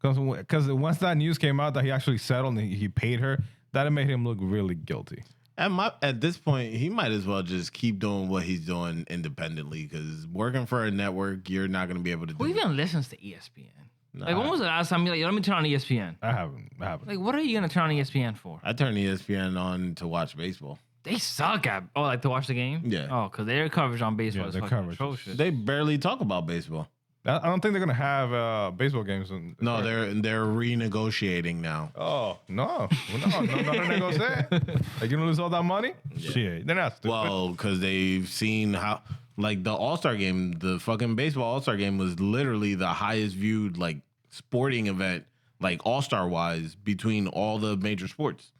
Because once that news came out that he actually settled and he paid her, that made him look really guilty. At this point, he might as well just keep doing what he's doing independently, because working for a network, you're not going to be able to do Who it. even listens to ESPN? Nah. Like, when was the last time you're like, let me turn on ESPN? I haven't. Like, what are you going to turn on ESPN for? I turn ESPN on to watch baseball. They suck at, like to watch the game? Yeah. Oh, because their coverage on baseball is their fucking coverage. atrocious. They barely talk about baseball. I don't think they're gonna have baseball games. No, they're renegotiating now. Oh no negociate. Like you gonna lose all that money? Yeah. Shit, they're not stupid. Well, because they've seen how, like the All-Star game, the fucking baseball All-Star game was literally the highest viewed like sporting event, like All-Star wise, between all the major sports.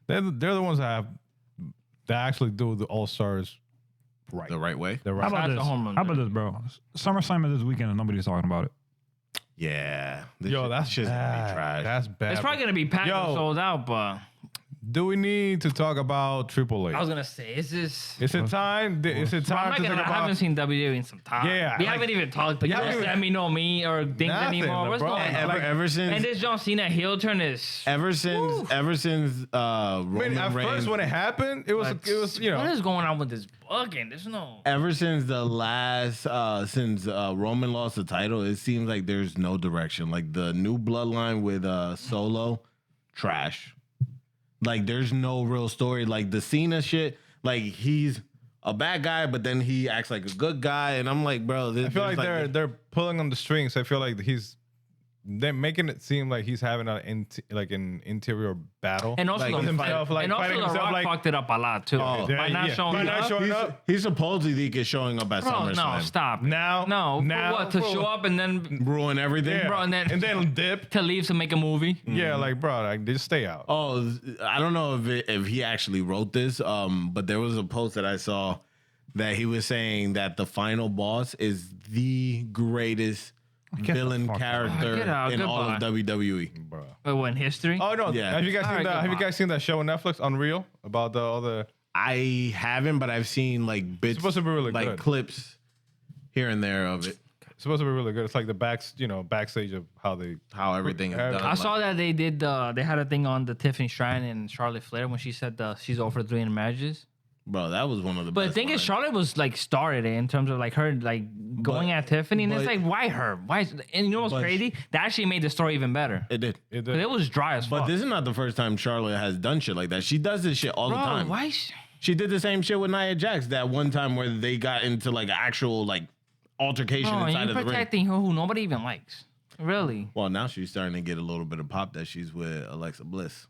They're the ones that actually do the All-Stars right. The right way. The How right. about Besides this? the home run How about derby. this, bro? SummerSlam is this weekend and nobody's talking about it. Yeah. That's shit's gonna be trash. That's bad. It's probably going to be packed and Yo. sold out, but Do we need to talk about Triple I was H? going to say, is this... Is it time? Is it Bro, I'm time not to gonna, talk I haven't about? seen WWE in some time. Yeah, we like- haven't even talked. Like, you haven't don't even- let me know me or things Nothing, anymore. What's bro. going on? Ever since And this John Cena heel turn is... Roman At Reigns, first, when it happened, it was What is going on with this booking? There's no... ever since the last since Roman lost the title, it seems like there's no direction. Like the new bloodline with Solo, trash. Like there's no real story. Like the Cena shit, like he's a bad guy, but then he acts like a good guy, and I'm like, bro, I feel like they're pulling on the strings. I feel like they're making it seem like he's having an interior battle. And also, Like the, himself, like, and also fighting the himself, Rock like- fucked it up a lot, too. Oh, by not yeah. showing By not up. showing up. He's supposedly showing up at Bro, SummerSlam. no, stop. Now, No, now, for what? To bro. show up and then Ruin everything. Yeah. Bro, and then dip. to leave to make a movie. Yeah, like bro, like just stay out. Oh, I don't know if he actually wrote this, but there was a post that I saw that he was saying that the final boss is the greatest villain character Get out, in all of WWE. Bro. Wait, what, in history? Oh no! Yeah. Have you guys All seen right, that? Have you goodbye. guys seen that show on Netflix, Unreal, about all the? I haven't, but I've seen like bits, supposed to be really like good. clips here and there of it, It's supposed to be really good. It's like the backstage of how they. how everything is done. I saw that they did. They had a thing on the Tiffany Stratton and Charlotte Flair when she said she's over 300 matches. Bro, that was one of the But the best thing is, lines. Charlotte was like started it in terms of like her like going at Tiffany, and it's but- like why her? Why? And you know what's but- crazy? That actually made the story even better. It did. It, But it was dry as But fuck. this is not the first time Charlotte has done shit like that. She does this shit all the Bro, time. why? She did the same shit with Nia Jax that one time where they got into like an actual like altercation Bro, inside you're of the ring. protecting her who nobody even likes. Really? Well, now she's starting to get a little bit of pop that she's with Alexa Bliss.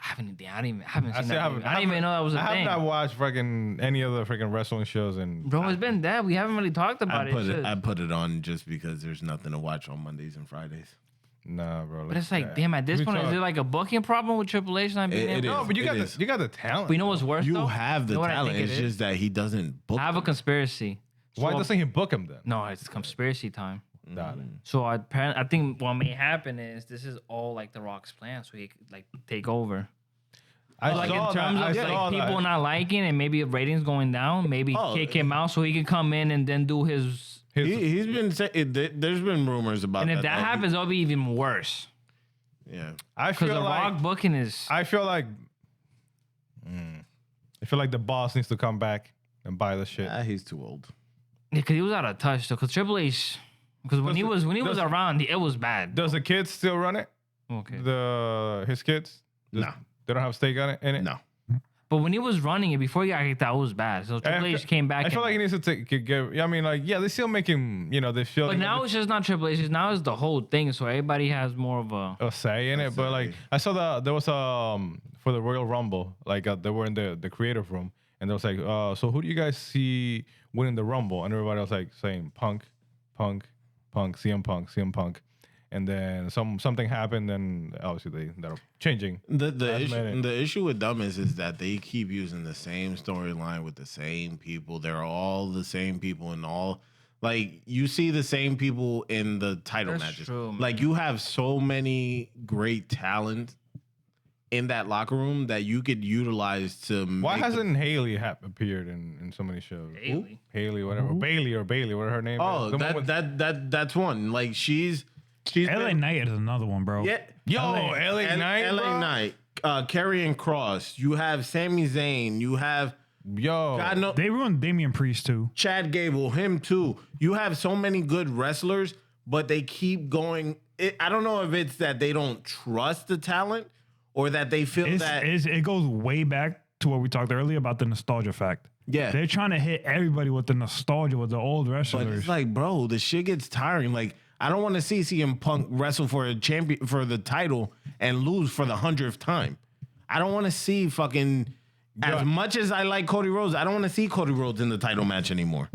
I haven't seen that. still I didn't even know that was a I thing. have not watched freaking any other freaking wrestling shows and. Bro, it's been that. We haven't really talked about I put it on just because there's nothing to watch on Mondays and Fridays. Nah, bro. But it's like, damn, at this point, is it like a booking problem with Triple H not being It able? is. No, but you got is. the talent. But you know what's worse You though? have the You know what I talent. think It's it is? just that he doesn't book. I have a them. conspiracy. Why So- doesn't he book him then? No, it's conspiracy time. So I think what may happen is this is all like The Rock's plan, so he could like take over. Like in terms of like people not liking and maybe if ratings going down, maybe kick him out so he can come in and then do his. He's been saying there's been rumors about and that. And if that happens, it'll be even worse. Yeah, because The Rock booking is. I feel like the boss needs to come back and buy the shit. He's too old. Yeah, because he was out of touch though. Because Triple H, because when he was around, it was bad. Does the kids still run it? Okay. His kids? No. They don't have stake on it in it? No. But when he was running it before he got kicked out, it was bad. So Triple H came back. I feel like he needs to they still make him, they feel. But now it's just not Triple H. Now it's the whole thing. So everybody has more of a say in it. But like I saw there was for the Royal Rumble, like they were in the creative room, and they was like, so who do you guys see winning the Rumble? And everybody was like saying Punk, CM Punk. And then something happened, and obviously they're changing. The issue with them is that they keep using the same storyline with the same people. They're all the same people and all. Like, you see the same people in the title matches. True, like, you have so many great talent in that locker room that you could utilize to. Why hasn't Haley appeared in so many shows? Haley, whatever. Bailey, whatever her name is. That's one. Like, she's LA Knight is another one, bro. Yeah. LA Knight. LA Knight. Karrion Kross. You have Sami Zayn. You have they ruined Damian Priest too. Chad Gable, him too. You have so many good wrestlers, but they keep going. I don't know if it's that they don't trust the talent or that they feel it goes way back to what we talked earlier about the nostalgia fact. Yeah. They're trying to hit everybody with the nostalgia with the old wrestlers. But it's like, bro, the shit gets tiring. Like, I don't want to see CM Punk wrestle for a champion for the title and lose for the 100th time. I don't want to see fucking as much as I like Cody Rhodes. I don't want to see Cody Rhodes in the title match anymore.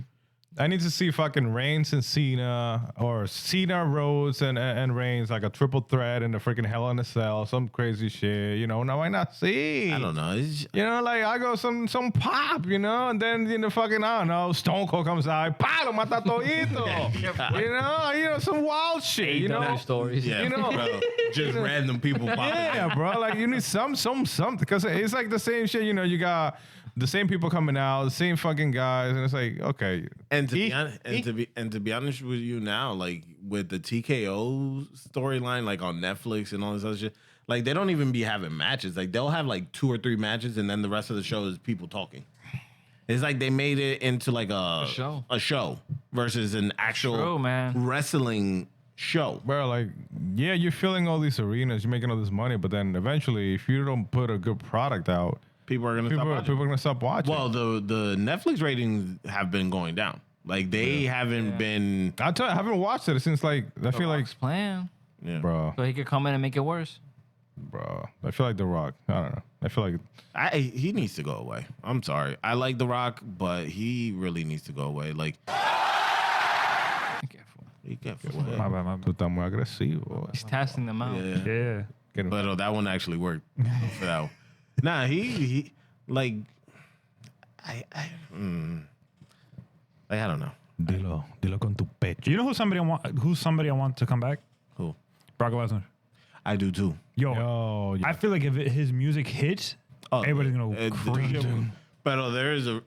I need to see fucking Reigns and Cena, or Cena, Rhodes, and Reigns, like a triple threat in the freaking Hell in a Cell, some crazy shit. Now why not see? I don't know. Like I go some pop, and then fucking I don't know, Stone Cold comes out, pa, lo mata todito. Some wild shit. Stories. Yeah, bro. Just random people popping. Yeah, bro. Like you need something, because it's like the same shit. You got the same people coming out, the same fucking guys, and it's like, okay. And to be honest with you now, like with the TKO storyline, like on Netflix and all this other shit, like they don't even be having matches. Like they'll have like 2 or 3 matches, and then the rest of the show is people talking. It's like they made it into like a show versus an actual wrestling show. Bro, like, yeah, you're filling all these arenas, you're making all this money, but then eventually, if you don't put a good product out, people are gonna stop watching. Well, the Netflix ratings have been going down. Like they haven't been. I haven't watched it since I feel like plan. Yeah, bro. So he could come in and make it worse. Bro, I feel like The Rock. I don't know. I feel like he needs to go away. I'm sorry. I like The Rock, but he really needs to go away. Like, be careful. My bad. Tú estás muy agresivo. He's testing them out. Yeah. But that one actually worked for that one. Nah, he like I don't know. Dilo con tu pecho. You know who's somebody I want to come back? Who? Brock Lesnar. I do too. Yo, I feel like if his music hits, everybody's gonna go crazy. But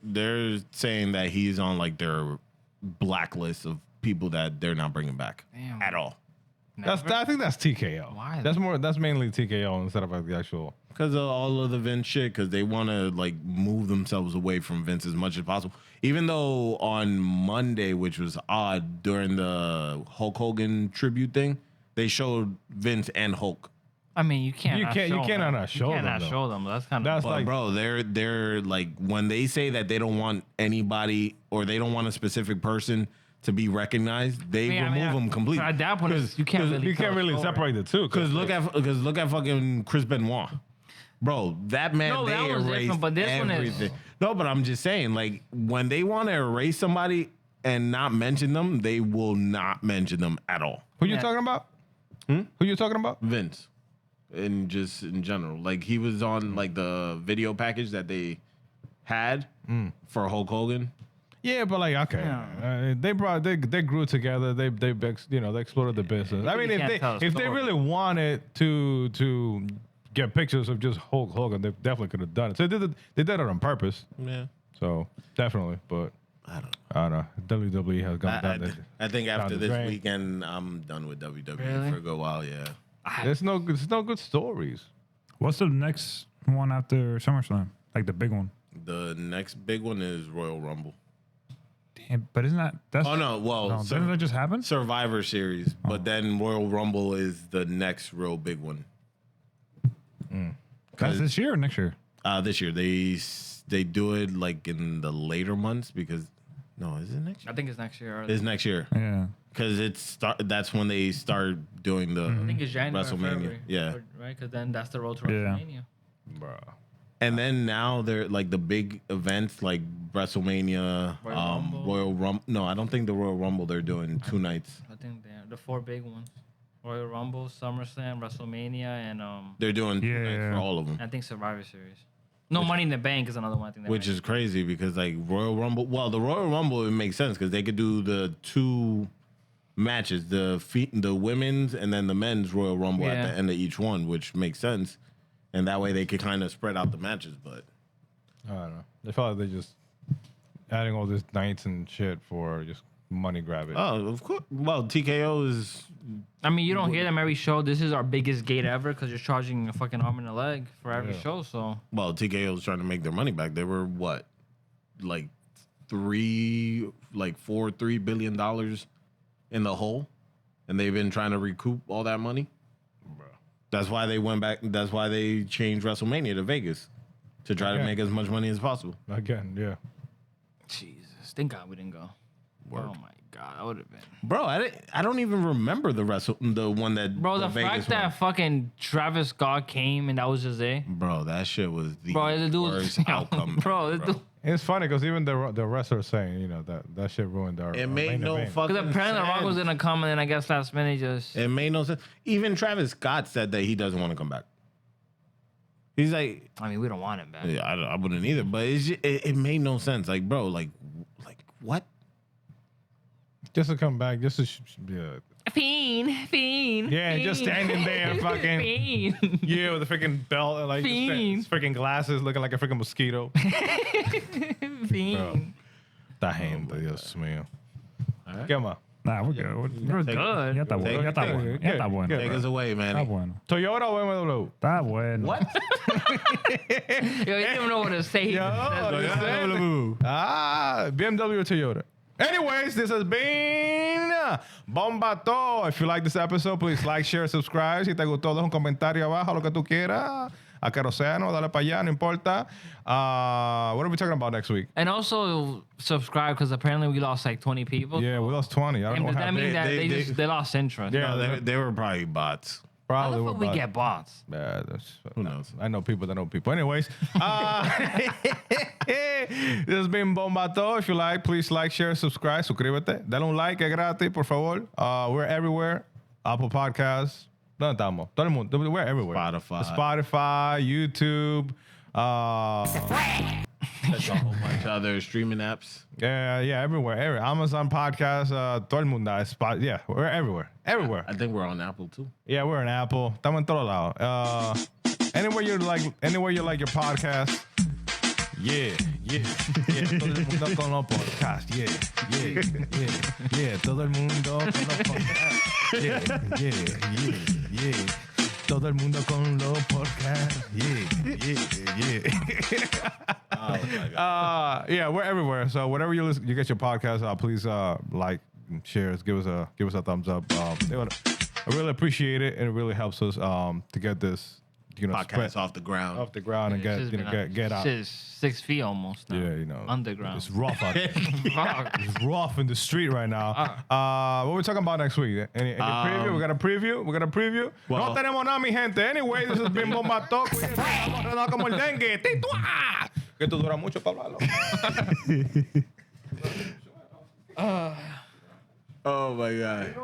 they're saying that he's on like their blacklist of people that they're not bringing back at all. I think that's TKO. Why? That's mainly TKO instead of like the actual. Because of all of the Vince shit, because they want to like move themselves away from Vince as much as possible. Even though on Monday, which was odd, during the Hulk Hogan tribute thing, they showed Vince and Hulk. I mean, you can't not show them. That's kind of like, bro, they're like, when they say that they don't want anybody or they don't want a specific person to be recognized, they remove them completely. At that point, you can't really separate the two. Because look at fucking Chris Benoit. Bro, that man, they erased but this everything. No, but I'm just saying, like, when they want to erase somebody and not mention them, they will not mention them at all. Who you talking about? Who you talking about? Vince. And just in general. Like, he was on, like, the video package that they had for Hulk Hogan. Yeah, but like, okay, they grew together. They explored the business. I mean, if they really wanted to get pictures of just Hulk Hogan, they definitely could have done it. So they did it on purpose. Yeah. So definitely, but I don't know. WWE has gone down. I think after this weekend, I'm done with WWE for a good while. Yeah. There's no good stories. What's the next one after SummerSlam? Like the big one? The next big one is Royal Rumble. Damn, but isn't that's? Oh no! Well, didn't that just happen? Survivor Series, but then Royal Rumble is the next real big one. That's this year or next year? This year they do it like in the later months because is it next year? I think it's next year. It's next year. Yeah. Because that's when they start doing the I think it's January, WrestleMania. February, Yeah. Right, because then that's the road to WrestleMania. Bruh. And then now they're like the big events like WrestleMania, Royal Rumble. No, I don't think the Royal Rumble they're doing 2 nights. I think they're the 4 big ones: Royal Rumble, SummerSlam, WrestleMania, and they're doing 2 nights for all of them. I think Survivor Series. No, Money in the Bank is another one. I think which is crazy because like Royal Rumble. Well, the Royal Rumble it makes sense because they could do the 2 matches, the women's and then the men's Royal Rumble at the end of each one, which makes sense. And that way they could kind of spread out the matches, but I don't know. They felt like they're just adding all these nights and shit for just money grabbing. Oh, of course. Well, TKO is. I mean, you don't hear them every show. This is our biggest gate ever because you're charging a fucking arm and a leg for every show. So well, TKO is trying to make their money back. They were what, like $3 billion in the hole, and they've been trying to recoup all that money. That's why they went back. That's why they changed WrestleMania to Vegas to try to make as much money as possible. Again, yeah. Jesus, thank God we didn't go. Oh my God, I would have been. Bro, I don't even remember the one that. Bro, the fact that fucking Travis Scott came and that was just it. Bro, that shit was the worst outcome. Bro, it's funny because even the wrestlers saying, that shit ruined our. It made no fucking sense. Because apparently The Rock was gonna come and then I guess last minute just. It made no sense. Even Travis Scott said that he doesn't want to come back. He's like, I mean, we don't want him back. Yeah, I wouldn't either. But it made no sense. Like, bro, like what? Just to come back, just to Fiend. Yeah, just standing there, fucking. Fiend. Yeah, with a freaking belt and like his freaking glasses, looking like a freaking mosquito. Fiend. Está gente, Dios mío. ¿Qué más? Nah, we're good. We're good. Ya está bueno. Take us away, man. Está bueno. Toyota o BMW? Está bueno. What? Yo, you don't know what to say. BMW or Toyota? Anyways, this has been Bomba'to. If you like this episode, please like, share, subscribe. Si te gustó, deja un comentario abajo, lo que tú quieras. A Caroceno, dale para allá, no importa. What are we talking about next week? And also subscribe because apparently we lost like 20 people. Yeah, we lost 20. I don't know what happened. That means they lost interest. Yeah, no, they were probably bots. Probably How the fuck we get bots? Yeah, who knows? I know people that know people. Anyways, this has been Bomba'to. If you like, please like, share, subscribe, suscríbete. Dale un like, es gratis, por favor. We're everywhere. Apple Podcasts. ¿Dónde estamos? Todo el mundo. We're everywhere. Spotify, YouTube. There's a whole bunch of other streaming apps. Yeah, everywhere. Amazon Podcast. Todo el mundo. Yeah, we're everywhere. Everywhere. I think we're on Apple too. Yeah, we're on Apple. Estamos en todos lados. Anywhere you like your podcast. Yeah. Todo el mundo con los podcasts. Yeah. Todo el mundo con los podcasts. Yeah. Todo el mundo con los podcasts. Yeah. Oh my God. Yeah, we're everywhere. So whatever you get your podcast, please like, share, give us a thumbs up. I really appreciate it, and it really helps us to get this podcast off the ground and get out. It's 6 feet almost now. Yeah, Underground. It's rough out there. It's rough in the street right now. What are we talking about next week? Any preview? We got a preview. Well, no tenemos nada, mi gente. Anyway, this has been Bomba'to. Vamos como el dengue. Que tú dura mucho para hablarlo. Oh my God.